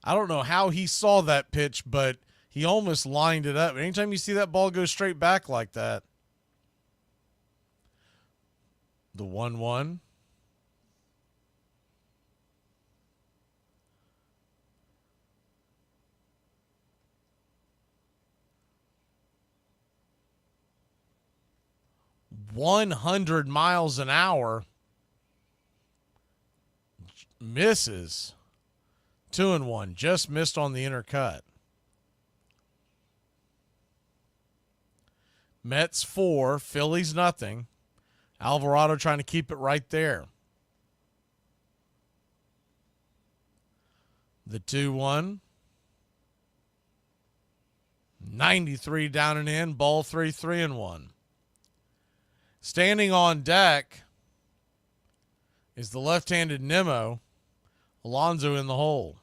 I don't know how he saw that pitch, but he almost lined it up. Anytime you see that ball go straight back like that. The 1-1. .100 miles an hour. Misses. 2-1. Just missed on the intercut. Mets 4. Phillies nothing. Alvarado trying to keep it right there. The 2-1. 93 down and in. Ball 3, 3-1. Standing on deck is the left-handed Nemo. Alonso in the hole.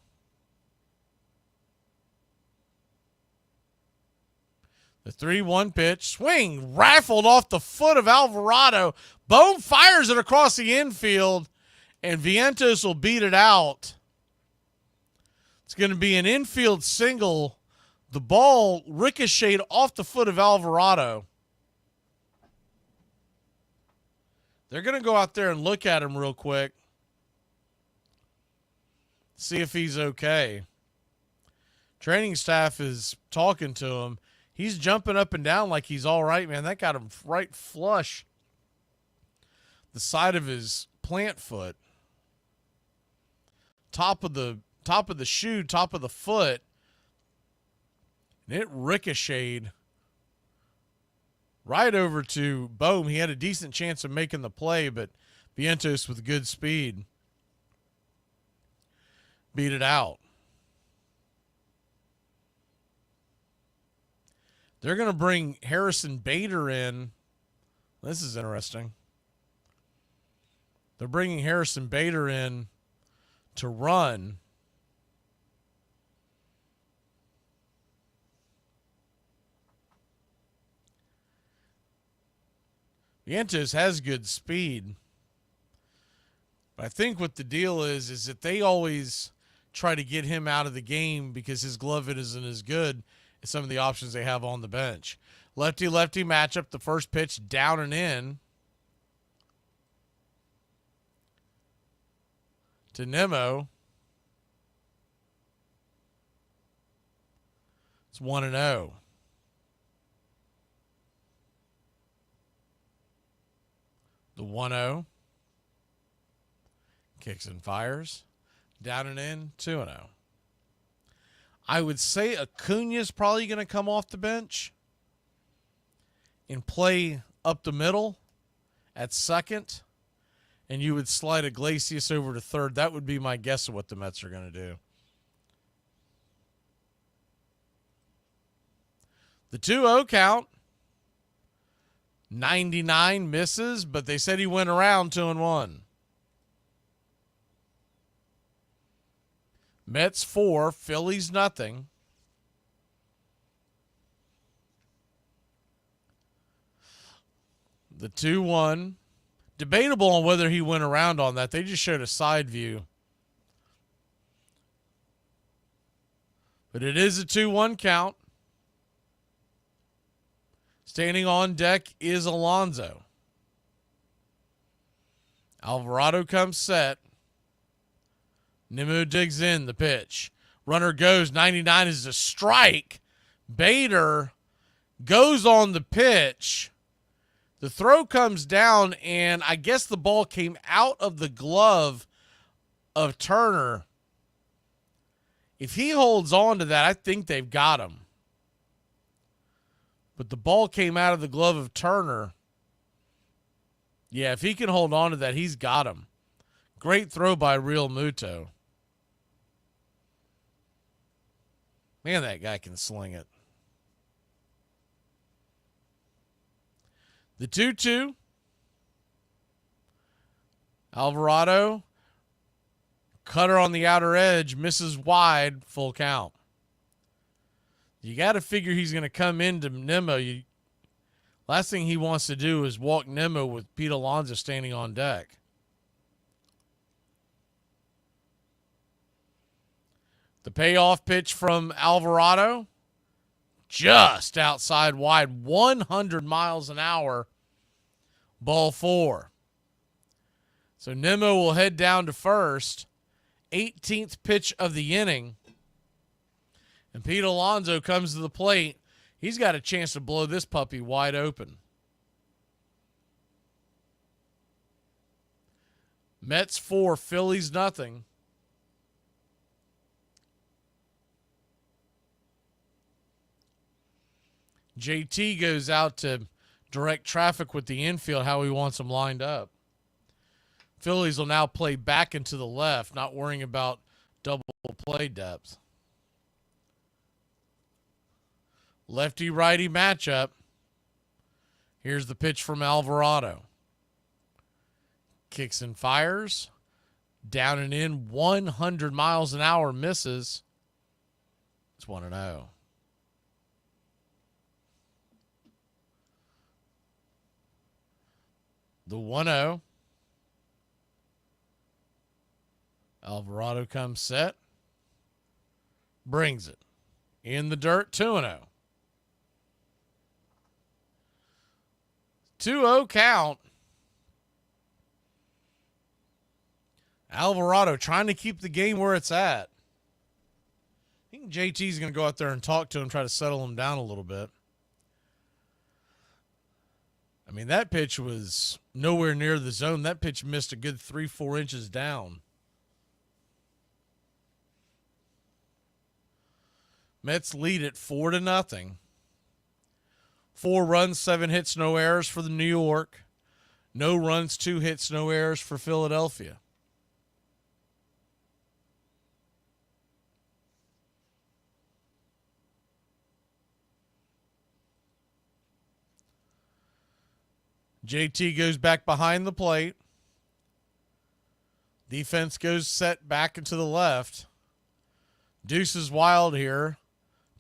The The 3-1 pitch. Swing. Rifled off the foot of Alvarado. Bohm fires it across the infield. And Vientos will beat it out. It's going to be an infield single. The ball ricocheted off the foot of Alvarado. They're going to go out there and look at him real quick. See if he's okay. Training staff is talking to him. He's jumping up and down like he's all right, man. That got him right flush. The side of his plant foot. Top of the shoe, top of the foot. And it ricocheted right over to Bohm. He had a decent chance of making the play, but Vientos with good speed beat it out. They're going to bring Harrison Bader in. This is interesting. They're bringing Harrison Bader in to run. Vientos has good speed. But I think what the deal is that they always try to get him out of the game because his glove isn't as good as some of the options they have on the bench. Lefty-lefty matchup. The first pitch down and in to Nimmo. It's 1-0. The 1-0. Kicks and fires. Down and in, 2-0. I would say Acuna's probably going to come off the bench and play up the middle at second, and you would slide Iglesias over to third. That would be my guess of what the Mets are going to do. The 2-0 count. 99 misses, but they said he went around 2-1. Mets 4, Phillies nothing. The 2-1. Debatable on whether he went around on that. They just showed a side view. But it is a 2-1 count. Standing on deck is Alonso. Alvarado comes set. Nimmo digs in the pitch. Runner goes. 99 is a strike. Bader goes on the pitch. The throw comes down, and I guess the ball came out of the glove of Turner. If he holds on to that, I think they've got him. But the ball came out of the glove of Turner. Yeah, if he can hold on to that, he's got him. Great throw by Real Muto. Man, that guy can sling it. The 2-2. Alvarado. Cutter on the outer edge. Misses wide. Full count. You got to figure he's going to come into Nimmo. Last thing he wants to do is walk Nimmo with Pete Alonso standing on deck. The payoff pitch from Alvarado, just outside wide, 100 miles an hour, ball 4. So Nimmo will head down to first, 18th pitch of the inning. And Pete Alonso comes to the plate. He's got a chance to blow this puppy wide open. Mets 4, Phillies nothing. JT goes out to direct traffic with the infield, how he wants them lined up. Phillies will now play back into the left, not worrying about double play depth. Lefty-righty matchup. Here's the pitch from Alvarado. Kicks and fires. Down and in, 100 miles an hour, misses. It's 1-0. The 1-0. Alvarado comes set. Brings it. In the dirt, 2-0. 2-0 count. Alvarado trying to keep the game where it's at. I think JT's going to go out there and talk to him, try to settle him down a little bit. I mean, that pitch was nowhere near the zone. That pitch missed a good 3-4 inches down. Mets lead it 4-0. 4 runs, 7 hits, no errors for the New York. No runs, 2 hits, no errors for Philadelphia. JT goes back behind the plate. Defense goes set back into the left. Deuce is wild here.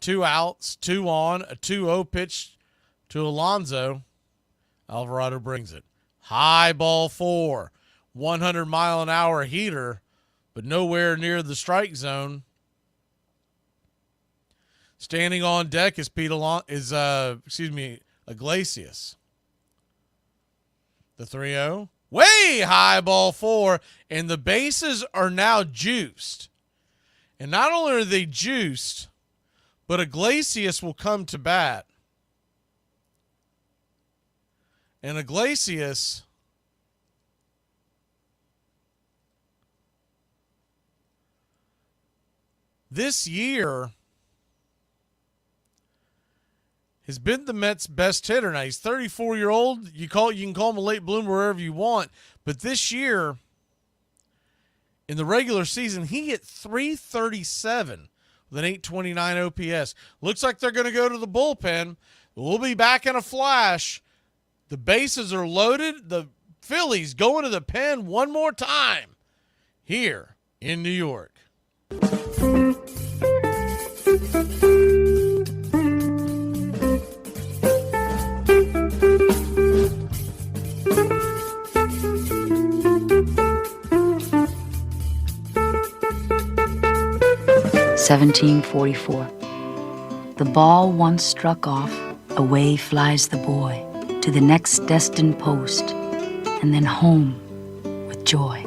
2 outs, 2 on, a 2-0 pitch to Alonso. Alvarado brings it. High ball 4. 100-mile-an-hour heater, but nowhere near the strike zone. Standing on deck is Iglesias. The 3-0. Way high ball 4, and the bases are now juiced. And not only are they juiced, but Iglesias will come to bat. And Iglesias this year has been the Mets' best hitter. Now, he's 34-year-old. You can call him a late bloomer wherever you want. But this year, in the regular season, he hit .337 with an .829 OPS. Looks like they're going to go to the bullpen. We'll be back in a flash. The bases are loaded. The Phillies going to the pen one more time here in New York. 1744. The ball once struck off, away flies the boy to the next destined post, and then home with joy.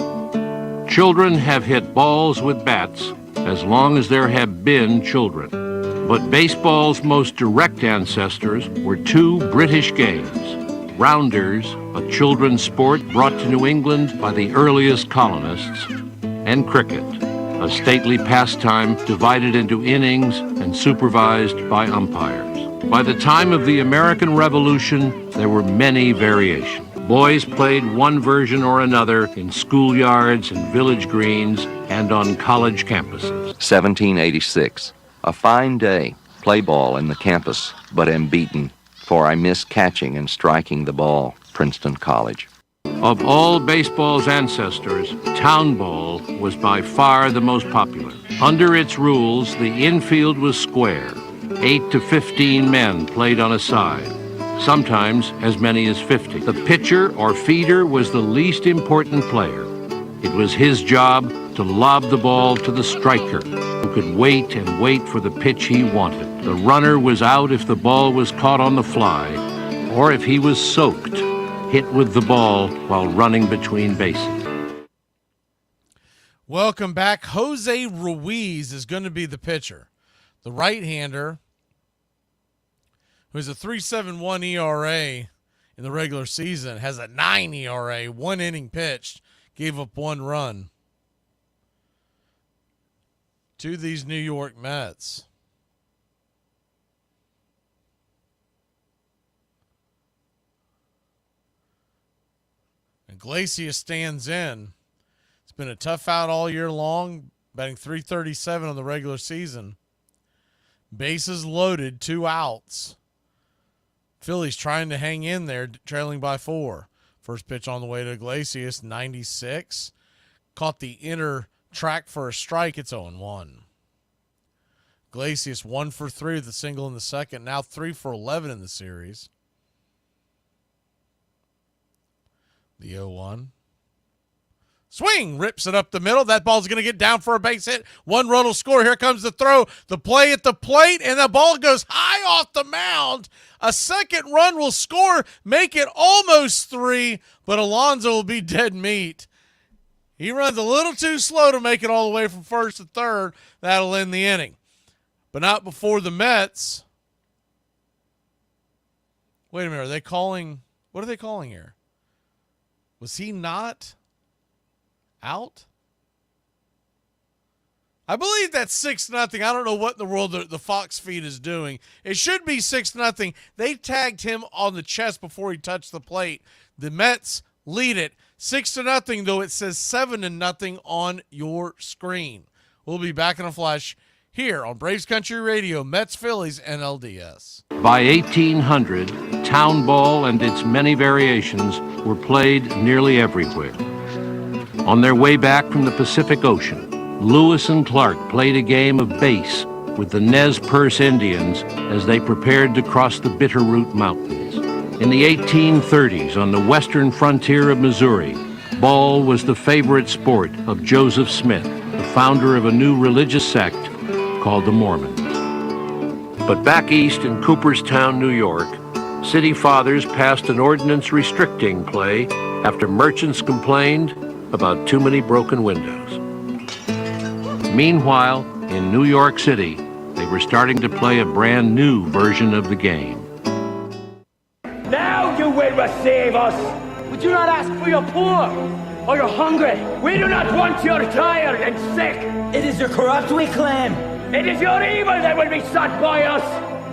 Children have hit balls with bats as long as there have been children. But baseball's most direct ancestors were 2 British games. Rounders, a children's sport brought to New England by the earliest colonists, and cricket, a stately pastime divided into innings and supervised by umpires. By the time of the American Revolution, there were many variations. Boys played one version or another in schoolyards and village greens and on college campuses. 1786. A fine day. Play ball in the campus, but am beaten, for I miss catching and striking the ball. Princeton College. Of all baseball's ancestors, town ball was by far the most popular. Under its rules, the infield was square. 8 to 15 men played on a side, sometimes as many as 50. The pitcher or feeder was the least important player. It was his job to lob the ball to the striker, who could wait and wait for the pitch he wanted. The runner was out if the ball was caught on the fly, or if he was soaked, hit with the ball while running between bases. Welcome back. Jose Ruiz is going to be the pitcher. The right-hander, who has a 3.71 ERA in the regular season, has a 9 ERA, 1 inning pitched, gave up 1 run to these New York Mets. Iglesias stands in. It's been a tough out all year long, batting .337 on the regular season. Bases loaded, 2 outs. Phillies trying to hang in there, trailing by 4. First pitch on the way to Iglesias, 96. Caught the inner track for a strike. It's 0-1. Iglesias 1 for 3 with a single in the second. Now 3 for 11 in the series. The 0-1. Swing, rips it up the middle. That ball's going to get down for a base hit. 1 run will score. Here comes the throw. The play at the plate, and the ball goes high off the mound. A second run will score, make it almost 3, but Alonso will be dead meat. He runs a little too slow to make it all the way from first to third. That'll end the inning. But not before the Mets. Wait a minute. Are they calling? What are they calling here? Was he not out? I believe that's 6-0. I don't know what in the world the Fox feed is doing. It should be 6-0. They tagged him on the chest before he touched the plate. The Mets lead it 6-0, though it says 7-0 on your screen. We'll be back in a flash here on Braves Country Radio, Mets Phillies NLDS. By 1800, town ball and its many variations were played nearly everywhere. On their way back from the Pacific Ocean, Lewis and Clark played a game of base with the Nez Perce Indians as they prepared to cross the Bitterroot Mountains. In the 1830s, on the western frontier of Missouri, ball was the favorite sport of Joseph Smith, the founder of a new religious sect called the Mormons. But back east in Cooperstown, New York, city fathers passed an ordinance restricting play after merchants complained about too many broken windows. Meanwhile, in New York City, they were starting to play a brand new version of the game. Now you will receive us. We do not ask for your poor or your hungry. We do not want your tired and sick. It is your corrupt we claim. It is your evil that will be sought by us.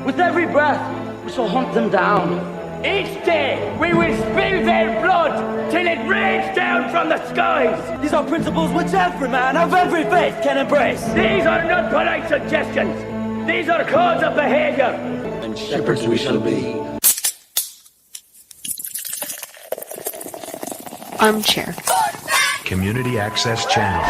With every breath, we shall hunt them down. Each day, we will spill their blood till it rains down from the skies. These are principles which every man of every faith can embrace. These are not polite suggestions. These are codes of behavior. And shepherds we shall be. Armchair. Community Access Channel.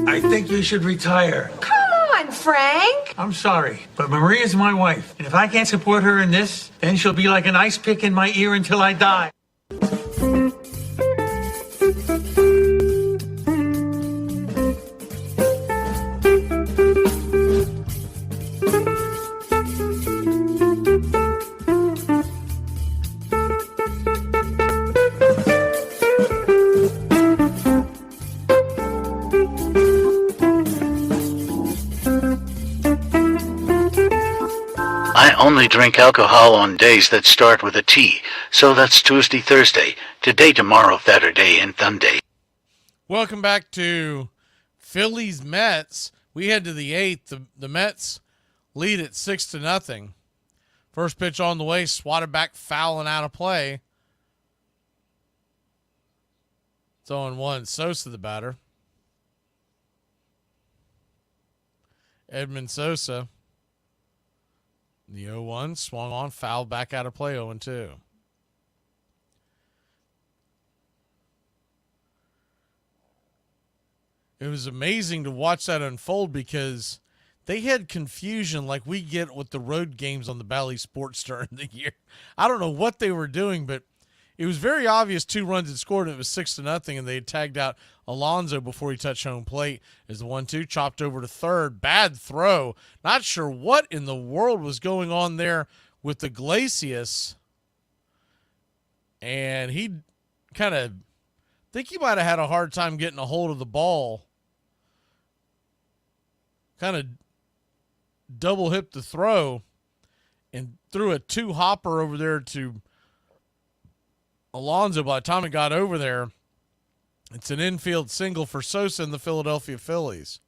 I think you should retire. Come on, Frank. I'm sorry, but Maria's my wife. And if I can't support her in this, then she'll be like an ice pick in my ear until I die. I only drink alcohol on days that start with a T, so that's Tuesday, Thursday, today, tomorrow, Saturday, and Sunday. Welcome back to Phillies Mets. We head to the 8th. The Mets lead at 6-0. First pitch on the way, swatted back, foul and out of play. It's 0-1. Sosa the batter. Edmund Sosa. The 0-1 swung on, foul back out of play, 0-2. It was amazing to watch that unfold because they had confusion like we get with the road games on the Bally Sports during the year. I don't know what they were doing, but it was very obvious 2 runs had scored, and it was 6-0, and they had tagged out Alonso before he touched home plate as the 1-2 chopped over to third. Bad throw. Not sure what in the world was going on there with the Iglesias. And he kind of, think he might have had a hard time getting a hold of the ball. Kind of double hipped the throw and threw a 2-hopper over there to Alonso. By the time it got over there, it's an infield single for Sosa and the Philadelphia Phillies.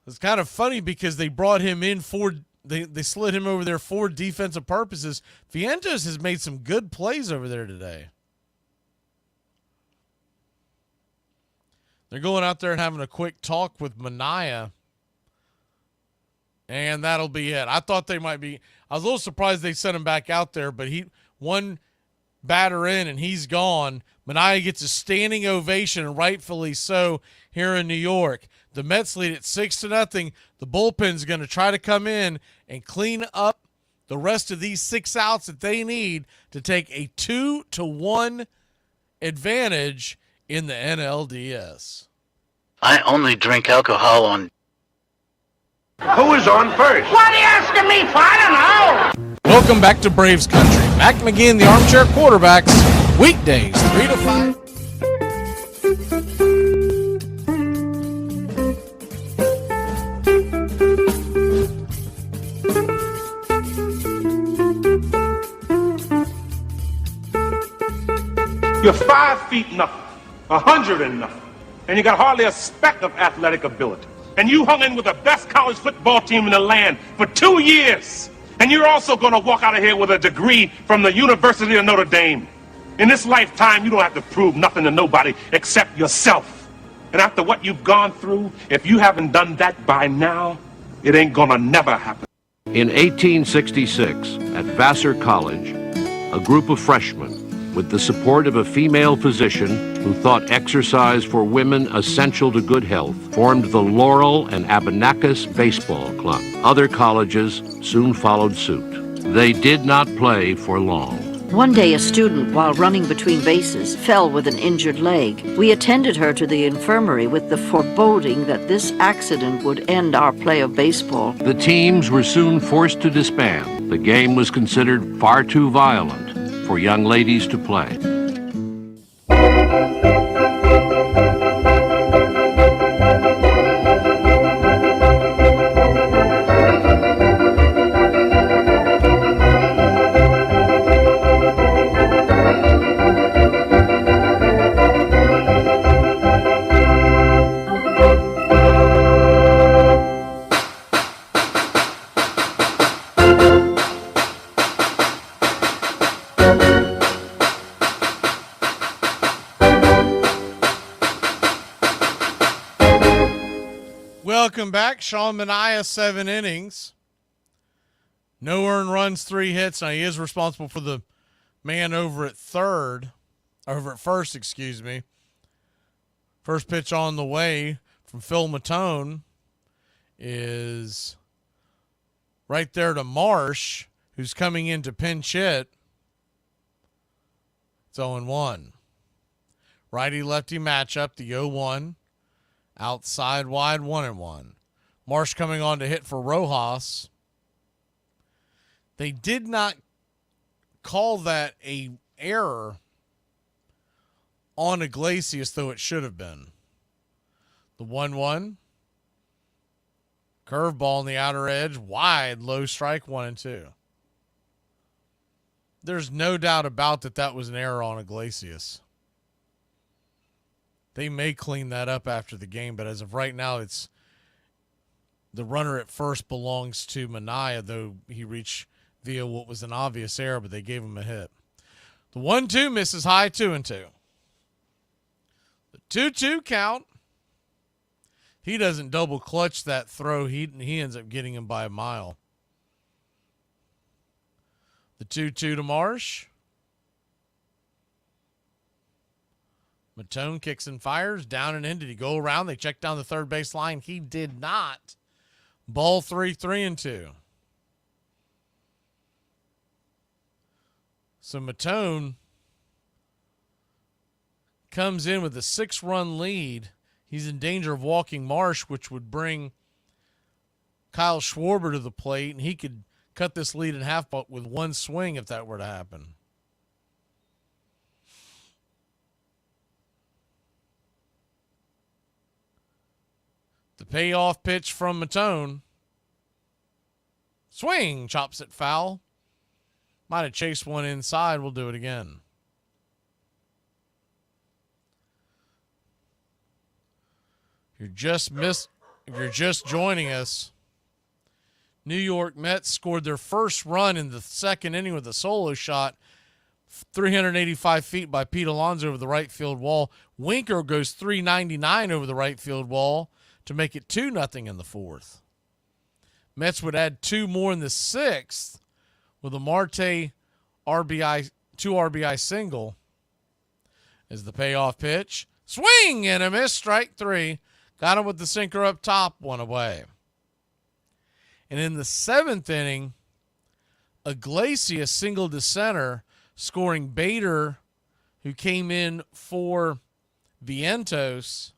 It's kind of funny because they brought him in for, they slid him over there for defensive purposes. Vientos has made some good plays over there today. They're going out there and having a quick talk with Mania. And that'll be it. I thought they might be. I was a little surprised they sent him back out there, but one batter in and he's gone. Mania gets a standing ovation, and rightfully so, here in New York. The Mets lead at 6-0. The bullpen's going to try to come in and clean up the rest of these 6 outs that they need to take a 2-1 advantage in the NLDS. I only drink alcohol on... Who is on first? What are you asking me for? I don't know. Welcome back to Braves Country. Mac Magee and the Armchair Quarterbacks, weekdays 3 to 5. You're 5 feet nothing, 100 and nothing, and you got hardly a speck of athletic ability. And you hung in with the best college football team in the land for 2 years. And you're also going to walk out of here with a degree from the University of Notre Dame. In this lifetime, you don't have to prove nothing to nobody except yourself. And after what you've gone through, if you haven't done that by now, it ain't gonna never happen. In 1866, at Vassar College, a group of freshmen, with the support of a female physician who thought exercise for women essential to good health, formed the Laurel and Abenakis Baseball Club. Other colleges soon followed suit. They did not play for long. One day, a student, while running between bases, fell with an injured leg. We attended her to the infirmary with the foreboding that this accident would end our play of baseball. The teams were soon forced to disband. The game was considered far too violent for young ladies to play. Welcome back. Sean Mania, 7 innings. No earned runs, 3 hits. Now, he is responsible for the man over at first, excuse me. First pitch on the way from Phil Matone is right there to Marsh, who's coming in to pinch hit. It's 0-1. Righty-lefty matchup, the 0-1. Outside wide, 1-1. Marsh coming on to hit for Rojas. They did not call that a error on Iglesias, though it should have been. The 1-1. Curveball on the outer edge, wide, low strike, 1-2. There's no doubt about that was an error on Iglesias. They may clean that up after the game, but as of right now, it's the runner at first belongs to Mania, though he reached via what was an obvious error, but they gave him a hit. The 1-2 misses high, 2-2. The 2-2 count. He doesn't double clutch that throw. He ends up getting him by a mile. The 2-2 to Marsh. Matone kicks and fires, down and in. Did he go around? They checked down the third base line. He did not. Ball 3, 3-2. So Matone comes in with a 6-run lead. He's in danger of walking Marsh, which would bring Kyle Schwarber to the plate, and he could cut this lead in half with one swing if that were to happen. The payoff pitch from Matone. Swing, chops it foul. Might have chased one inside. We'll do it again. If you're just joining us, New York Mets scored their first run in the second inning with a solo shot 385 feet by Pete Alonso over the right field wall. Winker goes 399 over the right field wall to make it 2-0 in the fourth. Mets would add 2 more in the sixth with a Marte RBI, 2 RBI single as the payoff pitch. Swing and a miss, strike 3. Got him with the sinker up top, 1 away. And in the seventh inning, Iglesias singled to center, scoring Bader, who came in for Vientos,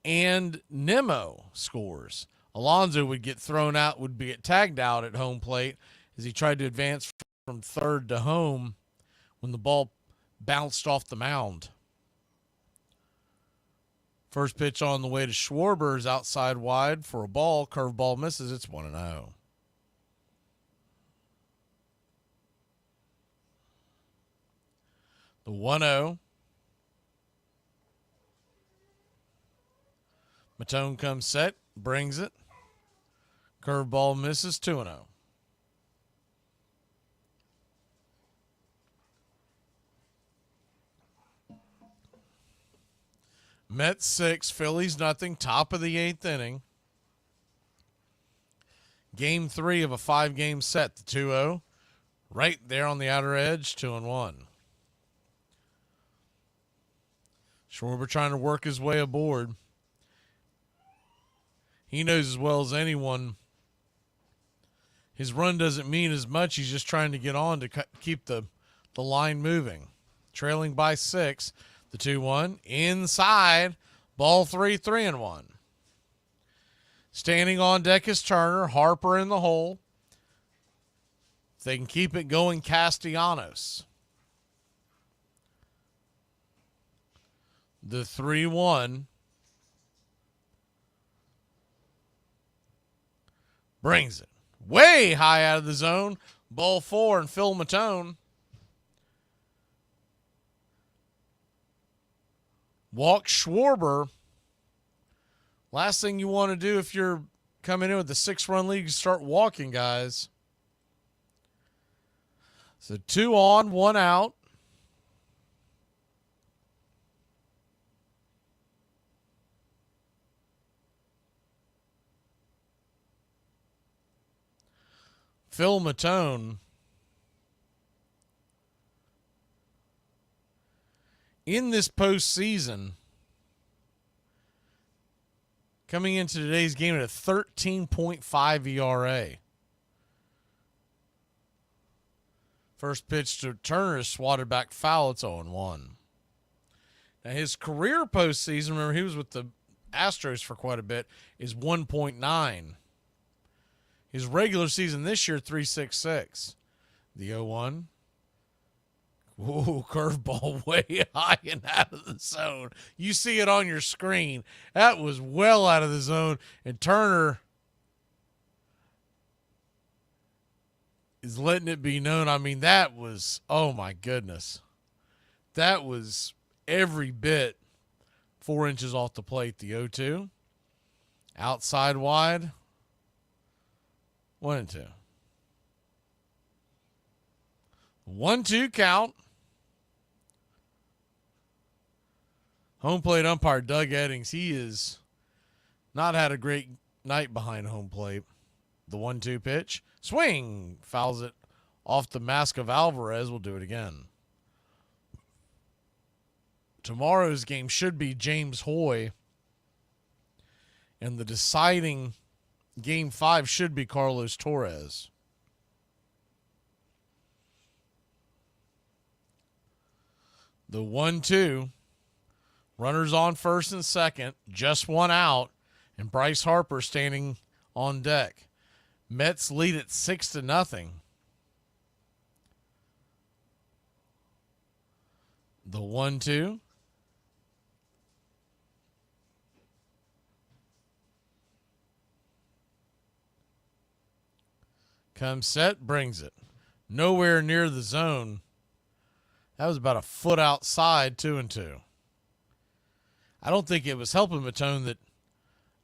and Nimmo scores. Alonso would get thrown out, would get tagged out at home plate as he tried to advance from third to home when the ball bounced off the mound. First pitch on the way to Schwarber is outside wide for a ball. Curveball misses. It's 1-0. The 1-0. Matone comes set, brings it. Curveball misses, 2-0. Mets 6, Phillies nothing, top of the 8th inning. Game 3 of a 5-game set, the 2-0. Right there on the outer edge, 2-1. Schwarber trying to work his way aboard. He knows as well as anyone his run doesn't mean as much. He's just trying to get on to keep the line moving. Trailing by 6. The 2-1 inside, ball 3, 3-1. Standing on deck is Turner, Harper in the hole. If they can keep it going, Castellanos. The 3-1 brings it way high out of the zone. Ball 4 and Phil Matone. Walk Schwarber. Last thing you want to do if you're coming in with the 6-run lead is start walking guys. So 2 on, 1 out. Phil Matone in this postseason, coming into today's game at a 13.5 ERA. First pitch to Turner is swatted back foul. It's 0-1. Now his career postseason, remember he was with the Astros for quite a bit, is 1.9. His regular season this year, 3.66. The 0-1. Whoa, curveball way high and out of the zone. You see it on your screen. That was well out of the zone. And Turner is letting it be known. I mean, that was, oh my goodness. That was every bit 4 inches off the plate. The 0-2. Outside wide. 1-2. 1-2 count. Home plate umpire Doug Eddings. He has not had a great night behind home plate. The 1-2 pitch. Swing. Fouls it off the mask of Alvarez. We'll do it again. Tomorrow's game should be James Hoy. And the deciding Game 5 should be Carlos Torres. The 1-2. Runners on first and second. Just 1 out. And Bryce Harper standing on deck. Mets lead at 6-0. The 1-2. Comes set, brings it. Nowhere near the zone. That was about a foot outside, 2-2. I don't think it was helping Matone that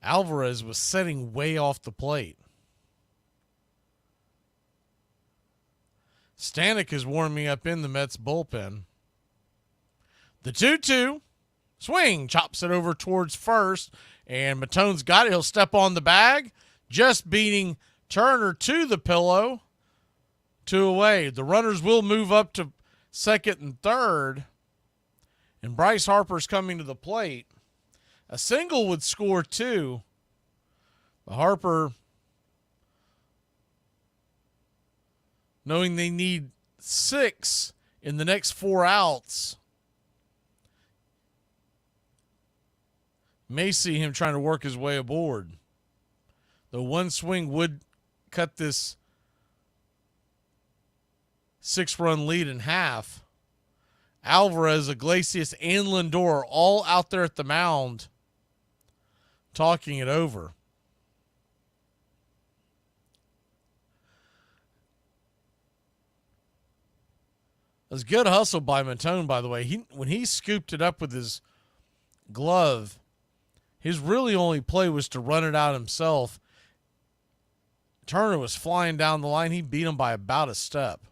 Alvarez was setting way off the plate. Stanek is warming up in the Mets bullpen. The 2-2. Swing. Chops it over towards first. And Matone's got it. He'll step on the bag. Just beating Turner to the pillow. 2 away. The runners will move up to second and third. And Bryce Harper's coming to the plate. A single would score 2. But Harper, knowing they need 6 in the next 4 outs, may see him trying to work his way aboard. The one swing would cut this 6-run lead in half. Alvarez, Iglesias, and Lindor all out there at the mound talking it over. It was good hustle by Matone, by the way. When he scooped it up with his glove, his really only play was to run it out himself. Turner was flying down the line. He beat him by about a step.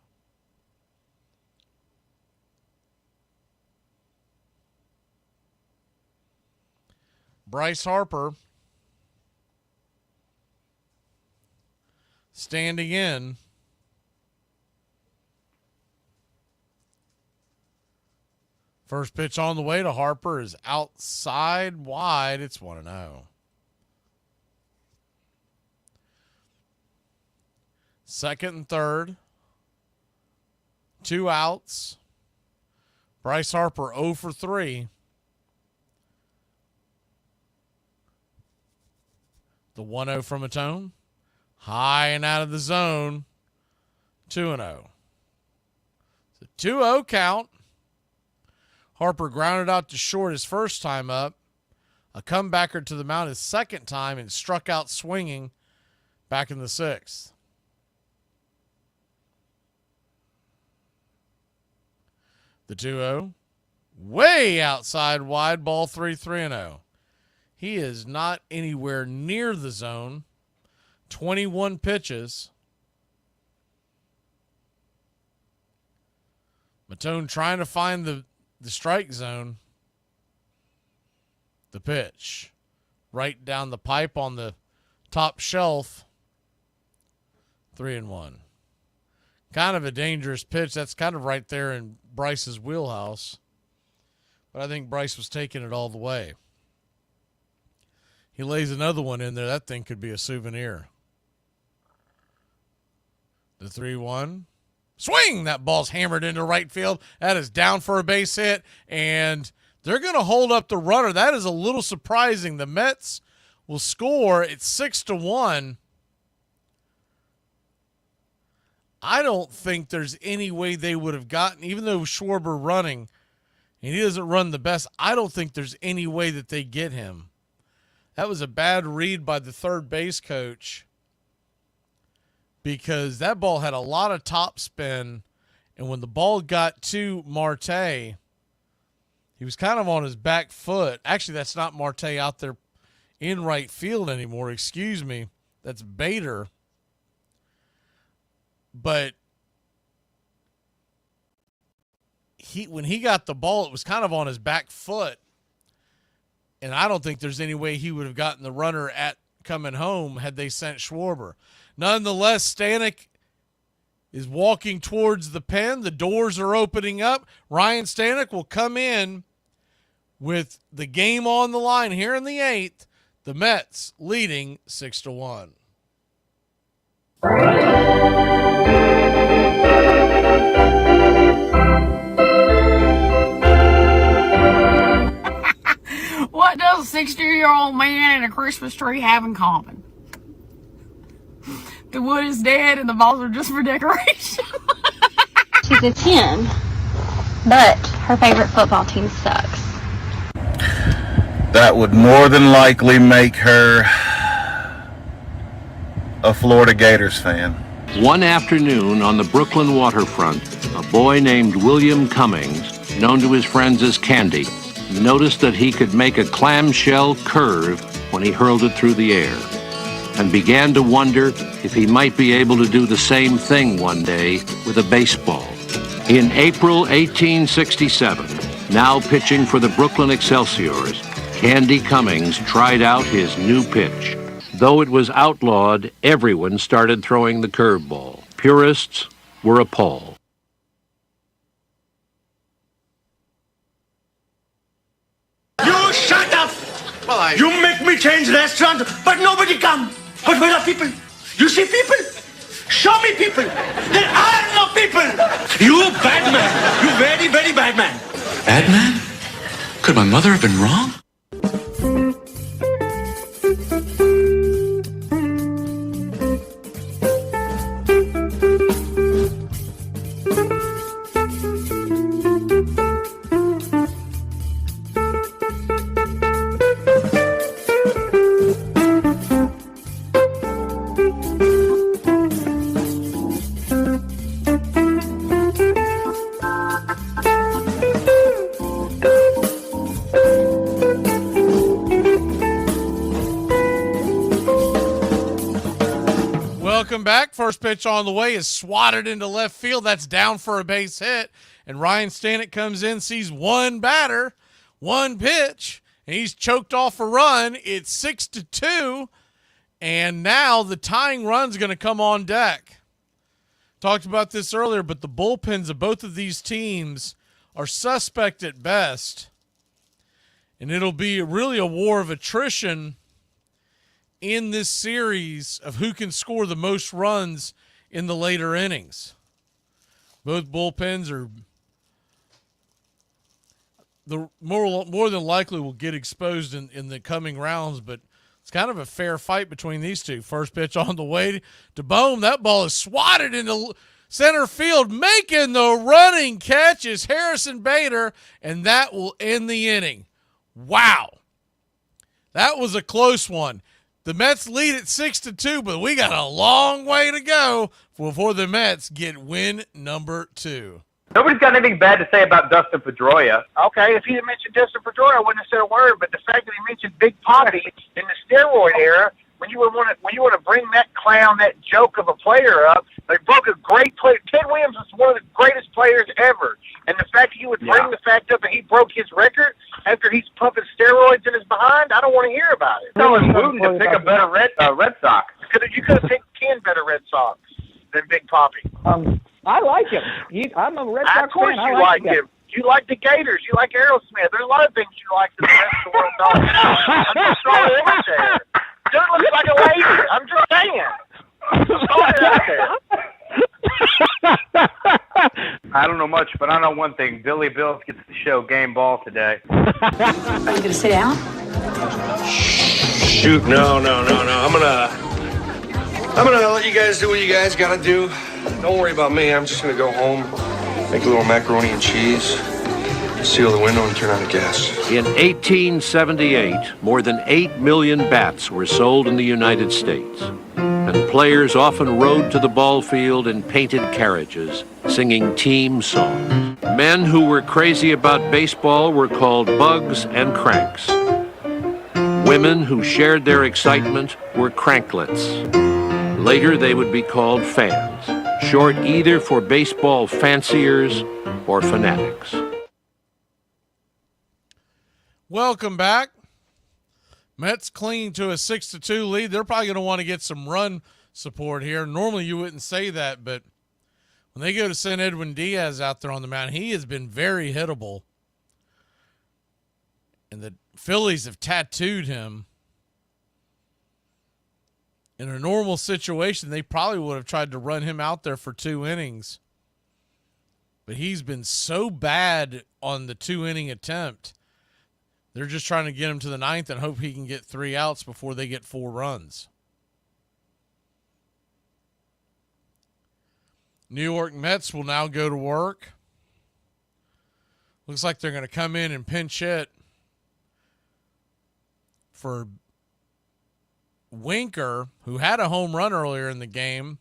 Bryce Harper standing in. First pitch on the way to Harper is outside wide. It's 1-0. Second and third. 2 outs. Bryce Harper 0 for 3. The 1-0 from Matone. High and out of the zone. 2-0. It's a 2-0 count. Harper grounded out to short his first time up. A comebacker to the mound his second time and struck out swinging back in the 6th. The 2-0. Way outside wide, ball 3-0. He is not anywhere near the zone. 21 pitches. Matone trying to find the strike zone. The pitch. Right down the pipe on the top shelf. 3-1. Kind of a dangerous pitch. That's kind of right there in Bryce's wheelhouse. But I think Bryce was taking it all the way. He lays another one in there. That thing could be a souvenir. The 3-1. Swing! That ball's hammered into right field. That is down for a base hit. And they're going to hold up the runner. That is a little surprising. The Mets will score. It's 6-1. I don't think there's any way they would have gotten, even though Schwarber running, and he doesn't run the best, I don't think there's any way that they get him. That was a bad read by the third base coach because that ball had a lot of top spin, and when the ball got to Marte, he was kind of on his back foot. Actually, that's not Marte out there in right field anymore. Excuse me. That's Bader. But when he got the ball, it was kind of on his back foot. And I don't think there's any way he would have gotten the runner at coming home had they sent Schwarber. Nonetheless, Stanek is walking towards the pen. The doors are opening up. Ryan Stanek will come in with the game on the line here in the 8th. The Mets leading 6-1. What does a 60-year-old man and a Christmas tree have in common? The wood is dead and the balls are just for decoration. She's a 10, but her favorite football team sucks. That would more than likely make her a Florida Gators fan. One afternoon on the Brooklyn waterfront, a boy named William Cummings, known to his friends as Candy, noticed that he could make a clamshell curve when he hurled it through the air. and began to wonder if he might be able to do the same thing one day with a baseball. In April 1867, now pitching for the Brooklyn Excelsiors, Candy Cummings tried out his new pitch. Though it was outlawed, everyone started throwing the curveball. Purists were appalled. You shut up! You make me change restaurant, but nobody come. But where are people? You see people? Show me people. There are no people. You bad man. You very, very bad man. Bad man? Could my mother have been wrong? Welcome back. First pitch on the way is swatted into left field. That's down for a base hit. And Ryan Stanek comes in, sees one batter, one pitch, and he's choked off a run. It's 6-2, and now the tying run's going to come on deck. Talked about this earlier, but the bullpens of both of these teams are suspect at best. And it'll be really a war of attrition in this series of who can score the most runs in the later innings. Both bullpens are more than likely will get exposed in the coming rounds, but it's kind of a fair fight between these two. First pitch on the way to Bohm. That ball is swatted into center field. Making the running catch is Harrison Bader, and that will end the inning. Wow. That was a close one. The Mets lead at 6-2, but we got a long way to go before the Mets get win number 2. Nobody's got anything bad to say about Dustin Pedroia. Okay, if he had mentioned Dustin Pedroia, I wouldn't have said a word. But the fact that he mentioned Big Papi in the steroid era, when you want to bring that clown, that joke of a player up, they broke a great player. Ted Williams is one of the greatest players ever. And the fact that you would bring the fact up that he broke his record after he's pumping steroids in his behind, I don't want to hear about it. Someone's Wooten to pick a better Red Sox. You could have picked 10 better Red Sox than Big Papi. I like him. I'm a Red Sox fan. Of course you like him. You like the Gators. You like Aerosmith. There's a lot of things you like that the rest of the world don't. I'm just throwing it out there. Dude looks like a lady. I'm just saying. Just throwing it out there. I don't know much, but I know one thing. Billy Bills gets to show game ball today. Are you going to sit down? Shoot, no. I'm gonna let you guys do what you guys gotta do. Don't worry about me. I'm just gonna go home, make a little macaroni and cheese, seal the window, and turn on the gas. In 1878, more than 8 million bats were sold in the United States, and players often rode to the ball field in painted carriages, singing team songs. Men who were crazy about baseball were called bugs and cranks. Women who shared their excitement were cranklets. Later, they would be called fans, short either for baseball fanciers or fanatics. Welcome back. Mets clinging to a 6-2 lead. They're probably going to want to get some run support here. Normally, you wouldn't say that, but when they go to send Edwin Diaz out there on the mound, he has been very hittable. And the Phillies have tattooed him. In a normal situation, they probably would have tried to run him out there for 2 innings. But he's been so bad on the 2-inning attempt. They're just trying to get him to the 9th and hope he can get 3 outs before they get 4 runs. New York Mets will now go to work. Looks like they're going to come in and pinch hit for Winker, who had a home run earlier in the game.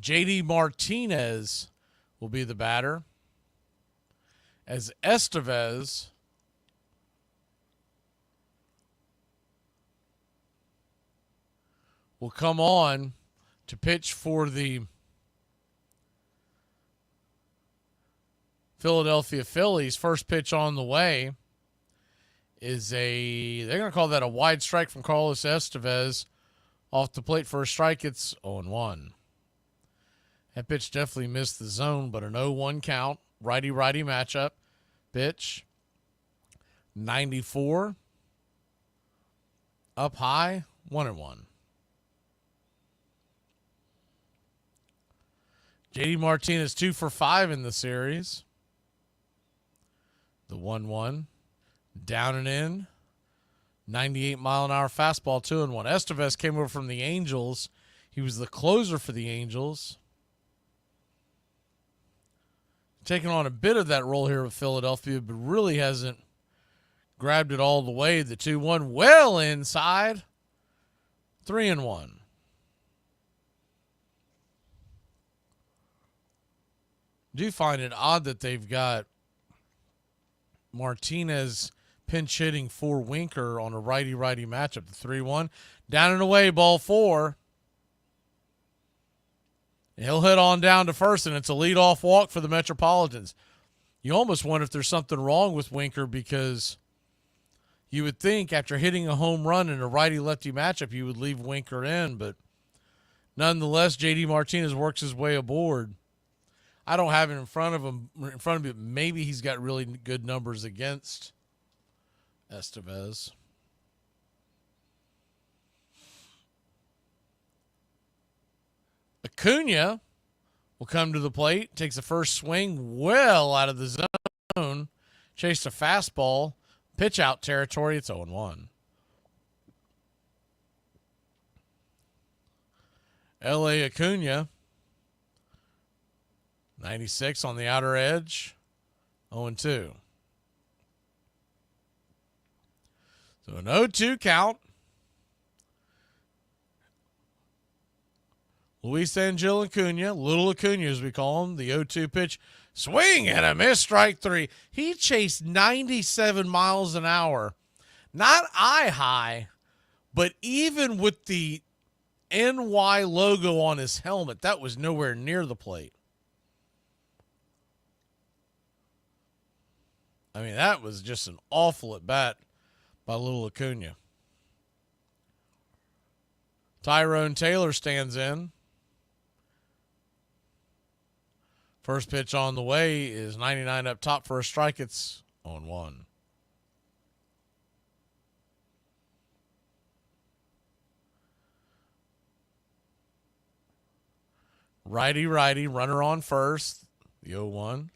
JD Martinez will be the batter, as Estevez will come on to pitch for the Philadelphia Phillies. First pitch on the way is they're going to call that a wide strike from Carlos Estevez. Off the plate for a strike, it's 0-1. That pitch definitely missed the zone, but an 0-1 count. Righty-righty matchup. Pitch. 94. Up high. 1-1. JD Martinez 2 for 5 in the series. The 1-1. Down and in. 98-mile-an-hour fastball, 2-1. Estevez came over from the Angels. He was the closer for the Angels. Taking on a bit of that role here with Philadelphia, but really hasn't grabbed it all the way. The 2-1 well inside. 3-1. Do find it odd that they've got Martinez pinch hitting for Winker on a righty-righty matchup. The 3-1. Down and away, ball 4. He'll hit on down to first, and it's a leadoff walk for the Metropolitans. You almost wonder if there's something wrong with Winker, because you would think after hitting a home run in a righty-lefty matchup, you would leave Winker in, but nonetheless, JD Martinez works his way aboard. I don't have it in front of him. Maybe he's got really good numbers against Estevez. Acuna will come to the plate, takes the first swing well out of the zone, chased a fastball, pitch out territory. It's 0-1. L.A. Acuna, 96 on the outer edge, 0-2. So an 0-2 count. Luis Angel Acuna, Little Acuna as we call him, the 0-2 pitch, swing and a miss, strike 3. He chased 97 miles an hour. Not eye high, but even with the NY logo on his helmet, that was nowhere near the plate. I mean, that was just an awful at bat by Little Acuna. Tyrone Taylor stands in. First pitch on the way is 99 up top for a strike. It's 0-1. Righty-righty, runner on first, the 0-1.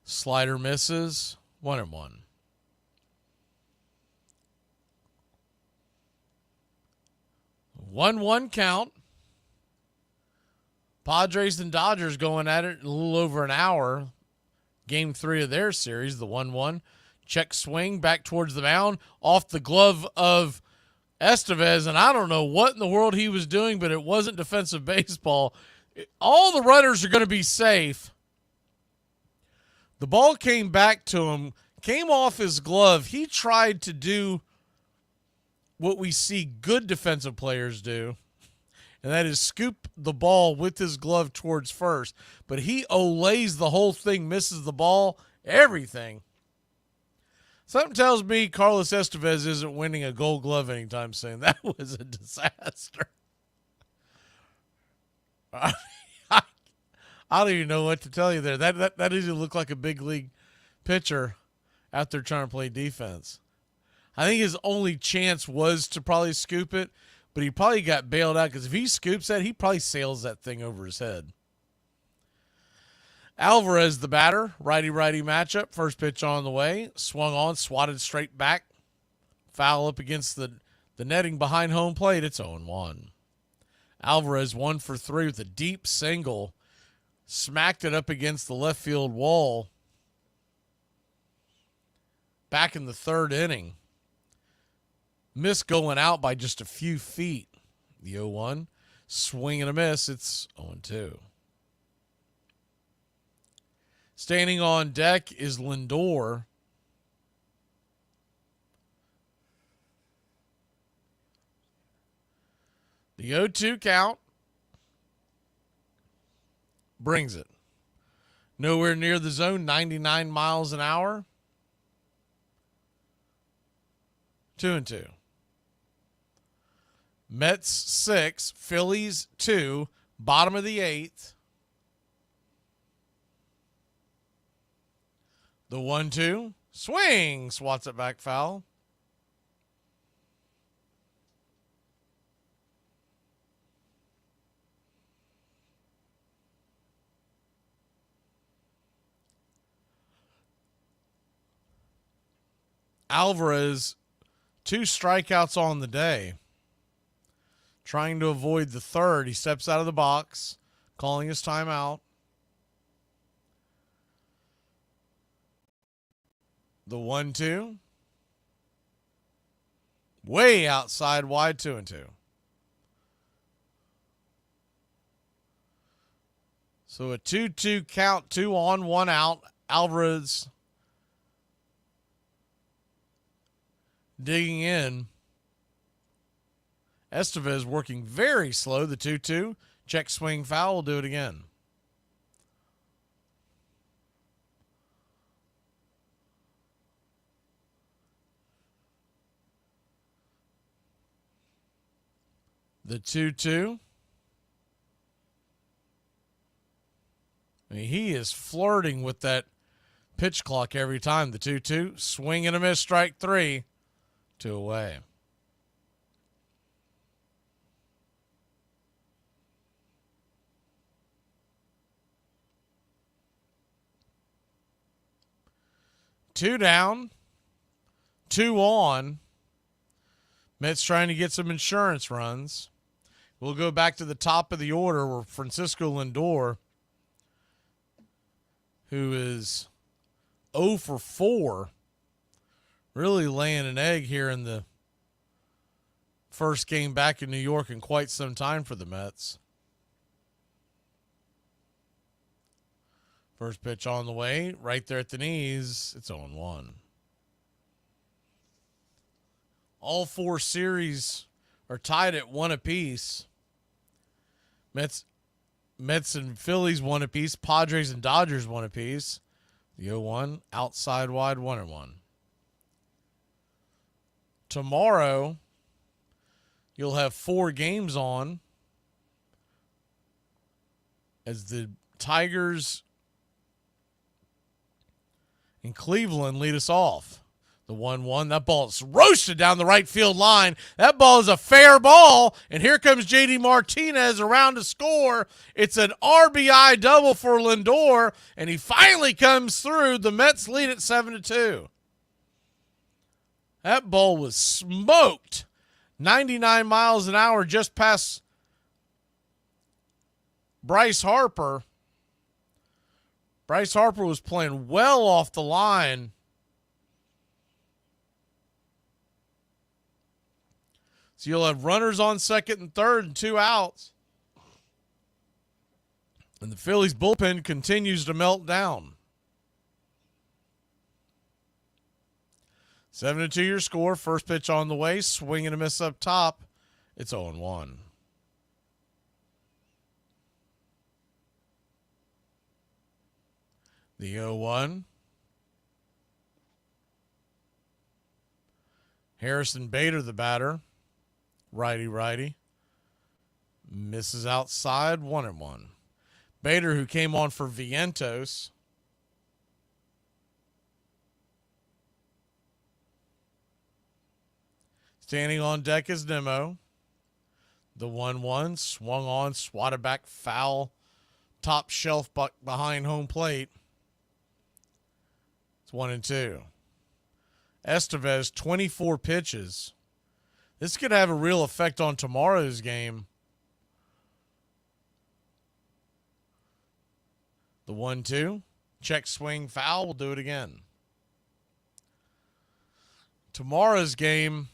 Slider misses, 1-1. One count. Padres and Dodgers going at it in a little over an hour. Game 3 of their series, the 1-1. Check swing back towards the mound, off the glove of Estevez, and I don't know what in the world he was doing, but it wasn't defensive baseball. All the runners are going to be safe. The ball came back to him, came off his glove. He tried to do what we see good defensive players do, and that is scoop the ball with his glove towards first. But he olays the whole thing, misses the ball, everything. Something tells me Carlos Estevez isn't winning a Gold Glove anytime soon. That was a disaster. I don't even know what to tell you there. That doesn't look like a big league pitcher out there trying to play defense. I think his only chance was to probably scoop it, but he probably got bailed out, because if he scoops that, he probably sails that thing over his head. Alvarez, the batter, righty-righty matchup. First pitch on the way. Swung on, swatted straight back. Foul up against the netting behind home plate. It's 0-1. Alvarez 1 for 3 with a deep single. Smacked it up against the left field wall. Back in the third inning. Missed going out by just a few feet. The 0-1. Swing and a miss. It's 0-2. Standing on deck is Lindor. The 0-2 count brings it. Nowhere near the zone, 99 miles an hour. 2-2. Mets 6, Phillies 2, bottom of the 8th. The 1-2, swing, swats it back foul. Alvarez, 2 strikeouts on the day. Trying to avoid the third. He steps out of the box, calling his timeout. The 1-2. Way outside, wide, 2-2. So a 2-2 count, 2 on, 1 out. Alvarez digging in. Estevez working very slow. The 2-2. Check swing foul. Will do it again. The 2-2. I mean, he is flirting with that pitch clock every time. The 2-2. Swing and a miss. Strike 3. 2 away. Two down, 2 on. Mets trying to get some insurance runs. We'll go back to the top of the order where Francisco Lindor, who is 0 for 4, really laying an egg here in the first game back in New York in quite some time for the Mets. First pitch on the way, right there at the knees. It's 0-1. All 4 series are tied at 1 apiece. Mets and Phillies 1 apiece. Padres and Dodgers 1 apiece. The 0-1, outside wide, 1-1. Tomorrow, you'll have 4 games on as the Tigers in Cleveland lead us off. The 1-1. That ball is roasted down the right field line. That ball is a fair ball. And here comes J.D. Martinez around to score. It's an RBI double for Lindor. And he finally comes through. The Mets lead at 7-2. That ball was smoked. 99 miles an hour just past Bryce Harper. Bryce Harper was playing well off the line. So you'll have runners on second and third and 2 outs. And the Phillies bullpen continues to melt down. 7-2 your score. First pitch on the way. Swing and a miss up top. It's 0-1. The 0-1. Harrison Bader, the batter. Righty. Misses outside, 1-1. Bader, who came on for Vientos. Standing on deck is Nemo. The 1-1 swung on, swatted back foul, top shelf behind home plate. It's 1-2. Estevez, 24 pitches. This could have a real effect on tomorrow's game. The 1-2. Check swing foul. We'll do it again. Tomorrow's game.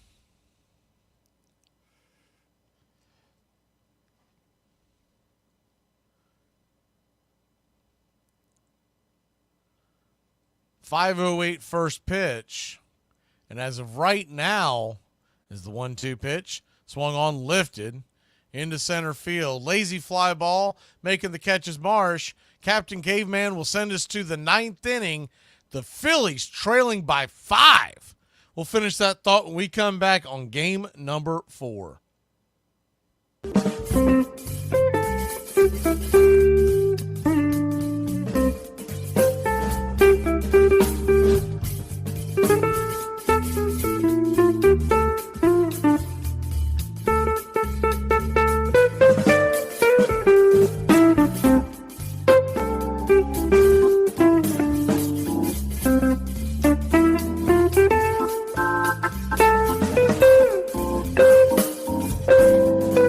.508 first pitch. And as of right now, is the 1-2 pitch. Swung on, lifted into center field. Lazy fly ball, making the catch is Marsh. Captain Caveman will send us to the 9th inning. The Phillies trailing by 5. We'll finish that thought when we come back on game number 4.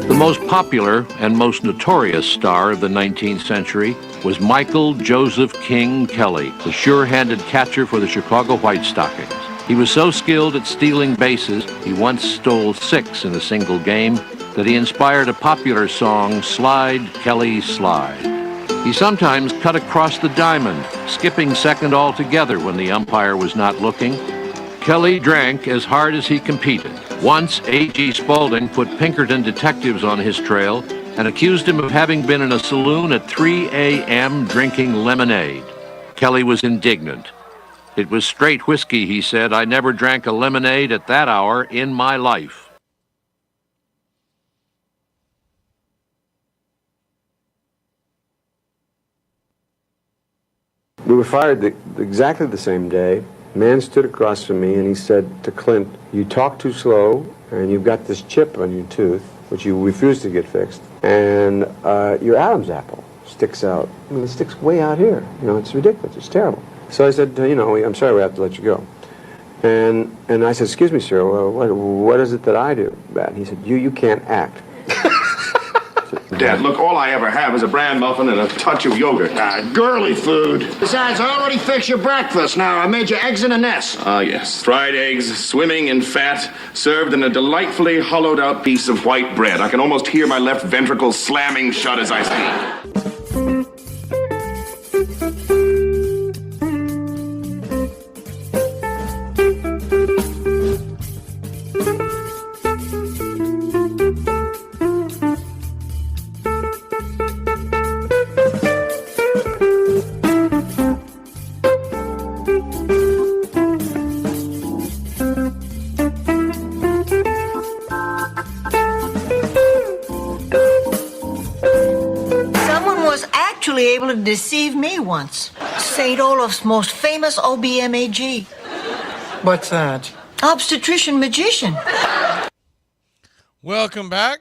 The most popular and most notorious star of the 19th century was Michael Joseph King Kelly, the sure-handed catcher for the Chicago White Stockings. He was so skilled at stealing bases, he once stole 6 in a single game, that he inspired a popular song, Slide, Kelly, Slide. He sometimes cut across the diamond, skipping second altogether when the umpire was not looking. Kelly drank as hard as he competed. Once, A.G. Spaulding put Pinkerton detectives on his trail and accused him of having been in a saloon at 3 a.m. drinking lemonade. Kelly was indignant. It was straight whiskey, he said. I never drank a lemonade at that hour in my life. We were fired exactly the same day. A man stood across from me and he said to Clint, you talk too slow and you've got this chip on your tooth, which you refuse to get fixed, and your Adam's apple sticks out. I mean, it sticks way out here. You know, it's ridiculous. It's terrible. So I said, you know, I'm sorry, we have to let you go. And I said, excuse me, sir, well, what is it that I do bad? He said, you can't act. Dad, look, all I ever have is a bran muffin and a touch of yogurt. Girly food. Besides, I already fixed your breakfast. Now, I made you eggs in a nest. Ah, yes. Fried eggs, swimming in fat, served in a delightfully hollowed-out piece of white bread. I can almost hear my left ventricle slamming shut as I speak. Able to deceive me once. St. Olaf's most famous OBMAG. What's that? Obstetrician magician. Welcome back.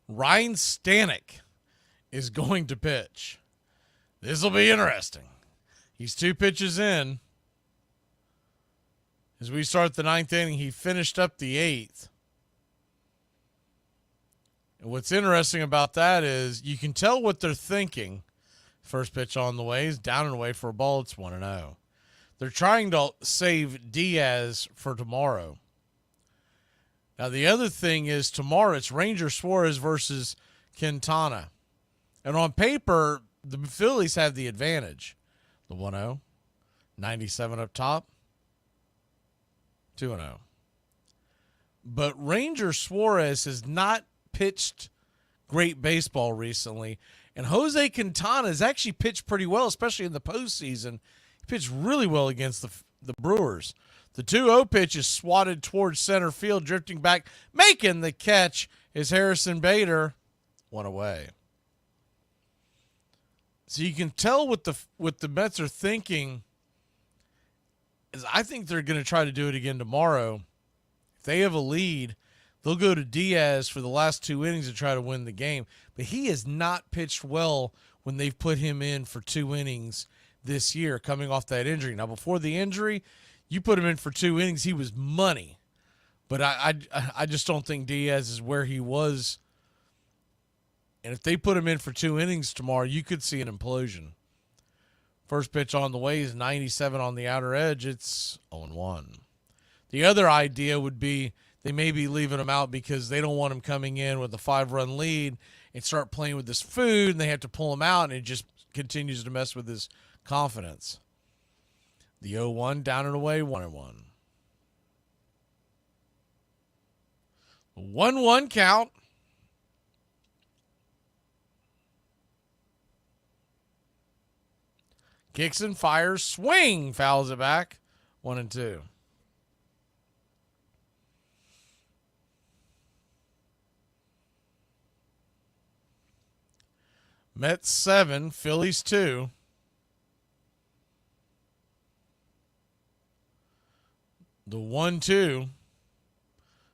Ryan Stanek is going to pitch. This will be interesting. He's 2 pitches in. As we start the 9th inning, he finished up the 8th. And what's interesting about that is you can tell what they're thinking. First pitch on the way is down and away for a ball. It's 1-0. They're trying to save Diaz for tomorrow. Now, the other thing is tomorrow it's Ranger Suarez versus Quintana. And on paper, the Phillies have the advantage. The 1-0, 97 up top, 2-0. But Ranger Suarez has not pitched great baseball recently, and Jose Quintana has actually pitched pretty well, especially in the postseason. He pitched really well against the Brewers. The 2-0 pitch is swatted towards center field, drifting back, making the catch is Harrison Bader. 1 away. So you can tell what the Mets are thinking is I think they're going to try to do it again tomorrow. If they have a lead, they'll go to Diaz for the last 2 innings and try to win the game. But he has not pitched well when they've put him in for 2 innings this year, coming off that injury. Now, before the injury, you put him in for 2 innings, he was money. But I just don't think Diaz is where he was. And if they put him in for 2 innings tomorrow, you could see an implosion. First pitch on the way is 97 on the outer edge. It's 0-1. The other idea would be they may be leaving him out because they don't want him coming in with a 5-run lead and start playing with this food, and they have to pull him out, and it just continues to mess with his confidence. The 0-1 down and away, 1-1. 1-1 count. Kicks and fires. Swing. Fouls it back. 1-2. Mets 7, Phillies 2. The 1-2.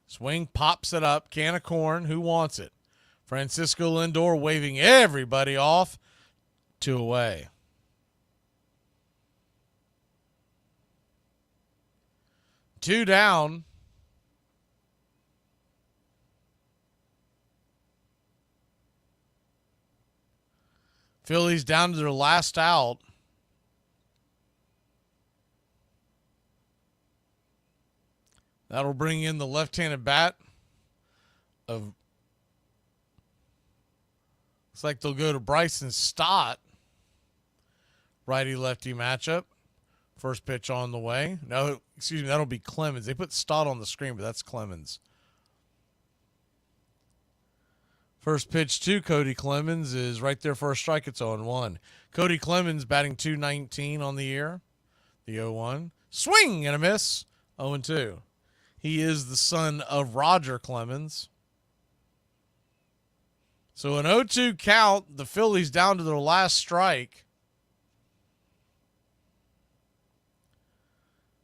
Swing, pops it up. Can of corn. Who wants it? Francisco Lindor waving everybody off. 2 away. Two down. Phillies down to their last out. That'll bring in the left-handed bat of, looks like they'll go to Bryson Stott. Righty-lefty matchup. First pitch on the way. No, excuse me, that'll be Clemens. They put Stott on the screen, but that's Clemens. First pitch to Cody Clemens is right there for a strike. It's 0-1. Cody Clemens batting .219 on the year. The 0-1. Swing and a miss. 0-2. He is the son of Roger Clemens. So an 0-2 count. The Phillies down to their last strike.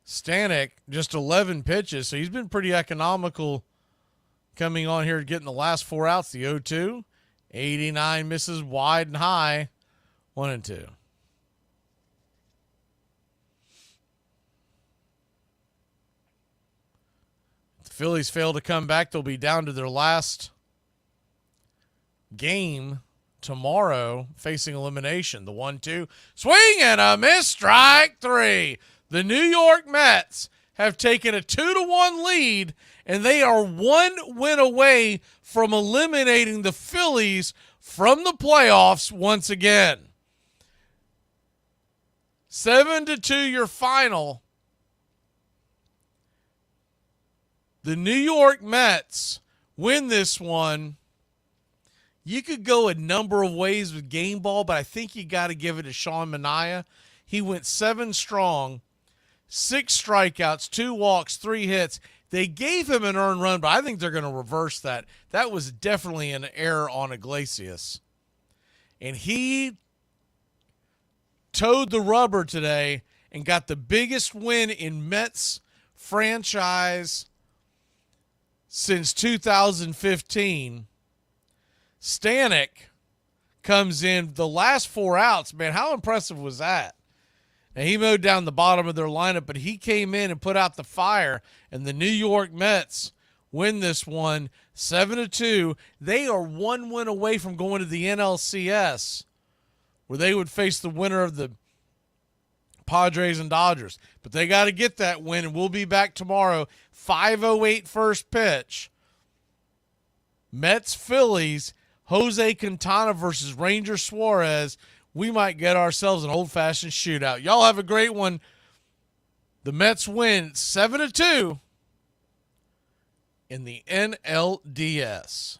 Stanek, just 11 pitches, so he's been pretty economical coming on here, getting the last 4 outs. The 0-2, 89 misses wide and high, 1-2. The Phillies fail to come back. They'll be down to their last game tomorrow, facing elimination. The 1-2, swing and a miss, strike 3. The New York Mets have taken a 2-1 lead, and they are 1 win away from eliminating the Phillies from the playoffs once again. 7-2 your final. The New York Mets win this one. You could go a number of ways with game ball, but I think you got to give it to Sean Manaea. He went 7 strong. 6 strikeouts, 2 walks, 3 hits. They gave him an earned run, but I think they're going to reverse that. That was definitely an error on Iglesias. And he towed the rubber today and got the biggest win in Mets franchise since 2015. Stanek comes in the last 4 outs. Man, how impressive was that? And he mowed down the bottom of their lineup, but he came in and put out the fire, and the New York Mets win this one 7-2. They are 1 win away from going to the NLCS, where they would face the winner of the Padres and Dodgers. But they got to get that win, and we'll be back tomorrow, 5:08 first pitch. Mets, Phillies, Jose Quintana versus Ranger Suarez. We might get ourselves an old-fashioned shootout. Y'all have a great one. The Mets win 7-2 in the NLDS.